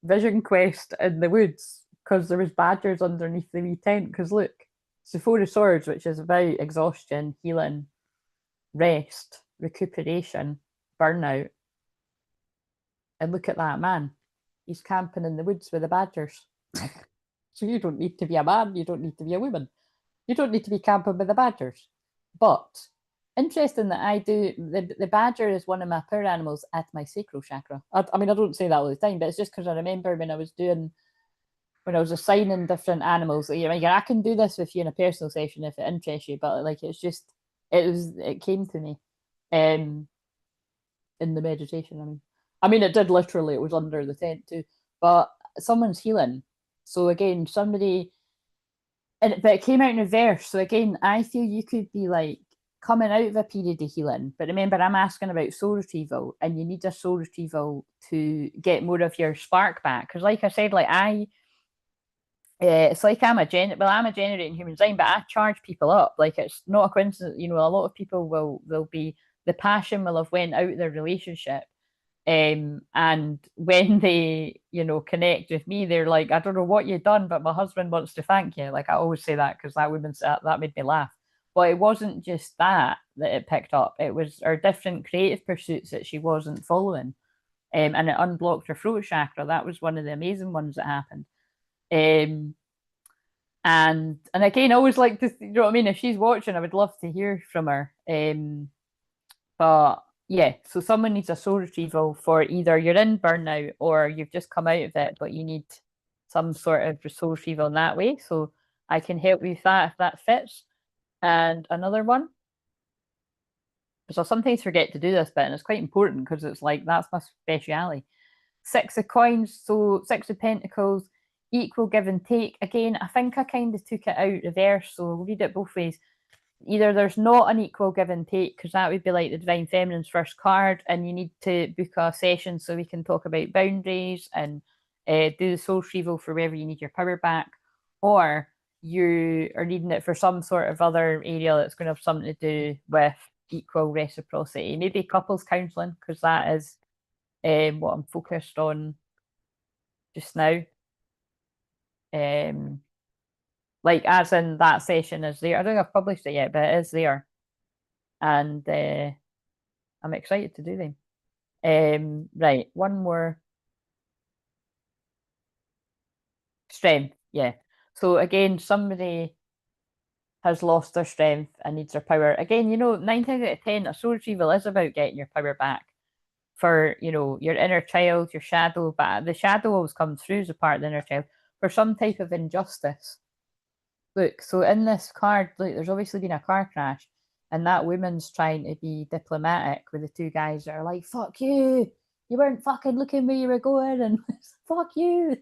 Speaker 1: vision quest in the woods because there was badgers underneath the wee tent. Because look, it's the Four of Swords, which is about exhaustion, healing, rest, recuperation, burnout. And look at that man. He's camping in the woods with the badgers. So you don't need to be a man, you don't need to be a woman. You don't need to be camping with the badgers. But interesting that I do the badger is one of my power animals at my sacral chakra. I mean, I don't say that all the time, but it's just because I remember when I was assigning different animals. I can do this with you in a personal session if it interests you, but like it came to me in the meditation. I mean, it did literally. It was under the tent too, but someone's healing. So again, but it came out in reverse. So again, I feel you could be like coming out of a period of healing. But remember, I'm asking about soul retrieval, and you need a soul retrieval to get more of your spark back. Because, like I said, it's like I'm a generating human design, but I charge people up. Like, it's not a coincidence. A lot of people will be, the passion will have went out their relationship, and when they, connect with me, they're like, I don't know what you've done, but my husband wants to thank you. Like, I always say that because that made me laugh. But it wasn't just that it picked up. It was her different creative pursuits that she wasn't following. And it unblocked her throat chakra. That was one of the amazing ones that happened. Um, and again, I always like to, you know what I mean? If she's watching, I would love to hear from her. But yeah, so someone needs a soul retrieval for either you're in burnout or you've just come out of it, but you need some sort of soul retrieval in that way. So I can help you with that if that fits. And another one, because I sometimes forget to do this bit, and it's quite important because it's like that's my speciality. Six of coins, so Six of Pentacles, equal give and take. Again, I think I kind of took it out reverse, so we'll read it both ways. Either there's not an equal give and take, because that would be like the Divine Feminine's first card, and you need to book a session so we can talk about boundaries and do the soul retrieval for wherever you need your power back, or you are needing it for some sort of other area that's going to have something to do with equal reciprocity. Maybe couples counselling, because that is what I'm focused on just now. Like, as in that session is there. I don't think I've published it yet, but it is there. And I'm excited to do them. Right, one more. Strength, yeah. So again, somebody has lost their strength and needs their power. Again, 9 times out of 10, a soul retrieval is about getting your power back for, your inner child, your shadow, but the shadow always comes through as a part of the inner child for some type of injustice. Look, so in this card, look, there's obviously been a car crash, and that woman's trying to be diplomatic with the two guys that are like, fuck you, you weren't fucking looking where you were going, and fuck you.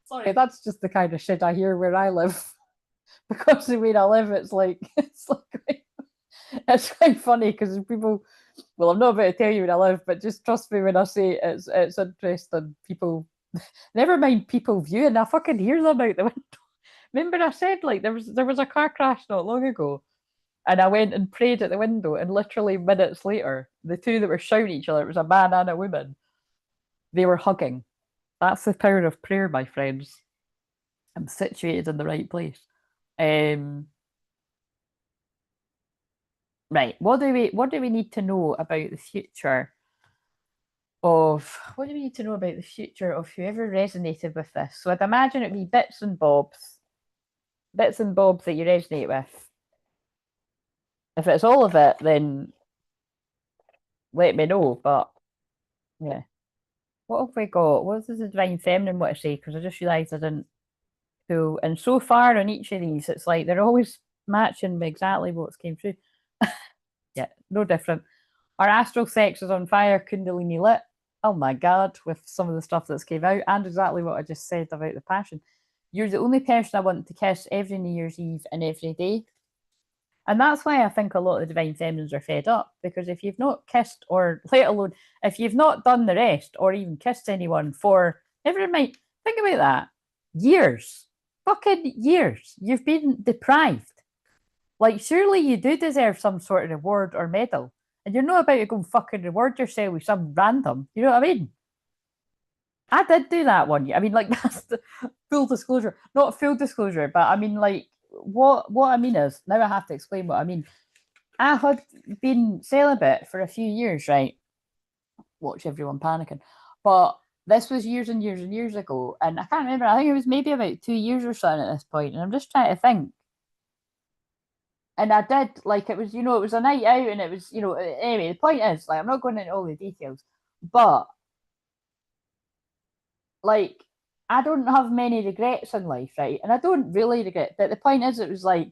Speaker 1: Sorry, that's just the kind of shit I hear where I live. Because the way I live, it's quite funny because people. Well, I'm not about to tell you where I live, but just trust me when I say it's interesting. People, never mind people viewing. I fucking hear them out the window. Remember, I said like there was a car crash not long ago, and I went and prayed at the window, and literally minutes later, the two that were shouting at each other, it was a man and a woman. They were hugging. That's the power of prayer, my friends. I'm situated in the right place. Um, right. What do we need to know about the future of what do we need to know about the future of whoever resonated with this? So I'd imagine it'd be bits and bobs that you resonate with. If it's all of it, then let me know. But yeah. What have we got? What does the divine feminine want to say? Because I just realised I didn't pull. And so far on each of these, it's like they're always matching exactly what's came through. Yeah, no different. Our astral sex is on fire, Kundalini lit. Oh my God, with some of the stuff that's came out, and exactly what I just said about the passion. You're the only person I want to kiss every New Year's Eve and every day. And that's why I think a lot of the divine feminines are fed up, because if you've not kissed, or let alone if you've not done the rest or even kissed anyone for, never mind, think about that, years, fucking years, you've been deprived. Like, surely you do deserve some sort of reward or medal. And you're not about to go and fucking reward yourself with some random. You know what I mean? I did do that one year. I mean, like, that's the full disclosure. Not full disclosure, but I mean, like, what I mean is, now I have to explain what I mean. I had been celibate for a few years, right? Watch everyone panicking. But this was years and years and years ago. And I can't remember. I think it was maybe about 2 years or something at this point. And I'm just trying to think. And I did, like, it was, it was a night out, and it was, anyway, the point is, like, I'm not going into all the details, but, like, I don't have many regrets in life, right? And I don't really regret, but the point is, it was like,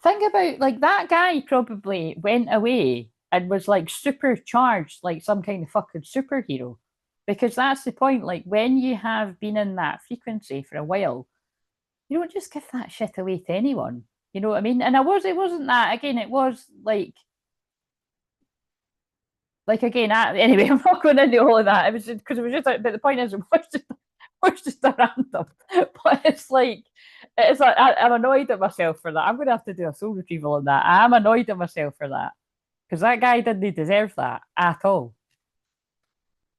Speaker 1: think about, like, that guy probably went away and was, like, supercharged, like some kind of fucking superhero. Because that's the point, like, when you have been in that frequency for a while, you don't just give that shit away to anyone. You know what I mean? And it wasn't that, again, it was like again, anyway, I'm not going into all of that. It was just because it was just, but the point is, it was just a random. But it's like I'm annoyed at myself for that. I'm going to have to do a soul retrieval on that. I'm annoyed at myself for that because that guy didn't deserve that at all.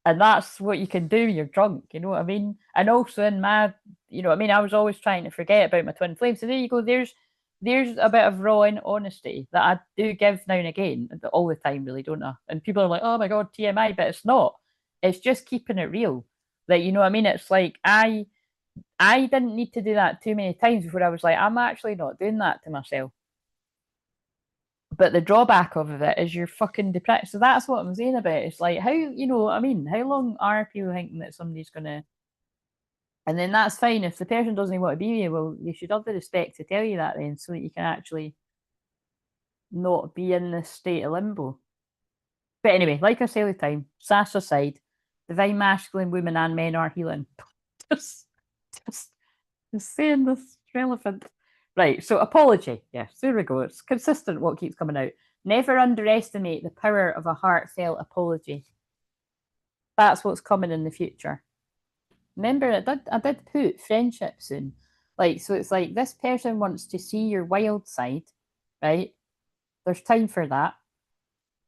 Speaker 1: And that's what you can do when you're drunk, you know what I mean? And also in my, what I mean, I was always trying to forget about my twin flames. So there you go. There's a bit of raw and honesty that I do give now and again, all the time, really, don't I? And people are like, "Oh my God, TMI," but it's not. It's just keeping it real. Like, you know what I mean? It's like I didn't need to do that too many times before I was like, I'm actually not doing that to myself. But the drawback of it is you're fucking depressed. So that's what I'm saying about it. It's like, how, what I mean, how long are people thinking that somebody's gonna, and then that's fine. If the person doesn't want to be with you, well, you should have the respect to tell you that then, so that you can actually not be in this state of limbo. But anyway, like I say all the time, sass aside, divine masculine women and men are healing. just, just, just saying this relevant. Right, so apology. Yes, there we go. It's consistent what keeps coming out. Never underestimate the power of a heartfelt apology. That's what's coming in the future. Remember, I did put friendship soon. Like, so it's like this person wants to see your wild side, right? There's time for that.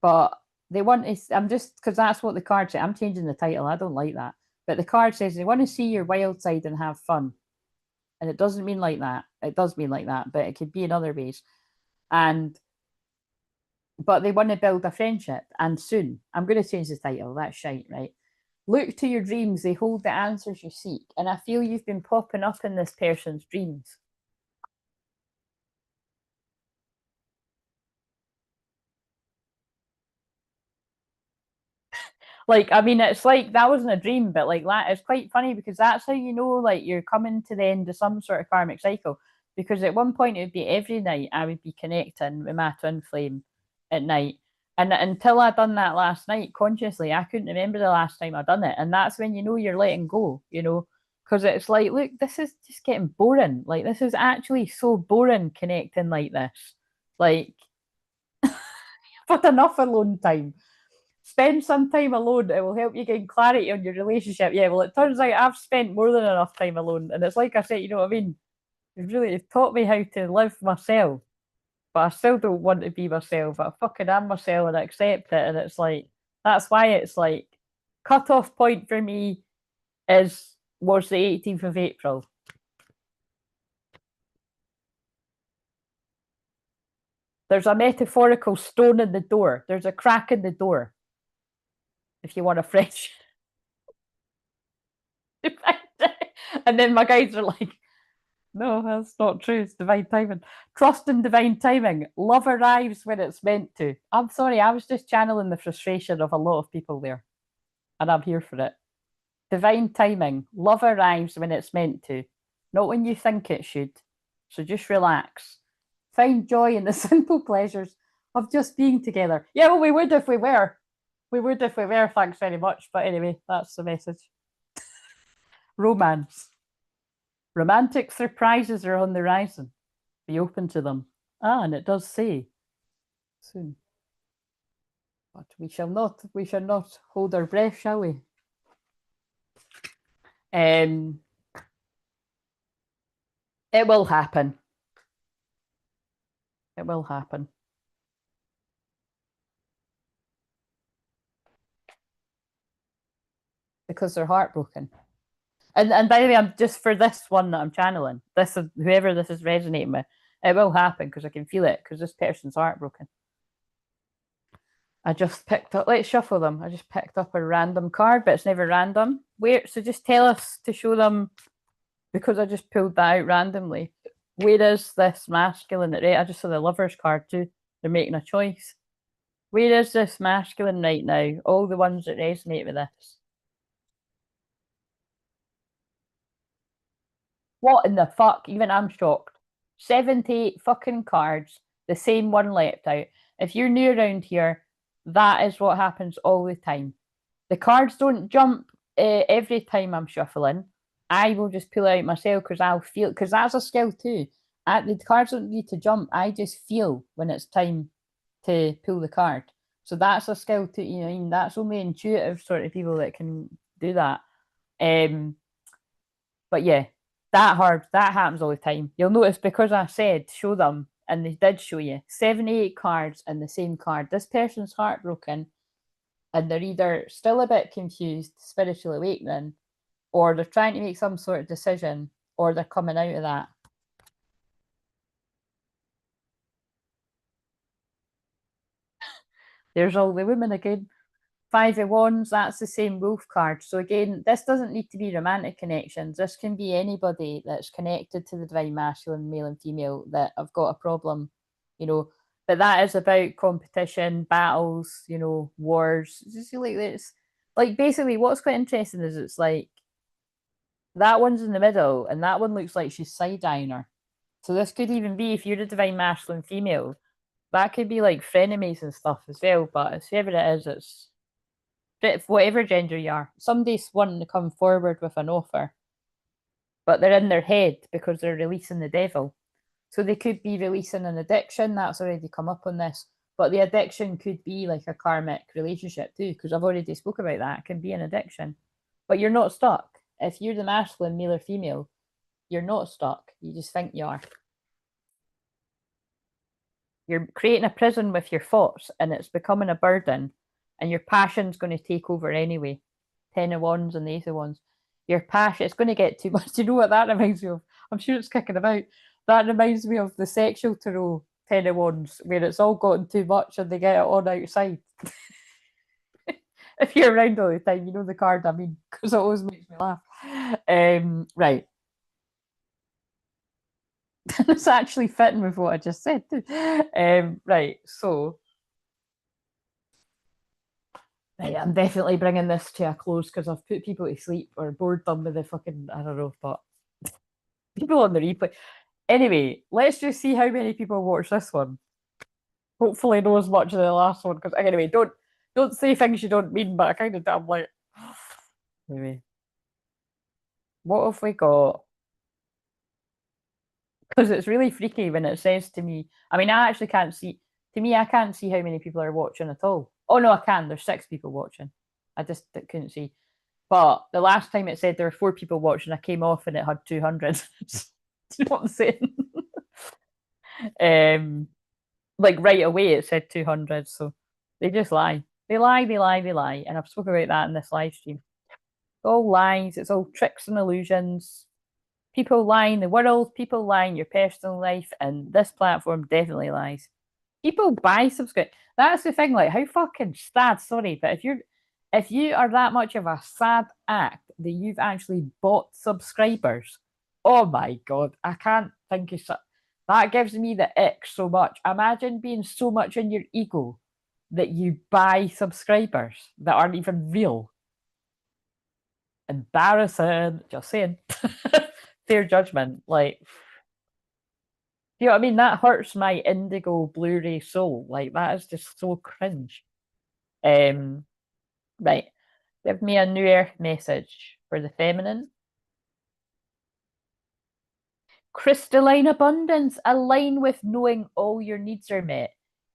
Speaker 1: But they want to, I'm just, because that's what the card says. I'm changing the title. I don't like that. But the card says they want to see your wild side and have fun. And it doesn't mean like that. It does mean like that, but it could be in other ways. And but they want to build a friendship, and soon. I'm going to change the title. That's shite, right? Look to your dreams, they hold the answers you seek. And I feel you've been popping up in this person's dreams. Like, I mean, it's like that wasn't a dream, but like that it's quite funny because that's how you know like you're coming to the end of some sort of karmic cycle. Because at one point it would be every night I would be connecting with my twin flame at night. And until I done that last night consciously, I couldn't remember the last time I done it. And that's when you know you're letting go, you know, because it's like, look, this is just getting boring. Like this is actually so boring connecting like this. Like, but enough alone time. Spend some time alone. It will help you gain clarity on your relationship. Yeah, well, it turns out I've spent more than enough time alone. And it's like I said, you know what I mean? It's taught me how to live myself, but I still don't want to be myself. I fucking am myself and I accept it. And it's like, that's why it's like, cut off point for me was the 18th of April. There's a metaphorical stone in the door. There's a crack in the door. If you want a fresh. And then my guys are like, no, that's not true. It's divine timing. Trust in divine timing. Love arrives when it's meant to. I'm sorry, I was just channeling the frustration of a lot of people there, and I'm here for it. Divine timing. Love arrives when it's meant to, not when you think it should. So just relax. Find joy in the simple pleasures of just being together. Yeah, well, we would if we were. We would if we were. Thanks very much. But anyway, that's the message. Romance. Romantic surprises are on the horizon. Be open to them. Ah, and it does say soon. But we shall not hold our breath, shall we? It will happen. It will happen. Because they're heartbroken. And by the way, I'm just for this one that I'm channeling, this whoever this is resonating with, it will happen because I can feel it because this person's heartbroken. I just picked up, let's shuffle them. I just picked up a random card, but it's never random. Where, so just tell us to show them, because I just pulled that out randomly. Where is this masculine? Right, I just saw the lover's card too. They're making a choice. Where is this masculine right now? All the ones that resonate with this. What in the fuck? Even I'm shocked. 78 fucking cards, the same one left out. If you're new around here, that is what happens all the time. The cards don't jump every time I'm shuffling. I will just pull out myself because I'll feel, because that's a skill too. The cards don't need to jump. I just feel when it's time to pull the card. So that's a skill too. You know, I mean, that's only intuitive sort of people that can do that. But yeah, that happens all the time. You'll notice because I said show them, and they did show you 78 cards in the same card. This person's heartbroken, and they're either still a bit confused, spiritual awakening, or they're trying to make some sort of decision, or they're coming out of that. There's all the women again. Five of Wands, that's the same wolf card. So again, this doesn't need to be romantic connections. This can be anybody that's connected to the divine masculine, male and female, that have got a problem, you know. But that is about competition, battles, you know, wars. It's just like this. Like basically what's quite interesting is it's like that one's in the middle and that one looks like she's side-eyeing her. So this could even be, if you're a divine masculine female, that could be like frenemies and stuff as well. But it's whoever it is, it's whatever gender you are, somebody's wanting to come forward with an offer, but they're in their head because they're releasing the devil. So they could be releasing an addiction that's already come up on this, but the addiction could be like a karmic relationship too, because I've already spoke about that. It can be an addiction, but you're not stuck. If you're the masculine, male or female, you're not stuck. You just think you are. You're creating a prison with your thoughts, and it's becoming a burden, and your passion's going to take over anyway. 10 of Wands and the Ace of Wands. Your passion, it's going to get too much. Do you know what that reminds me of? I'm sure it's kicking about. That reminds me of the sexual tarot 10 of Wands, where it's all gotten too much and they get it on outside. If you're around all the time, you know the card I mean, because it always makes me laugh. Right. It's actually fitting with what I just said too. Right, so right, I'm definitely bringing this to a close because I've put people to sleep or bored them with the fucking, I don't know, but people on the replay. Anyway, let's just see how many people watch this one. Hopefully, not as much as the last one. Because anyway, don't say things you don't mean. But I kind of I'm like, anyway, what have we got? Because it's really freaky when it says to me. I mean, I actually can't see. To me, I can't see how many people are watching at all. Oh no, I can. There's 6 people watching. I just couldn't see. But the last time it said there were 4 people watching, I came off and it had 200. Do you know what I'm saying? Like right away it said 200. So they just lie. They lie, they lie, they lie. And I've spoken about that in this live stream. It's all lies, it's all tricks and illusions. People lie in the world, people lie in your personal life, and this platform definitely lies. People buy subscribe. That's the thing, like how fucking sad, sorry, but if you are that much of a sad act that you've actually bought subscribers, oh my god, I can't think of that gives me the ick so much. Imagine being so much in your ego that you buy subscribers that aren't even real. Embarrassing. Just saying. Fair judgment. Like, you know what I mean? That hurts my indigo Blu-ray soul. Like, that is just so cringe. Um, right. Give me a New Earth message for the feminine. Crystalline abundance, align with knowing all your needs are met.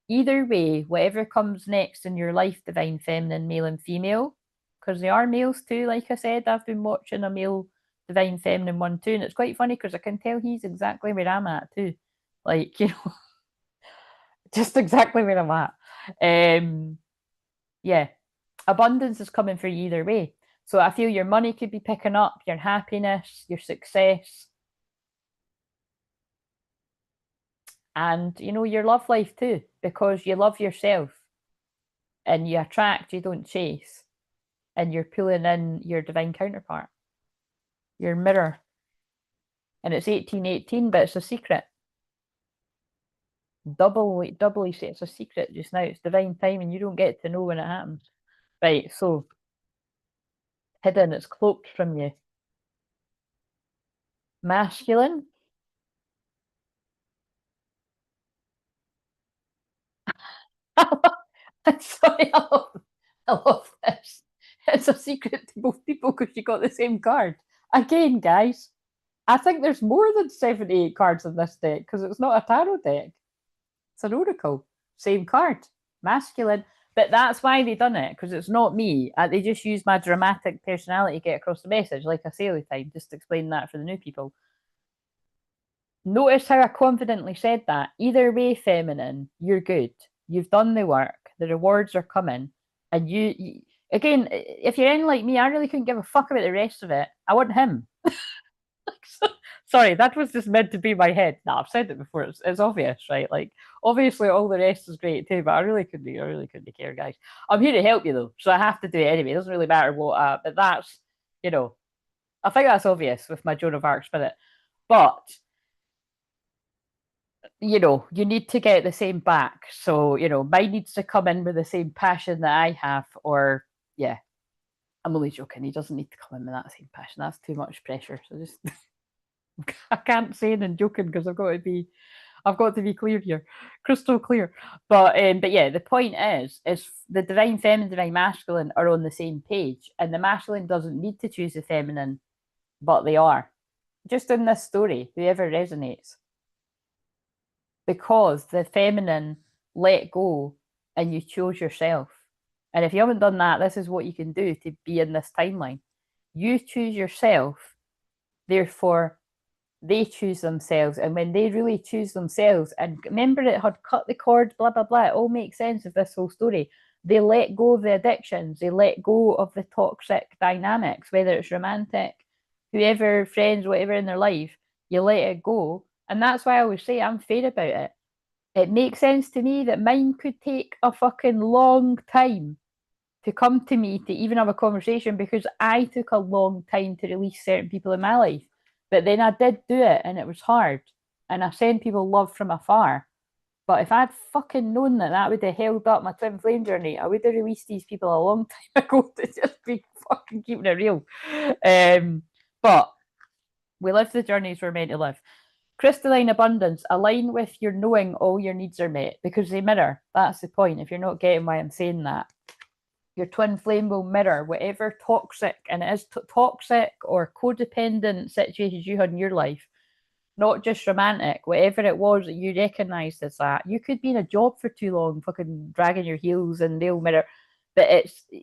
Speaker 1: Either way, whatever comes next in your life, divine feminine, male and female, because they are males too. Like I said, I've been watching a male divine feminine one too, and it's quite funny because I can tell he's exactly where I'm at too. Like, you know, just exactly where I'm at. Yeah, abundance is coming for you either way. So I feel your money could be picking up, your happiness, your success, and you know your love life too, because you love yourself and you attract, you don't chase, and you're pulling in your divine counterpart, your mirror. And it's 1818, but it's a secret. Doubly say it's a secret just now. It's divine time and you don't get to know when it happens. Right, so hidden, it's cloaked from you. Masculine. Sorry, I love this. It's a secret to both people because you got the same card. Again, guys, I think there's more than 78 cards in this deck because it's not a tarot deck. It's an oracle. Same card. Masculine. But that's why they done it, because it's not me. They just use my dramatic personality to get across the message, like I say all the time, just to explain that for the new people. Notice how I confidently said that. Either way, feminine, you're good. You've done the work. The rewards are coming. And you again, if you're in like me, I really couldn't give a fuck about the rest of it. I want him. Sorry, that was just meant to be my head. No, I've said it before. It's obvious, right? Like, obviously, all the rest is great too, but I really couldn't care, guys. I'm here to help you though, so I have to do it anyway. It doesn't really matter what. But that's, you know, I think that's obvious with my Joan of Arc spirit. But you know, you need to get the same back. So you know, mine needs to come in with the same passion that I have, or yeah. I'm only joking. He doesn't need to come in with that same passion. That's too much pressure. So just I can't say it and joking because I've got to be clear here, crystal clear. But yeah, the point is the divine feminine, divine masculine are on the same page, and the masculine doesn't need to choose the feminine, but they are. Just in this story, whoever resonates, because the feminine let go and you chose yourself. And if you haven't done that, this is what you can do to be in this timeline. You choose yourself, therefore they choose themselves. And when they really choose themselves, and remember it had cut the cord, blah, blah, blah, it all makes sense of this whole story. They let go of the addictions, they let go of the toxic dynamics, whether it's romantic, whoever, friends, whatever in their life, you let it go. And that's why I always say I'm fair about it. It makes sense to me that mine could take a fucking long time to come to me to even have a conversation because I took a long time to release certain people in my life. But then I did do it and it was hard. And I send people love from afar. But if I'd fucking known that that would have held up my twin flame journey, I would have released these people a long time ago to just be fucking keeping it real. But we live the journeys we're meant to live. Crystalline abundance, align with your knowing all your needs are met because they mirror. That's the point. If you're not getting why I'm saying that, your twin flame will mirror whatever toxic, and it is toxic or codependent situations you had in your life, not just romantic, whatever it was that you recognised as that. You could be in a job for too long, fucking dragging your heels, and they'll mirror, but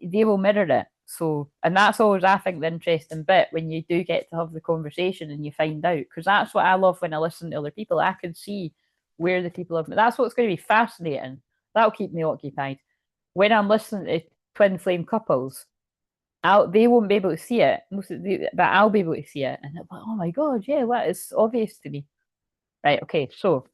Speaker 1: they will mirror it. So, and that's always, I think, the interesting bit when you do get to have the conversation and you find out, because that's what I love when I listen to other people. I can see where the people have. That's what's going to be fascinating. That'll keep me occupied when I'm listening to twin flame couples. They won't be able to see it, but I'll be able to see it, and I'm like, oh my god, yeah, that is obvious to me. Right, okay, so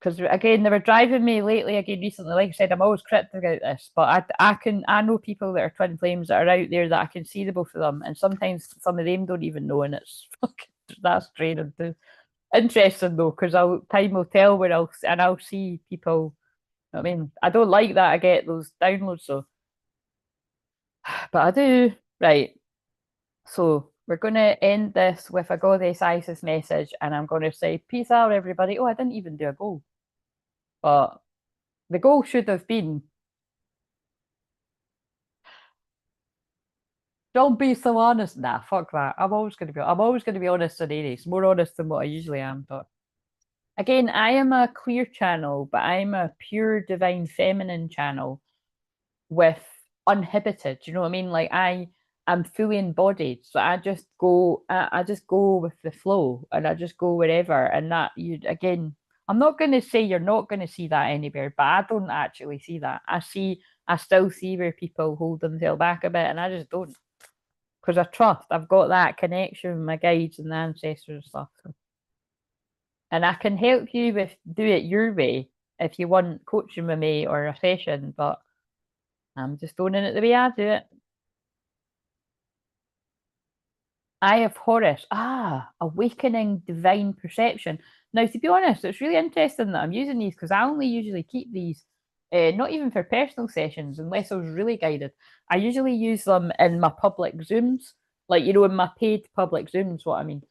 Speaker 1: because again, they were driving me lately. Again, recently, like I said, I'm always cryptic about this, but I know people that are twin flames that are out there that I can see the both of them, and sometimes some of them don't even know, and it's fucking that's draining too. Interesting though, because time will tell where I'll see people. I mean, I don't like that I get those downloads though, but I do. Right. So we're going to end this with a Goddess Isis message, and I'm going to say peace out, everybody. Oh, I didn't even do a goal, but the goal should have been don't be so honest. Nah, fuck that. I'm always going to be honest on Aries, more honest than what I usually am. But again, I am a clear channel, but I'm a pure divine feminine channel with uninhibited. You know what I mean? Like I'm fully embodied. So I just go with the flow and I just go wherever. And that you again, I'm not gonna say you're not gonna see that anywhere, but I don't actually see that. I still see where people hold themselves back a bit and I just don't. Because I trust I've got that connection with my guides and the ancestors and stuff. So. And I can help you with do it your way if you want coaching with me or a session, but I'm just owning it the way I do it. Eye of Horus. Awakening divine perception. Now, to be honest, it's really interesting that I'm using these because I only usually keep these, not even for personal sessions, unless I was really guided. I usually use them in my public Zooms, like, in my paid public Zooms, what I mean.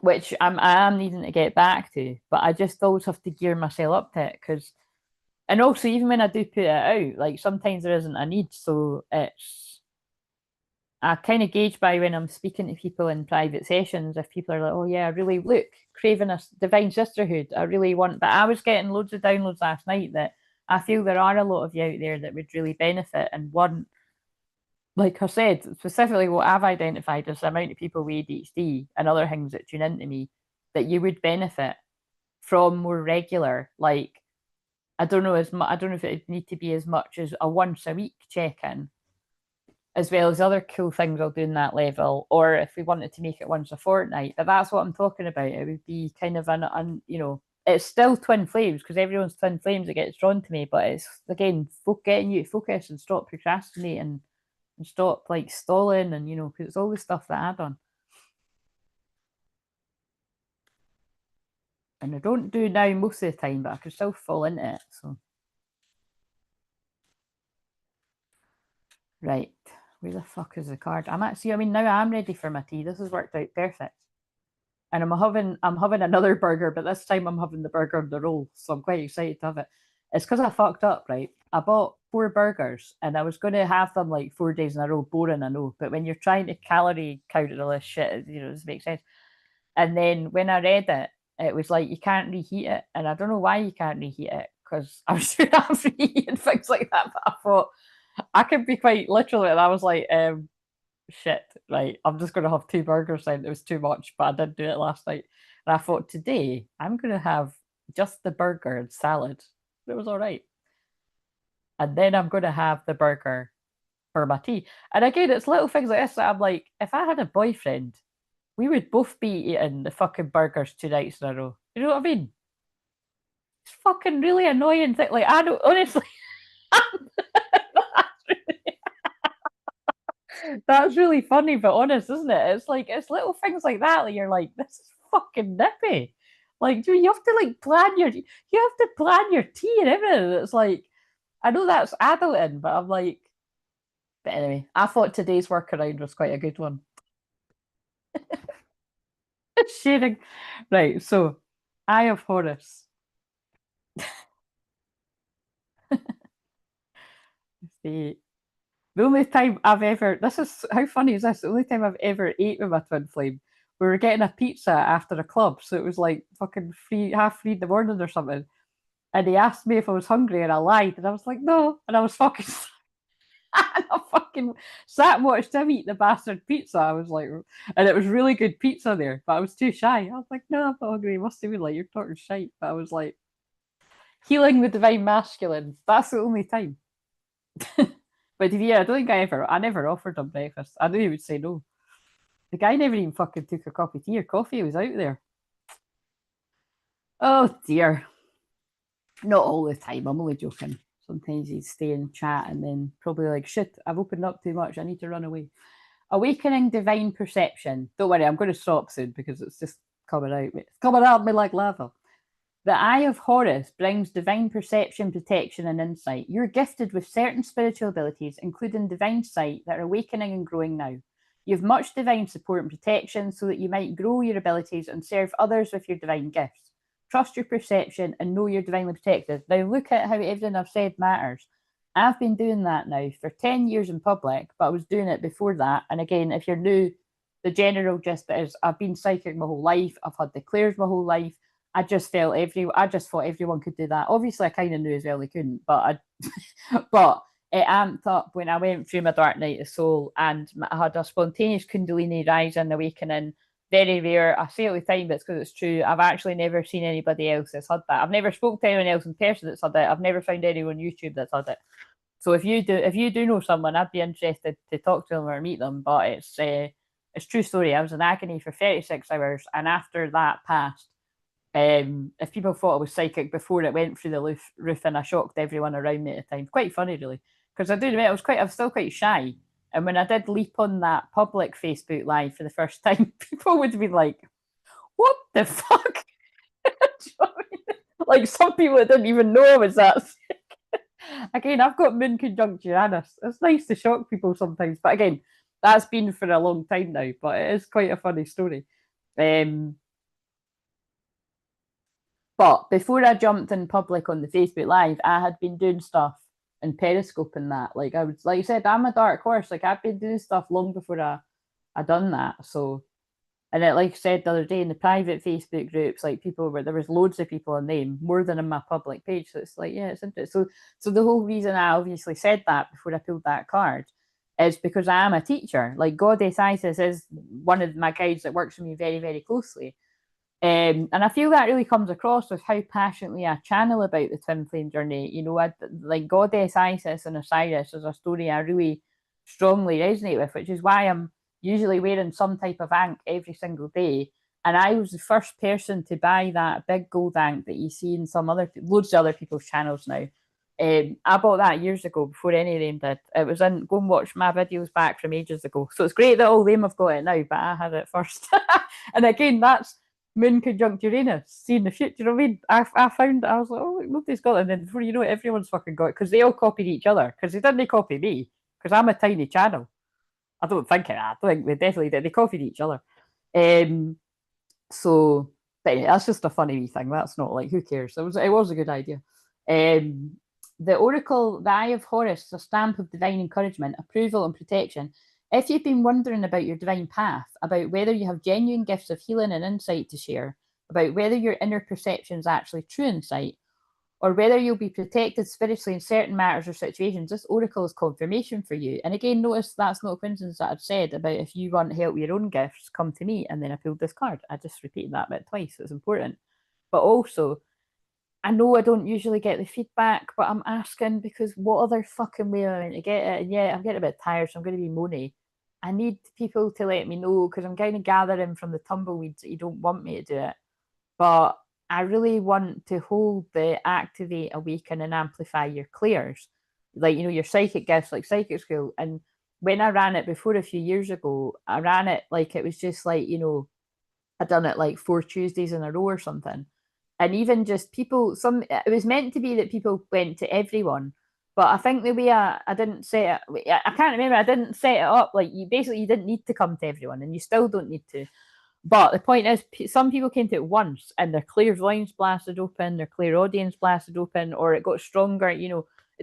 Speaker 1: Which I am needing to get back to, but I just always have to gear myself up to it because, and also even when I do put it out, like sometimes there isn't a need, so I kind of gauge by when I'm speaking to people in private sessions if people are like, oh yeah, I really look craving a divine sisterhood. I really want, but I was getting loads of downloads last night that I feel there are a lot of you out there that would really benefit and want, like I said, specifically what I've identified as the amount of people with ADHD and other things that tune into me that you would benefit from more regular, like I don't know as much. I don't know if it would need to be as much as a once a week check in as well as other cool things I'll do in that level, or if we wanted to make it once a fortnight. But that's what I'm talking about. It would be kind of it's still twin flames because everyone's twin flames that gets drawn to me, but it's again getting you to focus and stop procrastinating and stop like stalling and because it's all the stuff that I've done. And I don't do now most of the time, but I can still fall into it. So right. Where the fuck is the card? Now I'm ready for my tea. This has worked out perfect. And I'm having another burger, but this time I'm having the burger on the roll. So I'm quite excited to have it. It's because I fucked up, right? I bought 4 burgers and I was gonna have them like 4 days in a row, boring, I know. But when you're trying to calorie count all this shit, it doesn't make sense. And then when I read it, it was like you can't reheat it. And I don't know why you can't reheat it, because I was doing that and things like that. But I thought I could be quite literal, and I was like, shit, right, I'm just gonna have 2 burgers then. It was too much, but I did do it last night. And I thought today I'm gonna have just the burger and salad. It was all right. And then I'm gonna have the burger for my tea. And again, it's little things like this that I'm like, if I had a boyfriend we would both be eating the fucking burgers 2 nights in a row. You know what I mean? It's fucking really annoying thing. Like, I don't honestly. That's really funny, but honest, isn't it? It's like it's little things like that. Like you're like, this is fucking nippy. Like, do you have to like plan your tea and everything? It's like, I know that's adulting, but I'm like, but anyway, I thought today's workaround was quite a good one. Sharing, right? So, Eye of Horus. The the only time I've ever this is how funny is this? The only time I've ever ate with my twin flame. We were getting a pizza after a club, so it was like fucking free, half free in the morning or something. And he asked me if I was hungry, and I lied, and I was like, no, and I was fucking, and I fucking sat and watched him eat the bastard pizza. I was like, and it was really good pizza there, but I was too shy. I was like, no, I'm not hungry. He must have been like, you're talking shite. But I was like, healing the divine masculine. That's the only time. But yeah, I don't think I never offered him breakfast. I knew he would say no. The guy never even fucking took a cup of tea or coffee. He was out there. Oh dear. Not all the time. I'm only joking. Sometimes he'd stay and chat and then probably like, shit, I've opened up too much. I need to run away. Awakening divine perception. Don't worry, I'm going to stop soon because it's just coming out. It's coming out of me like lava. The Eye of Horus brings divine perception, protection, and insight. You're gifted with certain spiritual abilities, including divine sight, that are awakening and growing now. You have much divine support and protection so that you might grow your abilities and serve others with your divine gifts. Trust your perception and know you're divinely protected. Now, look at how everything I've said matters. I've been doing that now for 10 years in public, but I was doing it before that. And again, if you're new, the general gist is I've been psychic my whole life. I've had the clairs my whole life. I just thought everyone could do that. Obviously, I kind of knew as well they couldn't, but it amped up when I went through my dark night of soul and I had a spontaneous Kundalini rise and awakening. Very rare. I say it all the time, but it's because it's true. I've actually never seen anybody else that's had that. I've never spoke to anyone else in person that's had it. I've never found anyone on YouTube that's had it. So if you do know someone, I'd be interested to talk to them or meet them. But it's true story. I was in agony for 36 hours, and after that passed, if people thought I was psychic before it went through the roof, and I shocked everyone around me at the time. Quite funny, really, because I do admit I was still quite shy. And when I did leap on that public Facebook live for the first time, people would be like, "What the fuck?" Like some people that didn't even know I was that sick. Again, I've got moon conjunct Uranus. It's nice to shock people sometimes, but again, that's been for a long time now. But it is quite a funny story. Um, But before I jumped in public on the Facebook Live, I had been doing stuff in Periscope and that. Like I was, like I said, I'm a dark horse. Like I've been doing stuff long before I done that. So, and it, like I said the other day in the private Facebook groups, like people were there was loads of people in them, more than in my public page. So it's like, yeah, it's interesting. So the whole reason I obviously said that before I pulled that card is because I am a teacher. Like Goddess Isis is one of my guides that works with me very, very closely. And I feel that really comes across with how passionately I channel about the twin flame journey. You know, like Goddess Isis and Osiris is a story I really strongly resonate with, which is why I'm usually wearing some type of ankh every single day. And I was the first person to buy that big gold ankh that you see in loads of other people's channels now. I bought that years ago before any of them did. It was in go and watch my videos back from ages ago. So it's great that all them have got it now, but I had it first. And again, that's moon conjunct Uranus, seeing the future. You know what I mean? I found I was like, oh, look, nobody's got it. And then before you know it, everyone's fucking got it because they all copied each other. Because they didn't copy me because I'm a tiny channel. I don't think it. I don't think they definitely did. They copied each other. Um, so, but anyway, that's just a funny wee thing. That's not like who cares. It was a good idea. Um, the Oracle, the Eye of Horus, is a stamp of divine encouragement, approval, and protection. If you've been wondering about your divine path, about whether you have genuine gifts of healing and insight to share, about whether your inner perception is actually true insight, or whether you'll be protected spiritually in certain matters or situations, this oracle is confirmation for you. And again, notice that's not a coincidence that I've said about if you want help with your own gifts, come to me. And then I pulled this card. I just repeated that bit twice. It's important. But also, I know I don't usually get the feedback, but I'm asking because what other fucking way am I going to get it? And yeah, I'm getting a bit tired, so I'm going to be moany. I need people to let me know because I'm kind of gathering from the tumbleweeds that you don't want me to do it. But I really want to hold the activate, awaken, and amplify your clairs, like your psychic gifts, like psychic school. And when I ran it before a few years ago, I ran it like it was just like I'd done it like 4 Tuesdays in a row or something. And even just people, it was meant to be that people went to everyone. But I think the way I didn't set it, I can't remember, I didn't set it up. Like you didn't need to come to everyone and you still don't need to. But the point is, some people came to it once and their clairvoyance blasted open, their clairaudience blasted open, or it got stronger,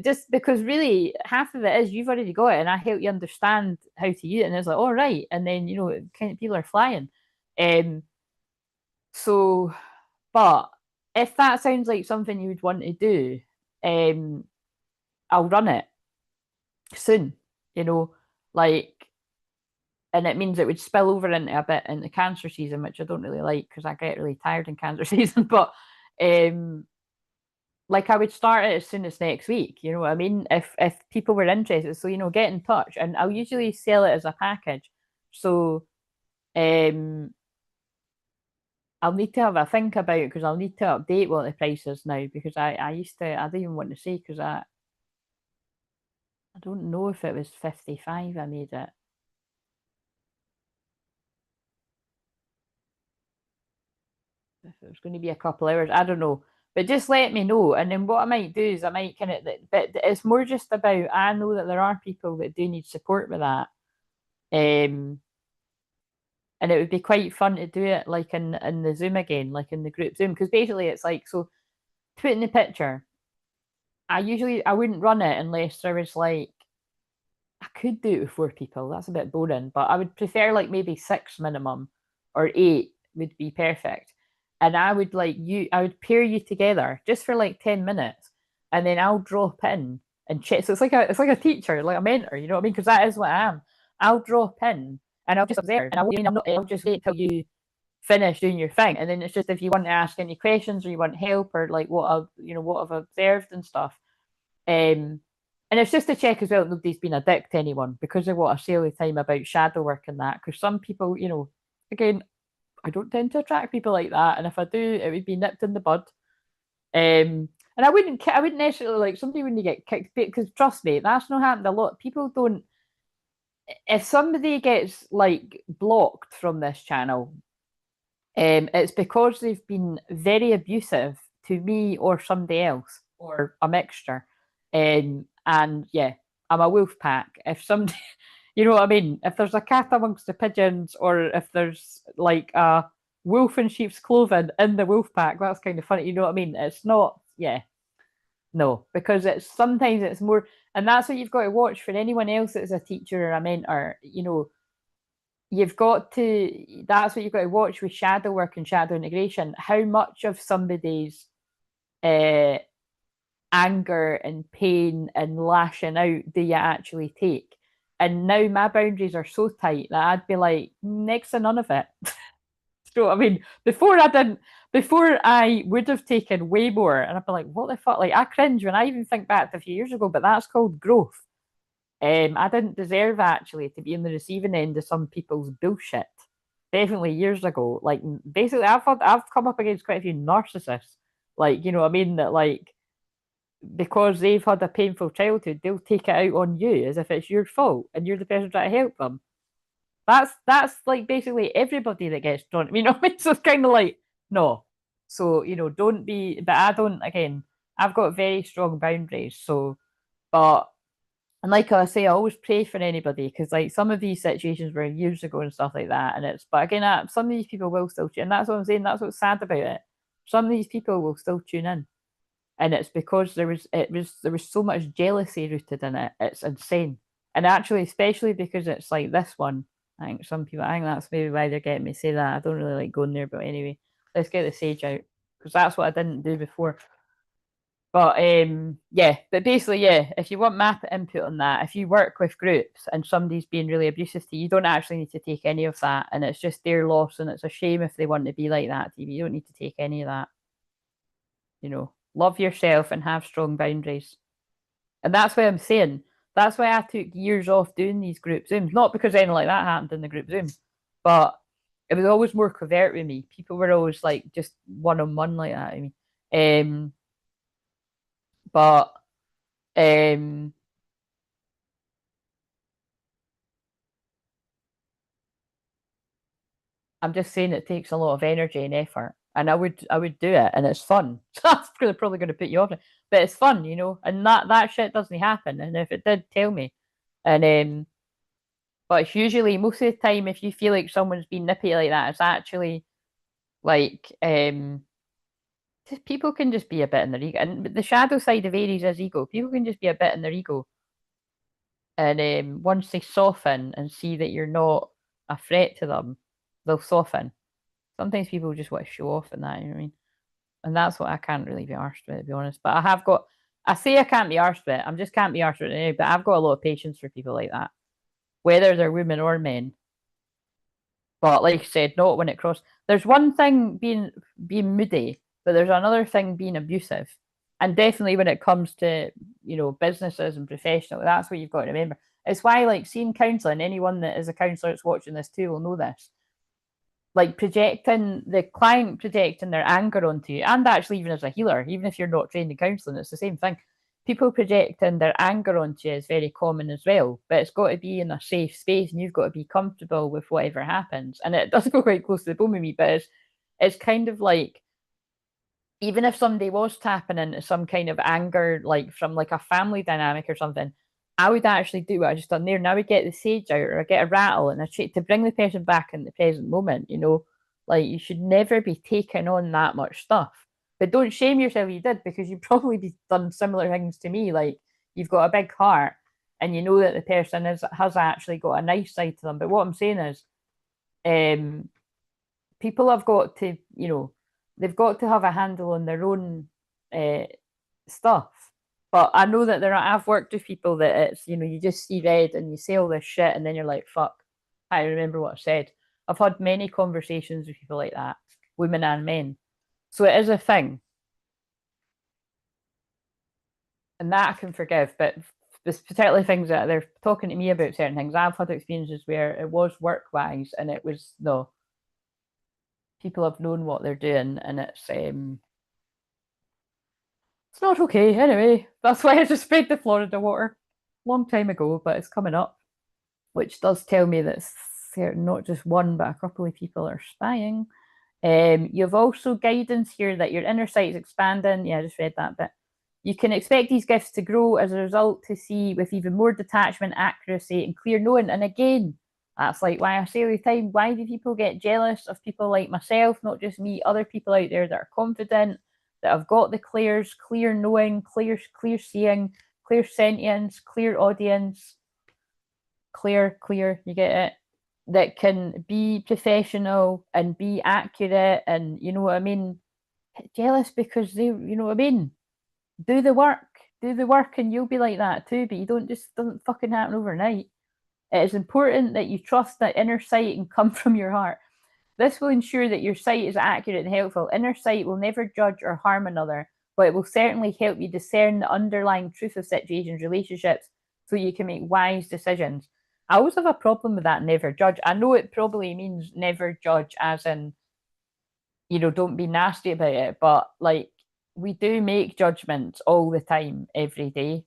Speaker 1: just because really half of it is you've already got it and I help you understand how to use it. And it's like, all right. And then, kind of people are flying. Um, so, but if that sounds like something you would want to do, um, I'll run it soon, like, and it means it would spill over into a bit in the cancer season, which I don't really like because I get really tired in cancer season. But like I would start it as soon as next week. You know what I mean? If people were interested, so get in touch, and I'll usually sell it as a package. So um, I'll need to have a think about it because I'll need to update what the price is now because I used to I don't even want to say because I don't know if it was 55 I made it. If it was going to be a couple hours, I don't know. But just let me know. And then what I might do is I might kind of, but it's more just about, I know that there are people that do need support with that. Um, and it would be quite fun to do it like in the Zoom again, like in the group Zoom. Because basically it's like, so to put in the picture, I wouldn't run it unless there was like, I could do it with 4 people. That's a bit boring, but I would prefer like maybe 6 minimum or 8 would be perfect. And I would I would pair you together just for like 10 minutes and then I'll drop in and check. So it's like a teacher, like a mentor, you know what I mean? Because that is what I am. I'll drop in and I'll just observe and I'll just wait till you finish doing your thing. And then it's just if you want to ask any questions or you want help or like what I've observed and stuff. Um, and it's just to check as well that nobody's been a dick to anyone because of what I say all the time about shadow work and that. Because some people, again, I don't tend to attract people like that, and if I do, it would be nipped in the bud. And I wouldn't necessarily like somebody when you get kicked because trust me, that's not happened a lot. People don't. If somebody gets like blocked from this channel, it's because they've been very abusive to me or somebody else or a mixture. And yeah, I'm a wolf pack. If somebody, you know what I mean? If there's a cat amongst the pigeons or if there's like a wolf in sheep's clothing in the wolf pack, that's kind of funny. You know what I mean? It's not, yeah, no, because sometimes it's more, and that's what you've got to watch for anyone else that's a teacher or a mentor. You've got to, that's what you've got to watch with shadow work and shadow integration. How much of somebody's uh, anger and pain and lashing out do you actually take? And now my boundaries are so tight that I'd be like, next to none of it. So I mean, before I would have taken way more, and I'd be like, what the fuck? Like I cringe when I even think back to a few years ago, but that's called growth. I didn't deserve actually to be in the receiving end of some people's bullshit. Definitely years ago. Like basically I've come up against quite a few narcissists. Like, you know what I mean? That like because they've had a painful childhood, they'll take it out on you as if it's your fault and you're the person trying to help them. That's like basically everybody that gets drawn. You know what I mean? So it's kind of like, no. So, don't be, but I don't, again, I've got very strong boundaries. So, but and like I say, I always pray for anybody because like some of these situations were years ago and stuff like that. And but again, some of these people will still tune, and that's what I'm saying. That's what's sad about it. Some of these people will still tune in, and it's because there was so much jealousy rooted in it. It's insane, and actually, especially because it's like this one. I think that's maybe why they're getting me to say that. I don't really like going there, but anyway, let's get the sage out because that's what I didn't do before. But yeah, but basically, yeah, if you want map input on that, if you work with groups and somebody's being really abusive to you, you don't actually need to take any of that. And it's just their loss. And it's a shame if they want to be like that to you. You don't need to take any of that. Love yourself and have strong boundaries. And that's what I'm saying. That's why I took years off doing these group Zooms. Not because anything like that happened in the group Zoom, but it was always more covert with me. People were always like just one-on-one like that. I mean, but um, I'm just saying it takes a lot of energy and effort, and I would do it, and it's fun. That's probably going to put you off, but it's fun, and that shit doesn't happen. And if it did, tell me. And but it's usually most of the time, if you feel like someone's been nippy like that, it's actually like people can just be a bit in their ego, and the shadow side of Aries is ego. People can just be a bit in their ego, and once they soften and see that you're not a threat to them, they'll soften. Sometimes people just want to show off and that, you know what I mean? And that's what I can't really be arsed with, to be honest. But I say I can't be arsed with it. I just can't be arsed with it anyway, but I've got a lot of patience for people like that, whether they're women or men. But like I said, not when it crosses. There's one thing being moody, but there's another thing being abusive. And definitely when it comes to, businesses and professional, that's what you've got to remember. It's why, like, seeing counselling, anyone that is a counsellor that's watching this too will know this. Like projecting the client projecting their anger onto you, and actually even as a healer, even if you're not trained in counselling, it's the same thing. People projecting their anger onto you is very common as well, but it's got to be in a safe space, and you've got to be comfortable with whatever happens. And it does go quite close to the bone with me, but it's kind of like, even if somebody was tapping into some kind of anger, like from like a family dynamic or something, I would actually do what I just done there. And I would get the sage out, or I get a rattle, and I try to bring the person back in the present moment. Like you should never be taking on that much stuff. But don't shame yourself if you did, because you've probably be done similar things to me. Like you've got a big heart, and you know that the person has actually got a nice side to them. But what I'm saying is, people have got to, they've got to have a handle on their own stuff. But I know that I've worked with people that it's, you just see red and you say all this shit, and then you're like, fuck, I remember what I said. I've had many conversations with people like that, women and men. So it is a thing. And that I can forgive, but there's particularly things that they're talking to me about certain things. I've had experiences where it was work wise, and it was no. People have known what they're doing, and it's not okay. Anyway, that's why I just sprayed the Florida water long time ago, but it's coming up, which does tell me that not just one, but a couple of people are spying. You've also guidance here that your inner sight is expanding. Yeah, I just read that bit. You can expect these gifts to grow as a result, to see with even more detachment, accuracy, and clear knowing. And again, that's like why I say all the time, why do people get jealous of people like myself, not just me, other people out there that are confident, that have got the clairs, clear knowing, clear seeing, clairsentience, clairaudience, clear, you get it? That can be professional and be accurate, and you know what I mean? Jealous because they, you know what I mean? Do the work, and you'll be like that too. But you don't just doesn't fucking happen overnight. It is important that you trust that inner sight and come from your heart. This will ensure that your sight is accurate and helpful. Inner sight will never judge or harm another, but it will certainly help you discern the underlying truth of situations, relationships, so you can make wise decisions. I always have a problem with that, never judge. I know it probably means never judge as in, don't be nasty about it, but like we do make judgments all the time, every day.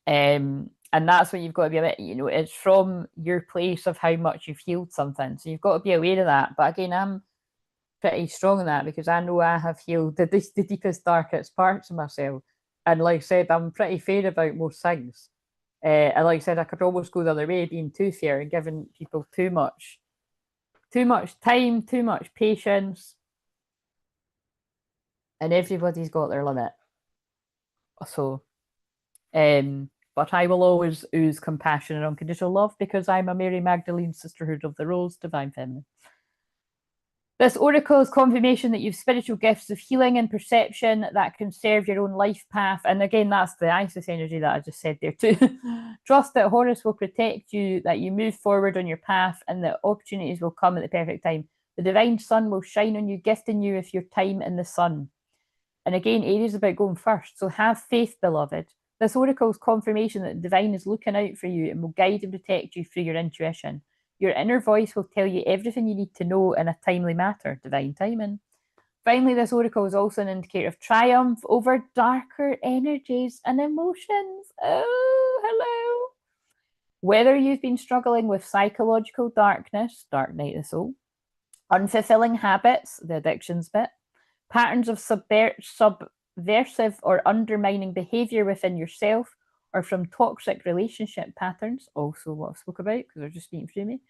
Speaker 1: And that's what you've got to be a bit, it's from your place of how much you've healed something. So you've got to be aware of that. But again, I'm pretty strong in that because I know I have healed the deepest, darkest parts of myself. And like I said, I'm pretty fair about most things. And like I said, I could almost go the other way, being too fair and giving people too much time, too much patience. And everybody's got their limit. So, but I will always ooze compassion and unconditional love because I'm a Mary Magdalene Sisterhood of the Rose, Divine Feminine. This oracle is confirmation that you've spiritual gifts of healing and perception that can serve your own life path. And again, that's the Isis energy that I just said there too. Trust that Horus will protect you, that you move forward on your path, and that opportunities will come at the perfect time. The divine sun will shine on you, gifting you with your time in the sun. And again, Aries is about going first. So have faith, beloved. This oracle is confirmation that the divine is looking out for you and will guide and protect you through your intuition. Your inner voice will tell you everything you need to know in a timely manner. Divine timing. Finally, this oracle is also an indicator of triumph over darker energies and emotions. Oh, hello. Whether you've been struggling with psychological darkness, dark night of the soul, unfulfilling habits, the addictions bit, patterns of subversive or undermining behavior within yourself, or from toxic relationship patterns, also what I spoke about because they're just speaking through me,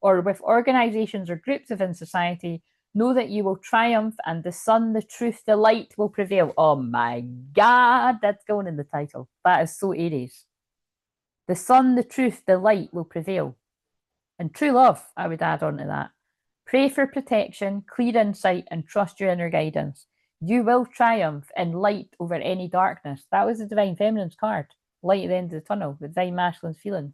Speaker 1: or with organizations or groups within society, know that you will triumph and the sun, the truth, the light will prevail. Oh my God, that's going in the title. That is so Aries. The sun, the truth, the light will prevail. And true love, I would add on to that. Pray for protection, clear insight, and trust your inner guidance. You will triumph in light over any darkness. That was the Divine Feminine's card. Light at the end of the tunnel, the Divine Masculine's feelings.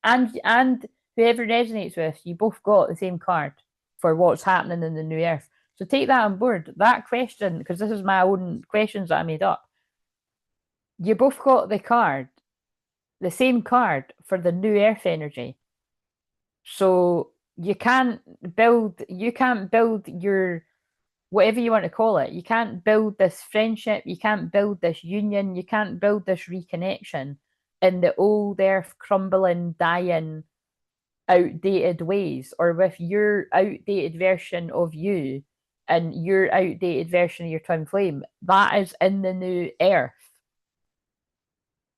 Speaker 1: And whoever resonates with, you both got the same card for what's happening in the new earth. So take that on board. That question, because this is my own questions that I made up. You both got the card, the same card for the new earth energy. So you can't build your whatever you want to call it. You can't build this friendship, you can't build this union, you can't build this reconnection in the old earth crumbling, dying, outdated ways, or with your outdated version of you and your outdated version of your twin flame. That is in the new earth.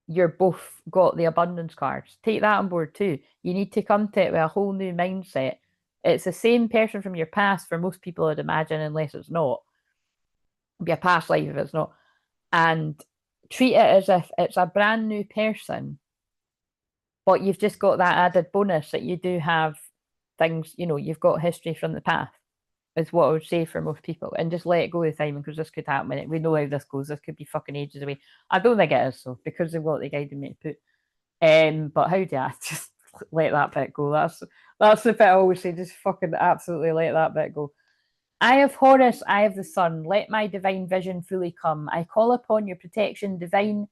Speaker 1: You're both got the abundance cards. Take that on board too. You need to come to it with a whole new mindset. It's the same person from your past for most people, I'd imagine, unless it's not. It'd be a past life if it's not. And treat it as if it's a brand new person, but you've just got that added bonus that you do have things, you've got history from the past, is what I would say for most people. And just let it go with time, because this could happen. We know how this goes. This could be fucking ages away. I don't think it is, though, because of what they guided me to put. But how do I just let that bit go? That's the bit I always say. Just fucking absolutely let that bit go. I have Horus, I have the sun. Let my divine vision fully come. I call upon your protection, divine.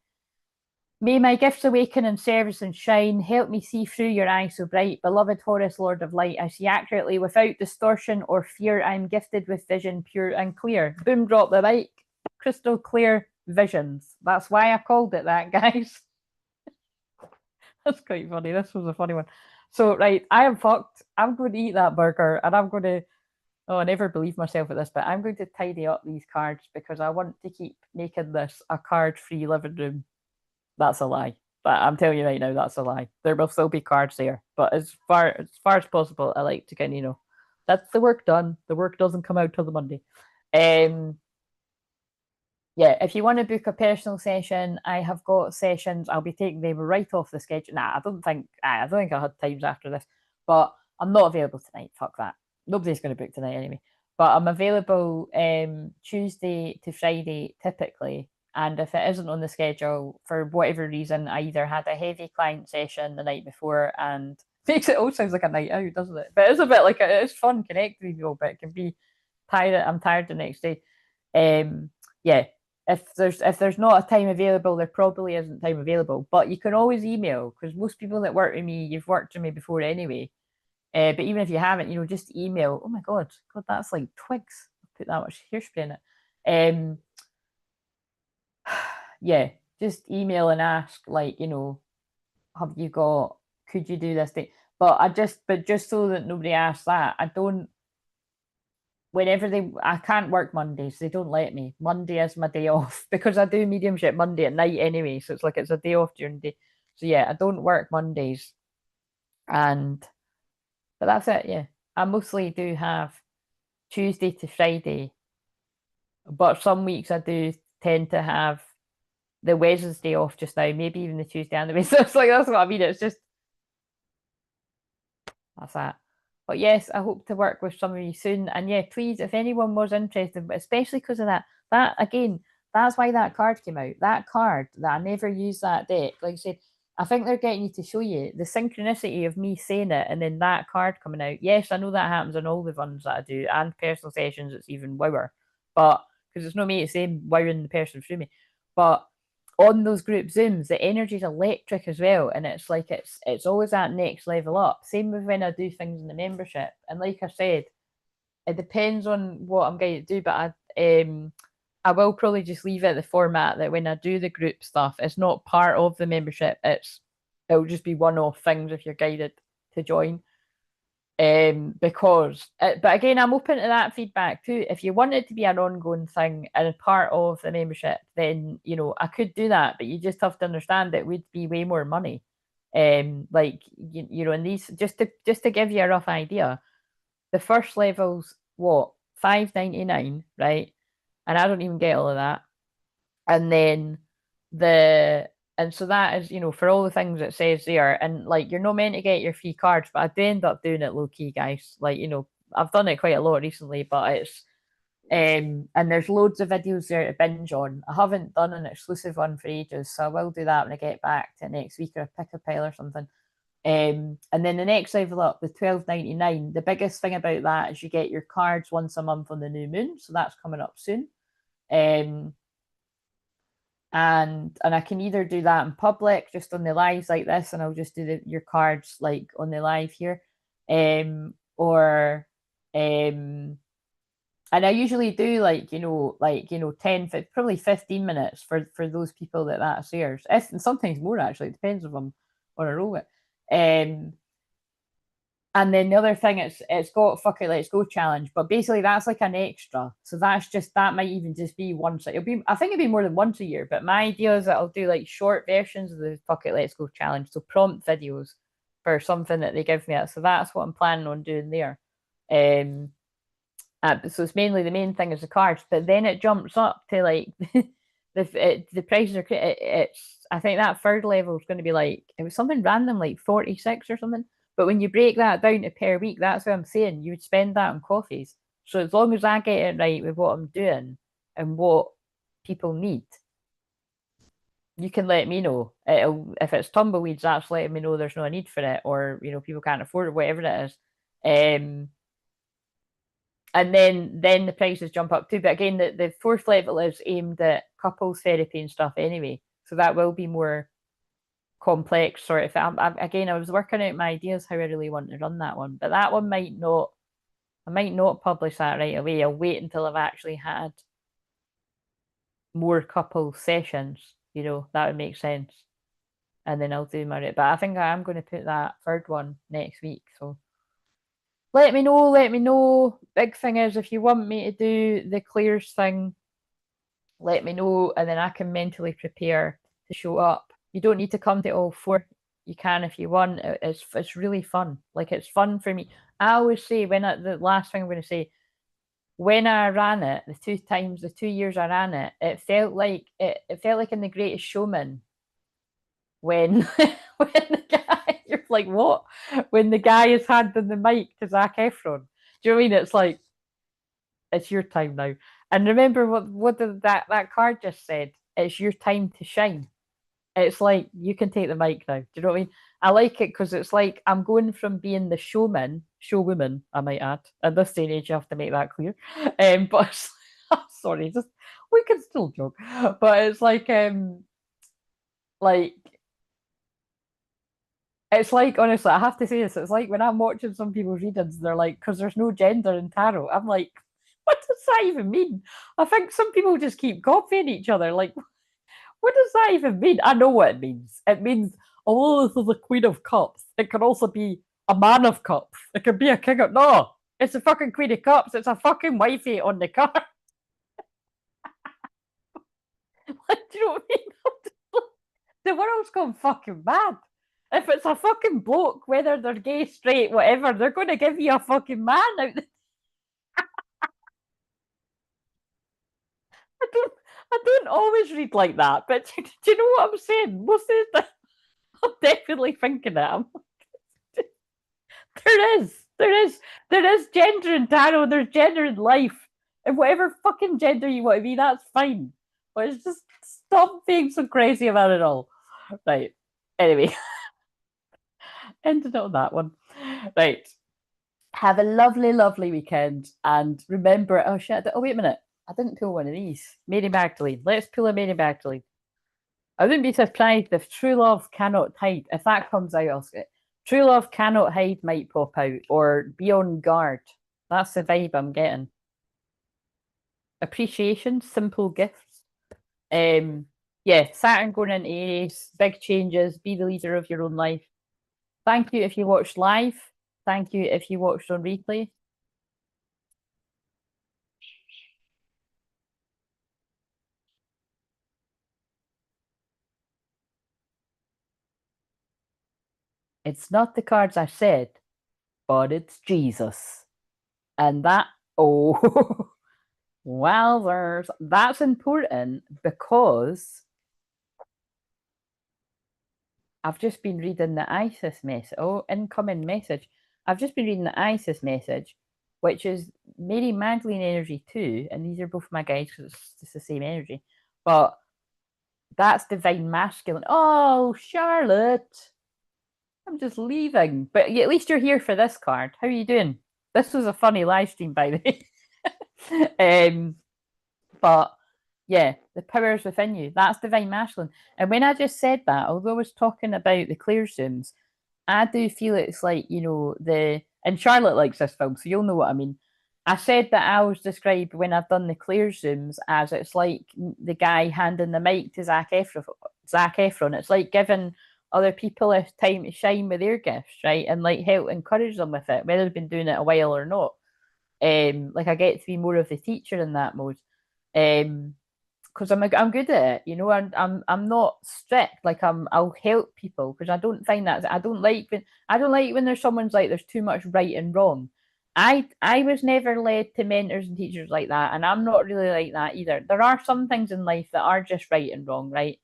Speaker 1: May my gifts awaken in service and shine. Help me see through your eyes so bright. Beloved Horus, Lord of Light, I see accurately without distortion or fear. I am gifted with vision pure and clear. Boom, drop the mic. Crystal clear visions. That's why I called it that, guys. That's quite funny. This was a funny one. So, right, I am fucked. I'm going to eat that burger and I'm going to. Oh, I never believe myself at this, but I'm going to tidy up these cards because I want to keep making this a card-free living room. That's a lie. But I'm telling you right now, that's a lie. There will still be cards there, but as far as possible, I like to kind of, that's the work done. The work doesn't come out till the Monday. Yeah, if you want to book a personal session, I have got sessions. I'll be taking them right off the schedule. Nah, I don't think I'll have times after this, but I'm not available tonight. Fuck that. Nobody's going to book tonight anyway. But I'm available Tuesday to Friday typically. And if it isn't on the schedule for whatever reason, I either had a heavy client session the night before, and makes it all sounds like a night out, doesn't it? But it's a bit like it's fun connecting with people, but it can be tired. I'm tired the next day. Yeah. If there's not a time available, there probably isn't time available. But you can always email, because most people that work with me, you've worked with me before anyway. But even if you haven't, just email. Oh my God, that's like twigs. Put that much hairspray in it. Yeah, just email and ask, like, have you got? Could you do this thing? But just so that nobody asks that, I don't. I can't work Mondays. They don't let me. Monday is my day off because I do mediumship Monday at night anyway. So it's a day off during the day. So yeah, I don't work Mondays. But that's it. Yeah, I mostly do have Tuesday to Friday, but some weeks I do tend to have the Wednesday off just now, maybe even the Tuesday and the Wednesday. So it's like, that's what I mean. It's just, that's that. But yes, I hope to work with some of you soon. And yeah, please, if anyone was interested, but especially because of that again, that's why that card came out. That card that I never used that deck. Like I said, I think they're getting you to show you the synchronicity of me saying it and then that card coming out. Yes, I know that happens in all the ones that I do and personal sessions. It's even wower, but because it's not me, it's them wowing the person through me. But on those group Zooms, the energy's electric as well, and it's like it's always that next level up. Same with when I do things in the membership, and like I said, it depends on what I'm going to do, but I will probably just leave it the format that when I do the group stuff, it's not part of the membership. It'll just be one-off things if you're guided to join. But again, I'm open to that feedback too. If you want it to be an ongoing thing and a part of the membership, then I could do that, but you just have to understand it would be way more money. Like and these just to give you a rough idea, the first level's what, $5.99, right? And I don't even get all of that. And then so that is, for all the things it says there, and like you're not meant to get your free cards, but I do end up doing it low key, guys. Like, I've done it quite a lot recently, but it's and there's loads of videos there to binge on. I haven't done an exclusive one for ages, so I will do that when I get back to next week, or pick a pile or something. And then the next level up, the $12.99, the biggest thing about that is you get your cards once a month on the new moon, so that's coming up soon. And I can either do that in public, just on the lives like this, and I'll just do your cards like on the live here, or and I usually do like 10, probably 15 minutes for those people that's theirs. And sometimes more, actually. It depends if I'm on a roll with. And then the other thing, it's got fuck it, let's go challenge, but basically that's like an extra. So that might even just be once. I think it'll be more than once a year. But my idea is that I'll do like short versions of the fuck it, let's go challenge, so prompt videos for something that they give me. So that's what I'm planning on doing there. So it's mainly, the main thing is the cards, but then it jumps up to like the prices are. It's, I think that third level is going to be like, it was something random like 46 or something. But when you break that down to per week, that's what I'm saying. You would spend that on coffees. So as long as I get it right with what I'm doing and what people need, you can let me know. If it's tumbleweeds, that's letting me know there's no need for it, or people can't afford it, whatever it is. And then the prices jump up too. But again, the fourth level is aimed at couples therapy and stuff anyway. So that will be more complex sort of thing. Again, I was working out my ideas how I really want to run that one. But that one I might not publish that right away. I'll wait until I've actually had more couple sessions. That would make sense. And then I'll do my, but I think I am going to put that third one next week. So let me know. Big thing is, if you want me to do the Clairs thing, let me know, and then I can mentally prepare to show up. You don't need to come to all four. You can if you want. It's really fun. Like, it's fun for me. I always say, the last thing I'm going to say, when I ran it, the 2 years I ran it, it felt like in The Greatest Showman, when when the guy, you're like, what? When the guy is handing the mic to Zac Efron. Do you know what I mean? It's like, it's your time now. And remember what that card just said? It's your time to shine. It's like, you can take the mic now. Do you know what I mean? I like it because it's like I'm going from being the showwoman, I might add. At this day and age, you have to make that clear. But sorry, just, we can still joke. But it's like it's like, honestly, I have to say this. It's like when I'm watching some people's readings, they're like, because there's no gender in tarot. I'm like, what does that even mean? I think some people just keep copying each other. Like, what does that even mean? I know what it means. It means, oh, this is a Queen of Cups. It can also be a Man of Cups. It could be a King of. No, it's a fucking Queen of Cups. It's a fucking wifey on the card. Like, do you know what I mean? The world's gone fucking mad. If it's a fucking bloke, whether they're gay, straight, whatever, they're going to give you a fucking man out there. I don't always read like that, but do you know what I'm saying? Most of the time, I'm definitely thinking it. There is gender in tarot. There's gender in life, and whatever fucking gender you want to be, that's fine. But it's just, stop being so crazy about it all. Right. Anyway, ended on that one. Right. Have a lovely, lovely weekend. And remember, oh shit, oh wait a minute. I didn't pull one of these. Mary Magdalene. Let's pull a Mary Magdalene. I wouldn't be surprised if true love cannot hide. If that comes out, I'll say true love cannot hide might pop out or be on guard. That's the vibe I'm getting. Appreciation, simple gifts. Um, yeah, Saturn going into Aries, big changes, be the leader of your own life. Thank you if you watched live. Thank you if you watched on replay. It's not the cards I said, but it's Jesus. And that, oh, wowzers, that's important because I've just been reading the ISIS message. Oh, incoming message. I've just been reading the ISIS message, which is Mary Magdalene energy too. And these are both my guides because it's just the same energy. But that's divine masculine. Oh, Charlotte. I'm just leaving. But at least you're here for this card. How are you doing? This was a funny live stream, by the way. But yeah, the powers within you. That's divine masculine. And when I just said that, although I was talking about the Clairsentients, I do feel it's like, and Charlotte likes this film, so you'll know what I mean. I said that I always describe when I've done the Clairsentients as it's like the guy handing the mic to Zac Efron. Zac Efron. It's like giving other people a time to shine with their gifts, right? And like help encourage them with it, whether they've been doing it a while or not. Like I get to be more of the teacher in that mode. Because I'm good at it, I'm not strict. Like I'll help people because I don't like when there's someone's like there's too much right and wrong. I was never led to mentors and teachers like that, and I'm not really like that either. There are some things in life that are just right and wrong, right?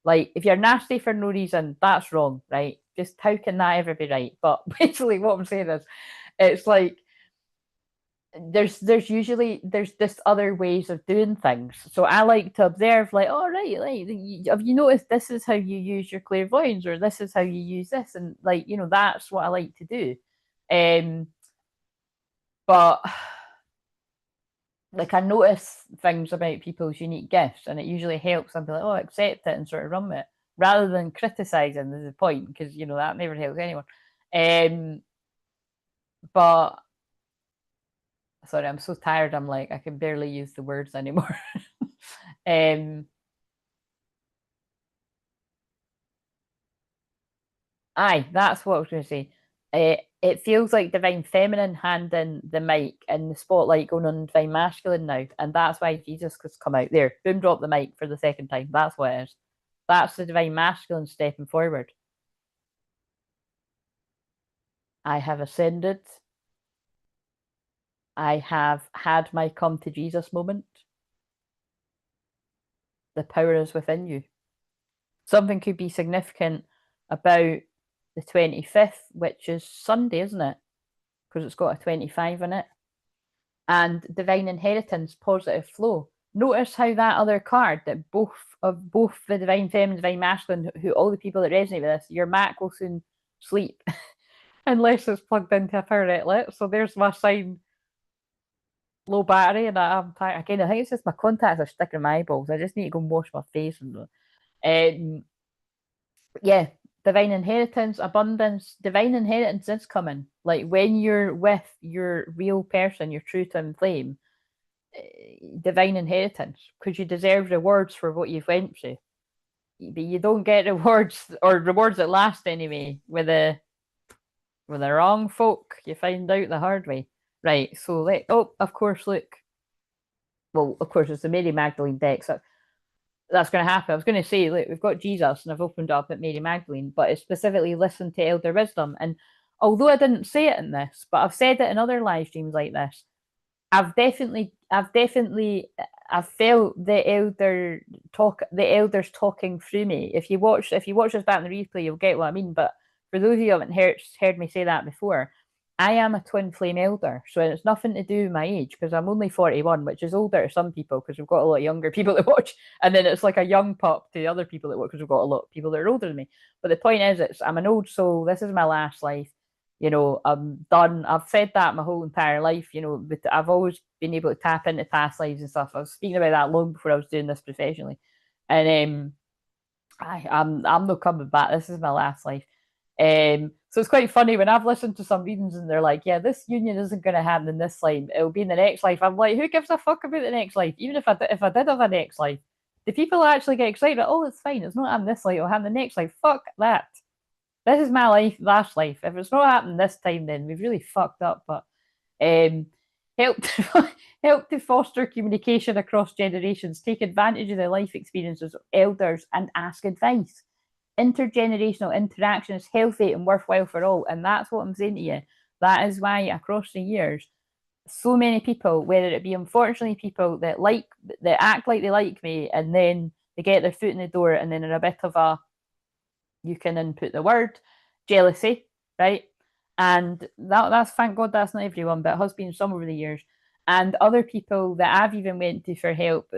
Speaker 1: Like if you're nasty for no reason, that's wrong, right? Just how can that ever be right? But basically, what I'm saying is, it's like there's just other ways of doing things. So I like to observe, like, oh right, like have you noticed this is how you use your clairvoyance, or this is how you use this, and like that's what I like to do. But like I notice things about people's unique gifts, and it usually helps them be like, oh, accept it and sort of run with it, rather than criticizing. Is the point, because that never helps anyone. But sorry, I'm so tired. I'm like I can barely use the words anymore. um, Aye, that's what I was going to say. It feels like divine feminine handing the mic and the spotlight going on divine masculine now, and that's why Jesus has come out there. Boom, drop the mic for the second time. That's what it is. That's the divine masculine stepping forward. I have ascended. I have had my come to Jesus moment. The power is within you. Something could be significant about the 25th, which is Sunday, isn't it? Because it's got a 25 in it. And divine inheritance, positive flow. Notice how that other card that both the divine feminine, divine masculine, who all the people that resonate with this, your Mac will soon sleep unless it's plugged into a power outlet. So there's my sign, low battery, and I'm tired again. I think it's just my contacts are sticking in my eyeballs. I just need to go and wash my face. And yeah, divine inheritance, abundance, divine inheritance is coming. Like when you're with your real person, your true twin flame, divine inheritance, because you deserve rewards for what you've went through. But you don't get rewards, or rewards that last anyway, with the wrong folk. You find out the hard way. Right, so of course, look. Well, of course, it's the Mary Magdalene deck, so that's going to happen. I was going to say, look, we've got Jesus, and I've opened up at Mary Magdalene, but it's specifically listen to elder wisdom. And although I didn't say it in this, but I've said it in other live streams like this, I've felt the elders talking through me. If you watch this back in the replay, you'll get what I mean. But for those of you who haven't heard me say that before, I am a twin flame elder, so it's nothing to do with my age, because I'm only 41, which is older to some people because we've got a lot of younger people that watch, and then it's like a young pup to other people that watch because we've got a lot of people that are older than me. But the point is, I'm an old soul. This is my last life. I'm done. I've said that my whole entire life, but I've always been able to tap into past lives and stuff. I was speaking about that long before I was doing this professionally. And I'm not coming back. This is my last life. So it's quite funny when I've listened to some readings and they're like, yeah, this union isn't going to happen in this life. It'll be in the next life. I'm like, who gives a fuck about the next life? Even if I did have a next life, do people actually get excited? Oh, it's fine. It's not happening this life. It'll happen the next life. Fuck that. This is my life, last life. If it's not happening this time, then we've really fucked up. But um, help to, help to foster communication across generations. Take advantage of the life experiences of elders and ask advice. Intergenerational interaction is healthy and worthwhile for all, and that's what I'm saying to you. That is why across the years, so many people, whether it be unfortunately people that act like they like me, and then they get their foot in the door, and then in a bit of a, you can input the word jealousy, right? And that's, thank God, that's not everyone, but it has been some over the years. And other people that I've even went to for help,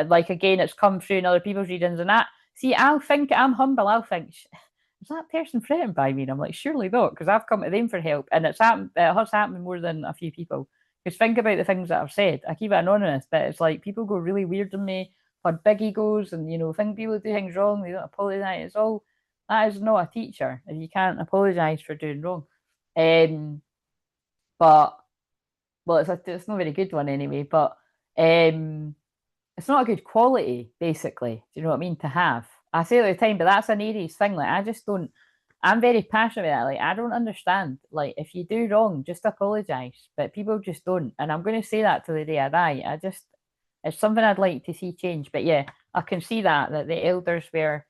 Speaker 1: like again, it's come through in other people's readings, and that, see, I'll think I'm humble. I'll think, is that person threatened by me? And I'm like, surely not, because I've come to them for help, and it's happened. It has happened more than a few people. Because think about the things that I've said. I keep it anonymous, but it's like people go really weird on me, had big egos, and think people do things wrong. They don't apologize. It's all, that is not a teacher if you can't apologize for doing wrong. Um, but well, it's not a very good one anyway. But it's not a good quality, basically. Do you know what I mean? To have. I say it all the time, but that's an Aries thing. Like, I just don't. I'm very passionate about that. Like, I don't understand. Like, if you do wrong, just apologize. But people just don't, and I'm going to say that to the day I die. It's something I'd like to see change. But yeah, I can see that the elders were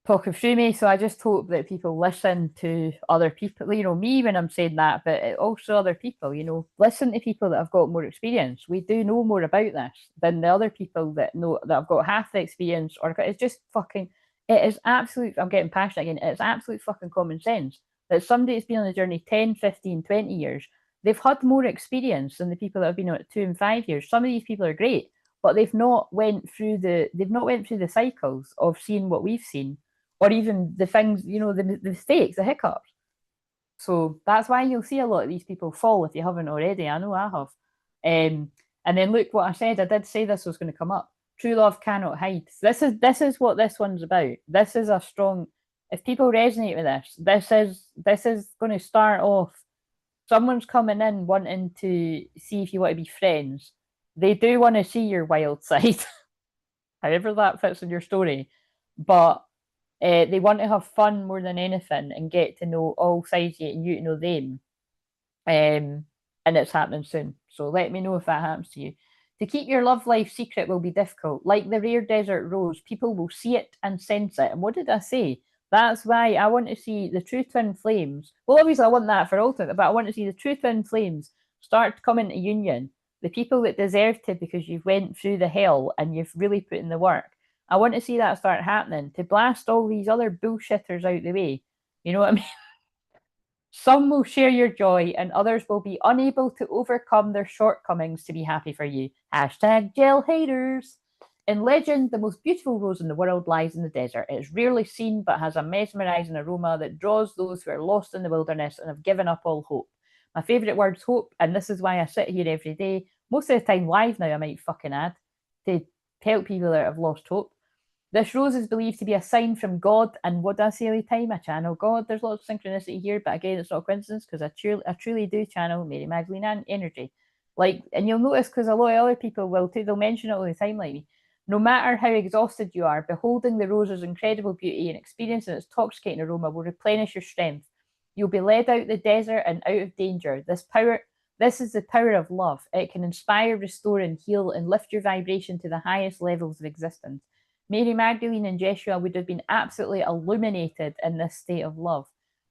Speaker 1: talking through me. So I just hope that people listen to other people, me when I'm saying that, but also other people, listen to people that have got more experience. We do know more about this than the other people that know that have got half the experience, or it's just fucking, it is absolute, I'm getting passionate again, it's absolute fucking common sense that somebody that's been on the journey 10, 15, 20 years, they've had more experience than the people that have been on it 2 and 5 years. Some of these people are great, but they've not went through the cycles of seeing what we've seen, or even the things, the mistakes, the hiccups. So that's why you'll see a lot of these people fall if you haven't already. I know I have. And then look what I said. I did say this was going to come up. True love cannot hide. This is what this one's about. This is a strong. If people resonate with this is going to start off. Someone's coming in wanting to see if you want to be friends. They do want to see your wild side, however that fits in your story, but they want to have fun more than anything and get to know all sides of you and you to know them. And it's happening soon. So let me know if that happens to you. To keep your love life secret will be difficult. Like the rare desert rose, people will see it and sense it. And what did I say? That's why I want to see the true twin flames. Well, obviously, I want that for ultimate, but I want to see the true twin flames start coming to union. The people that deserve to, because you've went through the hell and you've really put in the work. I want to see that start happening to blast all these other bullshitters out the way. You know what I mean? Some will share your joy and others will be unable to overcome their shortcomings to be happy for you. Hashtag gel haters. In legend, the most beautiful rose in the world lies in the desert. It is rarely seen but has a mesmerizing aroma that draws those who are lost in the wilderness and have given up all hope. My favourite word's hope, and this is why I sit here every day, most of the time live now, I might fucking add, to help people that have lost hope. This rose is believed to be a sign from God, and what I say every time I channel God, there's lots of synchronicity here, but again, it's not a coincidence because I truly do channel Mary Magdalene energy. Like, and you'll notice because a lot of other people will too, they'll mention it all the time, like me. No matter how exhausted you are, beholding the rose's incredible beauty and experiencing its intoxicating aroma will replenish your strength. You'll be led out the desert and out of danger. This is the power of love. It can inspire, restore, and heal, and lift your vibration to the highest levels of existence. Mary Magdalene and Jeshua would have been absolutely illuminated in this state of love.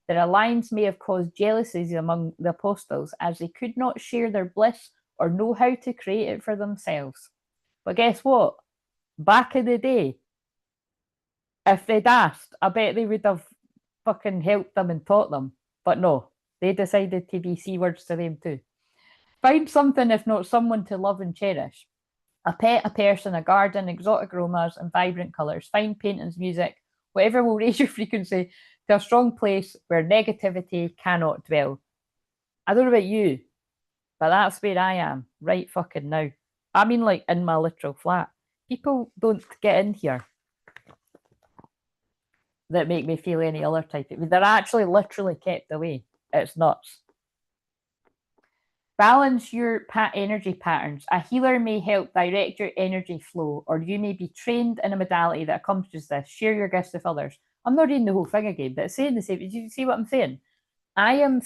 Speaker 1: Their alliance may have caused jealousies among the apostles, as they could not share their bliss or know how to create it for themselves. But guess what? Back in the day, if they'd asked, I bet they would have fucking helped them and taught them. But no, they decided to be C words to them too. Find something, if not someone, to love and cherish. A pet, a person, a garden, exotic aromas, and vibrant colours. Fine paintings, music, whatever will raise your frequency to a strong place where negativity cannot dwell. I don't know about you, but that's where I am right fucking now. I mean, like in my literal flat. People don't get in here. that make me feel any other type of. They're actually literally kept away. It's nuts. Balance your energy patterns. A healer may help direct your energy flow, or you may be trained in a modality that accomplishes this. Share your gifts with others. I'm not reading the whole thing again, but it's saying the same. Did you see what I'm saying? I am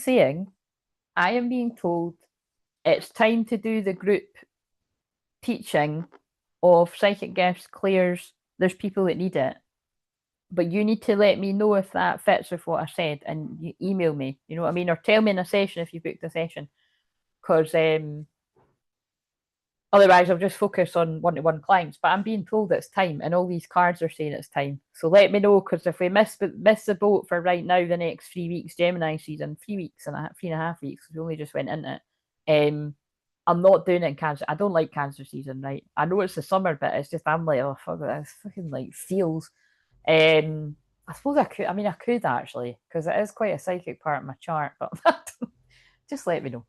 Speaker 1: being told it's time to do the group teaching of psychic gifts, clairs. There's people that need it. But you need to let me know if that fits with what I said, and you email me, you know what I mean? Or tell me in a session if you booked a session. Because otherwise I'll just focus on one-to-one clients. But I'm being told it's time, and all these cards are saying it's time. So let me know, because if we miss the boat for right now, the next 3 weeks, Gemini season, 3 weeks and 3.5 weeks, we only just went into it. I'm not doing it in Cancer. I don't like Cancer season, right? I know it's the summer, but it's just I'm like, oh fuck, this fucking like feels. I suppose I could. I mean, I could actually, because it is quite a psychic part of my chart. But just let me know.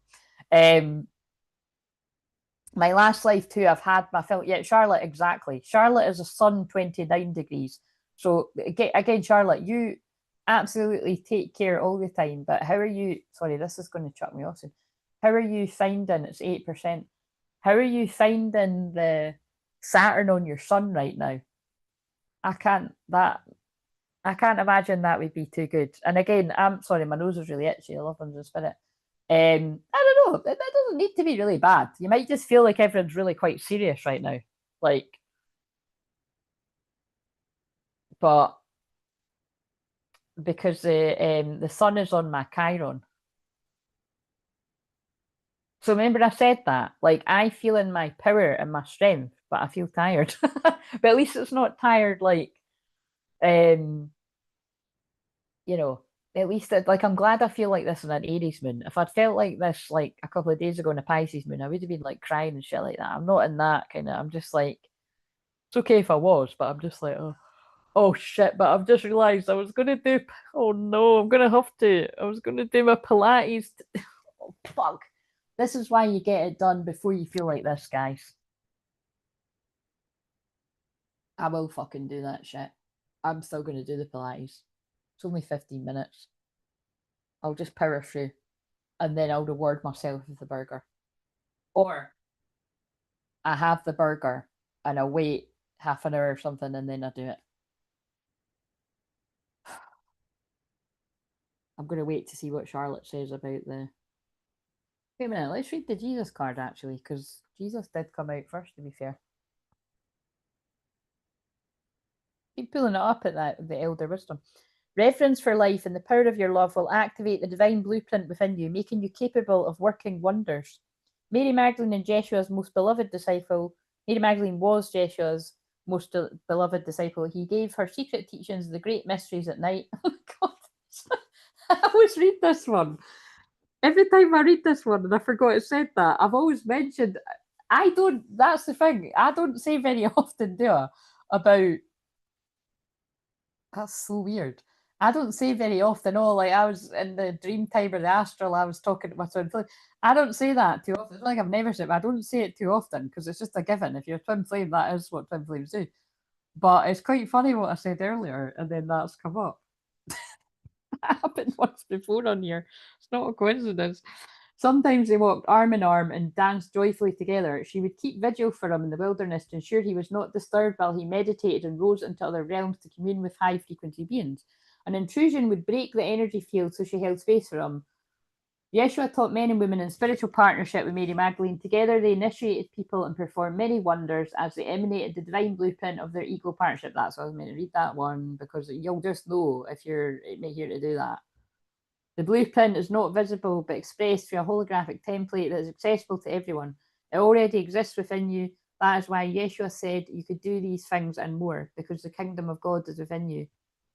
Speaker 1: My last life too, I've had my film. Yeah, Charlotte, exactly. Charlotte is a sun 29 degrees. So again, Charlotte, you absolutely take care all the time. But how are you? Sorry, this is going to chuck me off soon. How are you finding? It's 8%. How are you finding the Saturn on your sun right now? I can't imagine that would be too good. And again, I'm sorry, my nose is really itchy. I love them in spirit. I don't know. That doesn't need to be really bad. You might just feel like everyone's really quite serious right now. Like, but because the sun is on my Chiron. So remember I said that. Like, I feel in my power and my strength, but I feel tired. But at least it's not tired like you know, at least like I'm glad I feel like this on an Aries moon. If I'd felt like this like a couple of days ago on a Pisces moon, I would have been like crying and shit like that. I'm not in that kind of. I'm just like, it's okay if I was, but I'm just like, oh shit. But I've just realised I was gonna do. Oh no, I'm gonna have to. I was gonna do my Pilates. Oh fuck. This is why you get it done before you feel like this, guys. I will fucking do that shit. I'm still gonna do the Pilates. It's only 15 minutes. I'll just power through, and then I'll reward myself with the burger. Or I have the burger and I wait half an hour or something and then I do it. I'm going to wait to see what Charlotte says about the. Wait a minute, let's read the Jesus card actually, because Jesus did come out first, to be fair. Keep pulling it up at that, the Elder Wisdom. Reverence for life and the power of your love will activate the divine blueprint within you, making you capable of working wonders. Mary Magdalene and Jeshua's most beloved disciple. Mary Magdalene was Jeshua's most beloved disciple. He gave her secret teachings of the great mysteries at night. Oh God. I always read this one. Every time I read this one, and I forgot it said that, I've always mentioned, I don't, that's the thing, I don't say very often, do I, about, that's so weird. I don't say very often, oh, like I was in the dream time or the astral, I was talking to my twin flame. I don't say that too often. It's like I've never said it, but I don't say it too often because it's just a given. If you're twin flame, that is what twin flames do. But it's quite funny what I said earlier, and then that's come up. That happened once before on here. It's not a coincidence. Sometimes they walked arm in arm and danced joyfully together. She would keep vigil for him in the wilderness to ensure he was not disturbed while he meditated and rose into other realms to commune with high frequency beings. An intrusion would break the energy field, so she held space for him. Yeshua taught men and women in spiritual partnership with Mary Magdalene. Together, they initiated people and performed many wonders as they emanated the divine blueprint of their equal partnership. That's why I was meant to read that one, because you'll just know if you're here to do that. The blueprint is not visible but expressed through a holographic template that is accessible to everyone. It already exists within you. That is why Yeshua said you could do these things and more, because the kingdom of God is within you.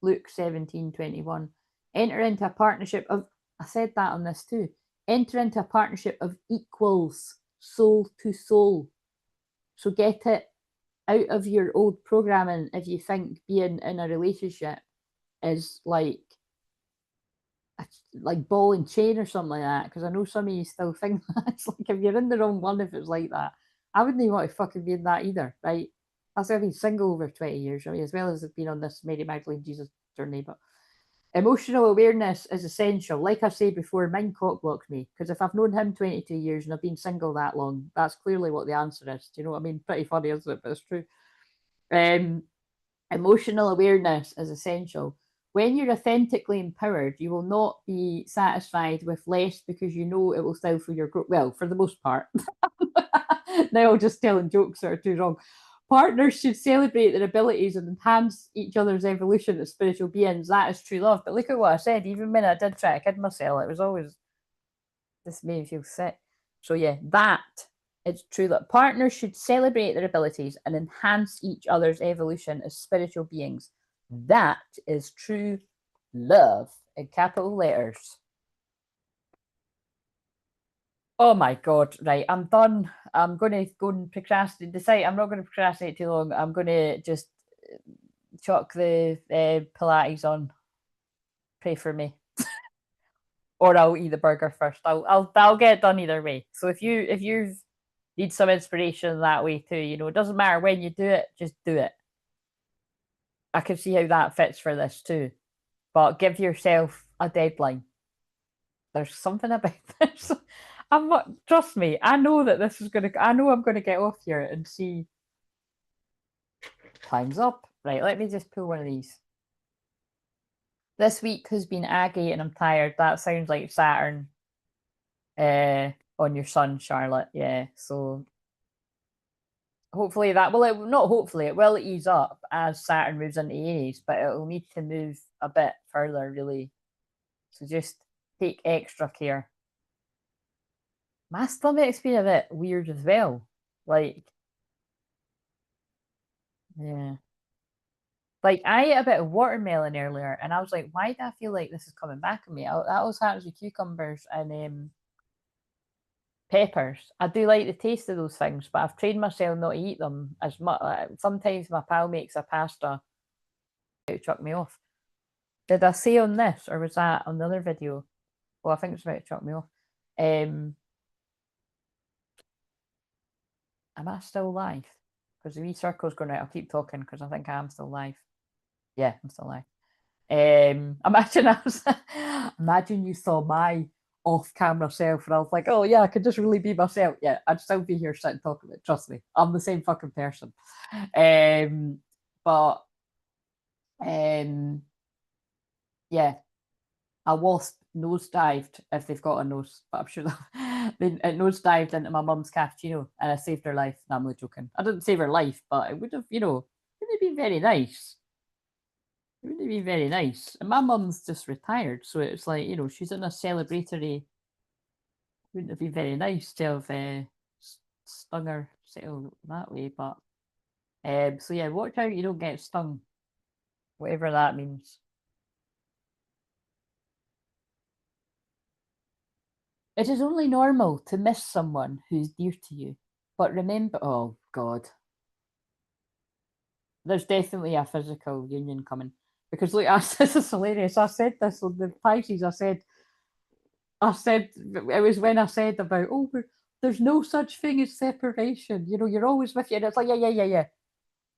Speaker 1: Luke 17:21. Enter into a partnership of, I said that on this too, enter into a partnership of equals, soul to soul. So get it out of your old programming if you think being in a relationship is like ball and chain or something like that, because I know some of you still think that. It's like if you're in the wrong one if it's like that. I wouldn't even want to fucking be in that either, right? I've been single over 20 years, right? As well as being on this Mary Magdalene Jesus journey, but emotional awareness is essential. Like I said before, mine cock blocked me because if I've known him 22 years and I've been single that long, that's clearly what the answer is. Do you know what I mean? Pretty funny, isn't it? But it's true. Emotional awareness is essential. When you're authentically empowered, you will not be satisfied with less because you know it will still fill your growth. Well, for the most part. Now I'm just telling jokes that are too wrong. Partners should celebrate their abilities and enhance each other's evolution as spiritual beings. That is true love. But look at what I said. Even when I did try to kid myself, it was always, this made me feel sick. So yeah, that it's true that partners should celebrate their abilities and enhance each other's evolution as spiritual beings. That is true love in capital letters. Oh my God, right. I'm done. I'm going to go and procrastinate. Decide I'm not going to procrastinate too long. I'm going to just chuck the Pilates on. Pray for me. Or I'll eat the burger first. I'll get it done either way. So if you need some inspiration that way too, you know, it doesn't matter when you do it, just do it. I can see how that fits for this too. But give yourself a deadline. There's something about this. I'm not, trust me, I know that this is gonna, I know I'm gonna get off here and see time's up. Right, let me just pull one of these. This week has been aggy and I'm tired. That sounds like Saturn on your sun, Charlotte. Yeah, so hopefully that, well, it, not hopefully, it will ease up as Saturn moves into Aries, but it'll need to move a bit further, really. So just take extra care. My stomach's been a bit weird as well. Like, yeah. Like, I ate a bit of watermelon earlier, and I was like, why do I feel like this is coming back on me? That always happens with cucumbers and peppers. I do like the taste of those things, but I've trained myself not to eat them as much. Sometimes my pal makes a pasta to chuck me off. Did I say on this, or was that on the other video? Well, I think it's about to chuck me off. Am I still live? Because the wee circle's going out. I'll keep talking because I think I am still live. Yeah, I'm still live. Imagine I was, imagine you saw my off-camera self, and I was like, oh yeah, I could just really be myself. Yeah, I'd still be here sitting talking about it. Trust me, I'm the same fucking person. But yeah, a wasp nosedived, if they've got a nose, but I'm sure it nosedived into my mum's cappuccino and I saved her life. No, I'm only joking. I didn't save her life, but it would have, you know, it would have been very nice. It would have been very nice. And my mum's just retired, so it's like, you know, she's in a celebratory. Wouldn't have been very nice to have stung her that way, but so yeah, watch out you don't get stung, whatever that means. It is only normal to miss someone who's dear to you, but remember, oh God, there's definitely a physical union coming. Because look, this is hilarious. I said this on the Pisces. I said it was when I said about there's no such thing as separation. You know, you're always with you, and it's like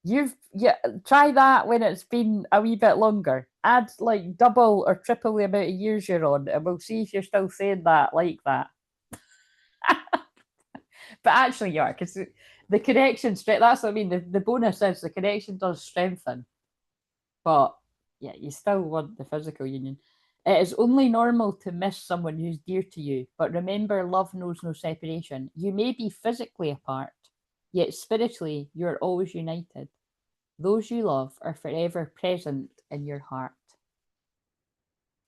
Speaker 1: yeah. Try that when it's been a wee bit longer. Add like double or triple the amount of years you're on, and we'll see if you're still saying that like that. But actually, you are, because the connection that's what I mean. The bonus is the connection does strengthen, but yeah, you still want the physical union. It is only normal to miss someone who's dear to you, but remember, love knows no separation. You may be physically apart, yet spiritually, you're always united. Those you love are forever present in your heart.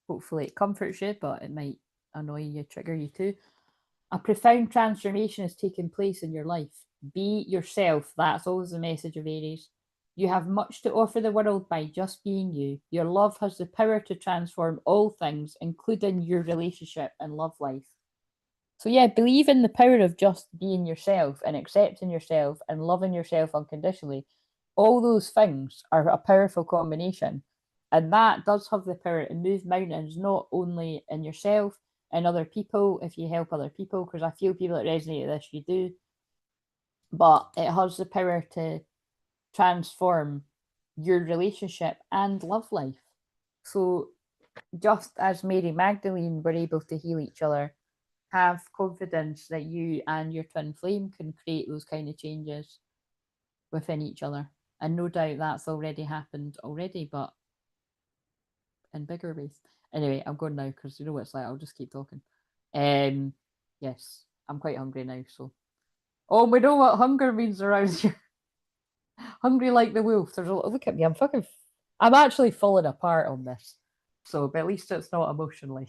Speaker 1: Hopefully, it comforts you, but it might annoy you, trigger you too. A profound transformation has taken place in your life. Be yourself. That's always the message of Aries. You have much to offer the world by just being you. Your love has the power to transform all things, including your relationship and love life. So, yeah, believe in the power of just being yourself and accepting yourself and loving yourself unconditionally. All those things are a powerful combination. And that does have the power to move mountains, not only in yourself and other people, if you help other people, because I feel people that resonate with this, you do. But it has the power to transform your relationship and love life. So just as Mary Magdalene were able to heal each other, have confidence that you and your twin flame can create those kind of changes within each other. And no doubt that's already happened already, but in bigger ways. Anyway, I'm going now because you know what it's like. I'll just keep talking. Yes, I'm quite hungry now. So, oh, we know what hunger means around here. Hungry like the wolf. There's a look at me. I'm actually falling apart on this. So, but at least it's not emotionally.